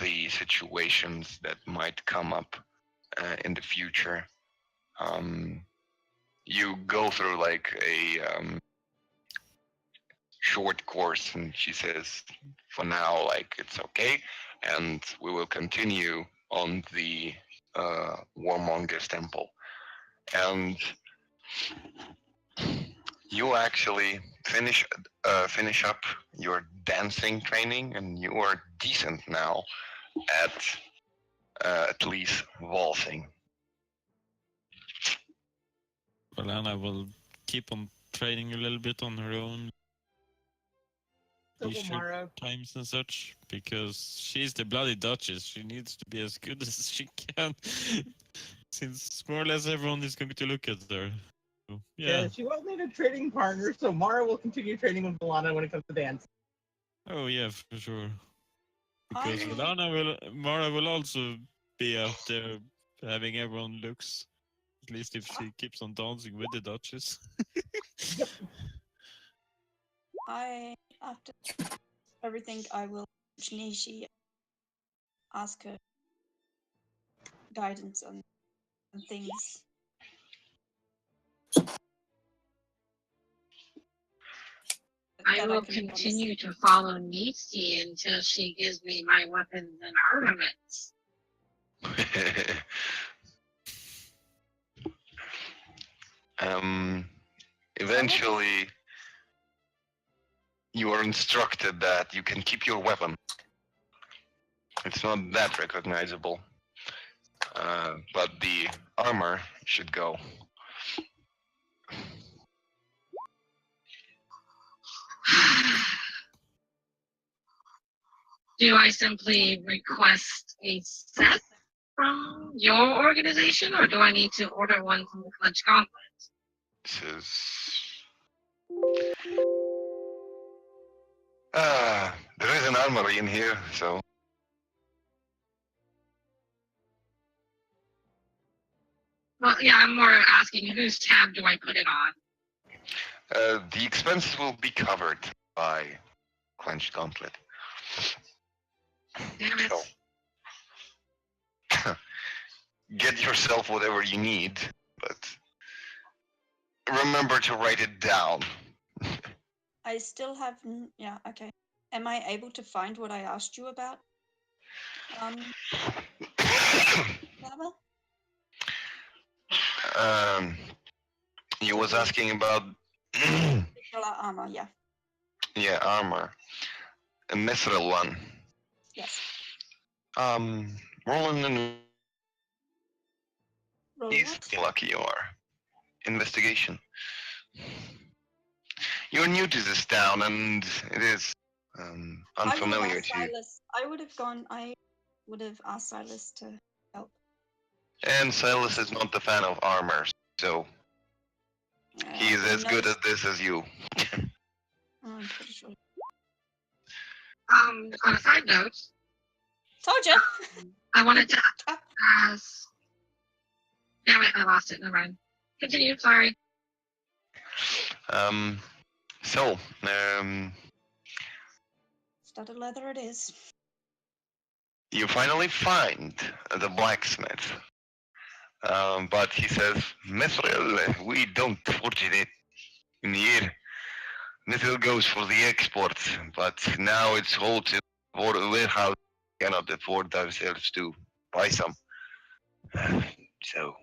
the situations that might come up in the future, you go through like a short course, and she says, for now, like it's okay, and we will continue on the Warmongers Temple, and you actually finish up your dancing training, and you are decent now at least waltzing. Well, Anna will keep on training a little bit on her own So will leisure Mara. times and such, because she's the bloody Duchess. She needs to be as good as she can, since more or less everyone is going to look at her. So, yeah. She will need a training partner, so Mara will continue training with Valana when it comes to dance. Oh yeah, for sure. Because I- Mara will also be out there having everyone looks. At least if she keeps on dancing with the Duchess. After everything, I will Nishi ask her guidance on things. I will continue to follow Nisi until she gives me my weapons and armaments. Eventually, you are instructed that you can keep your weapon. It's not that recognizable, but the armor should go. Do I simply request a set from your organization, or do I need to order one from the Clutch Gauntlet? This is there is an armory in here, so Well, yeah, I'm more asking whose tab do I put it on? the expenses will be covered by Clenched Gauntlet. Damn it. So, get yourself whatever you need, but remember to write it down. I still have. Yeah, okay. Am I able to find what I asked you about? Lava? um, you was asking about Regular armor, yeah. yeah, armor. A mithril one. Yes. Roland and Roll he's what? lucky you are. Investigation. You're new to this town and it is unfamiliar to you. I would have asked Silas to help. And Silas is not the fan of armor, so he is as good at this as you. I'm pretty sure. On a side note, Told you. I wanted to ask. Damn it, I lost it. Never mind. Continue. Sorry. So, Studded leather it is. you finally find the blacksmith. But he says, Mithril, we don't forge it in here. Mithril goes for the export, but now it's halted for a warehouse. Cannot afford ourselves to buy some. So,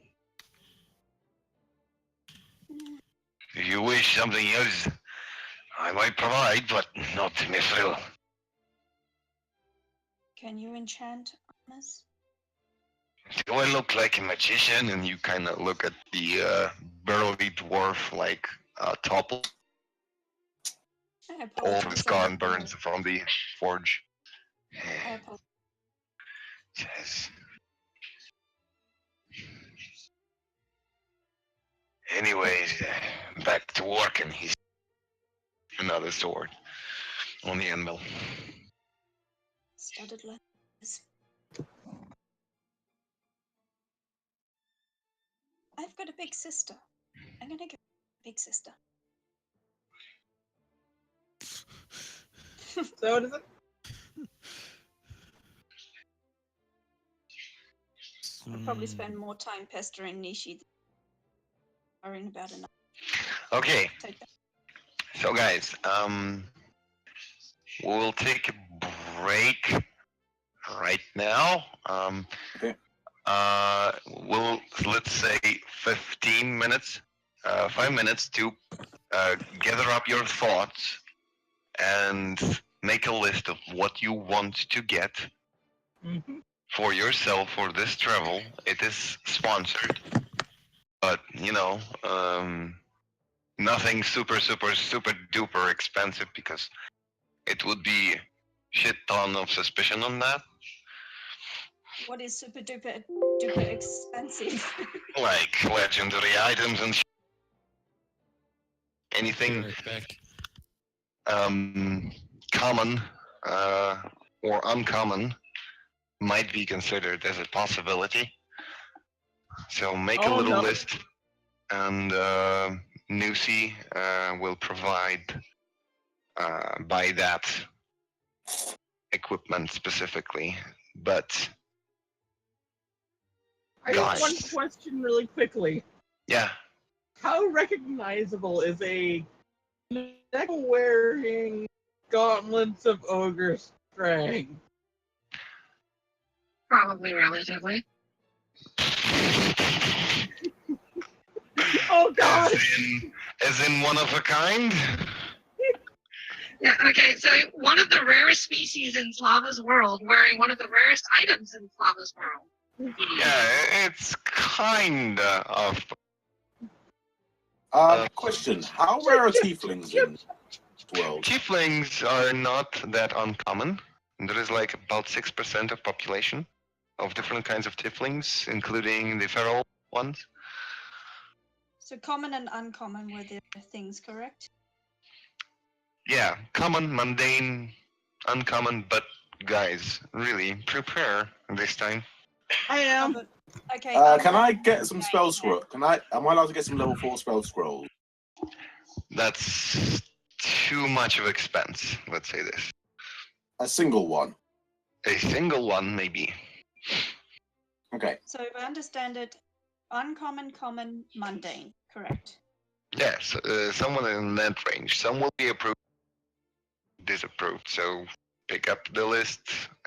if you wish something else, I might provide, but not Mithril. Can you enchant armors? Do I look like a magician? And you kind of look at the burly dwarf like topple. All of his scar burns from the forge. Yes. Anyways, back to work, and he's another sword on the anvil. Studded leathers. I've got a big sister. I'm gonna go big sister. So what is it? I'll probably spend more time pestering Nishi than worrying about enough. Okay. Take that. So guys, we'll take a break right now. Let's say 15 minutes, 5 minutes to gather up your thoughts and make a list of what you want to get for yourself for this travel. It is sponsored, but nothing super duper expensive because it would be shit ton of suspicion on that. What is super duper expensive? Like legendary items and anything common or uncommon might be considered as a possibility. So make a little list, and Nusi will provide buy that equipment specifically. But I have one question really quickly. Yeah. How recognizable is a neck-wearing gauntlets of ogre strength? Probably relatively. Oh God! As in one of a kind? Yeah, okay, so one of the rarest species in Slava's world, wearing one of the rarest items in Slava's world. Yeah, it's kinda of. Question: how rare are tieflings in this world? Tieflings are not that uncommon. There is like about 6% of population of different kinds of tieflings, including the feral ones. So common and uncommon were the things, correct? Yeah, common, mundane, uncommon, but guys, really prepare this time. I am. Okay. Can I get some spell scroll? Am I allowed to get some level 4 spell scrolls? That's too much of expense, let's say this. A single one. A single one, maybe. Okay. So if I understand it, uncommon, common, mundane, correct? Yes, someone in that range. Some will be approved, disapproved. So pick up the list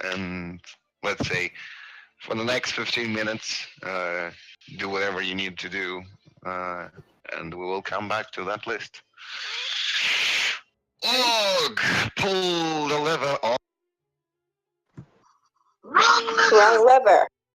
and let's say, for the next 15 minutes, do whatever you need to do, and we will come back to that list. Og, pull the lever on. Wrong lever! Wrong lever.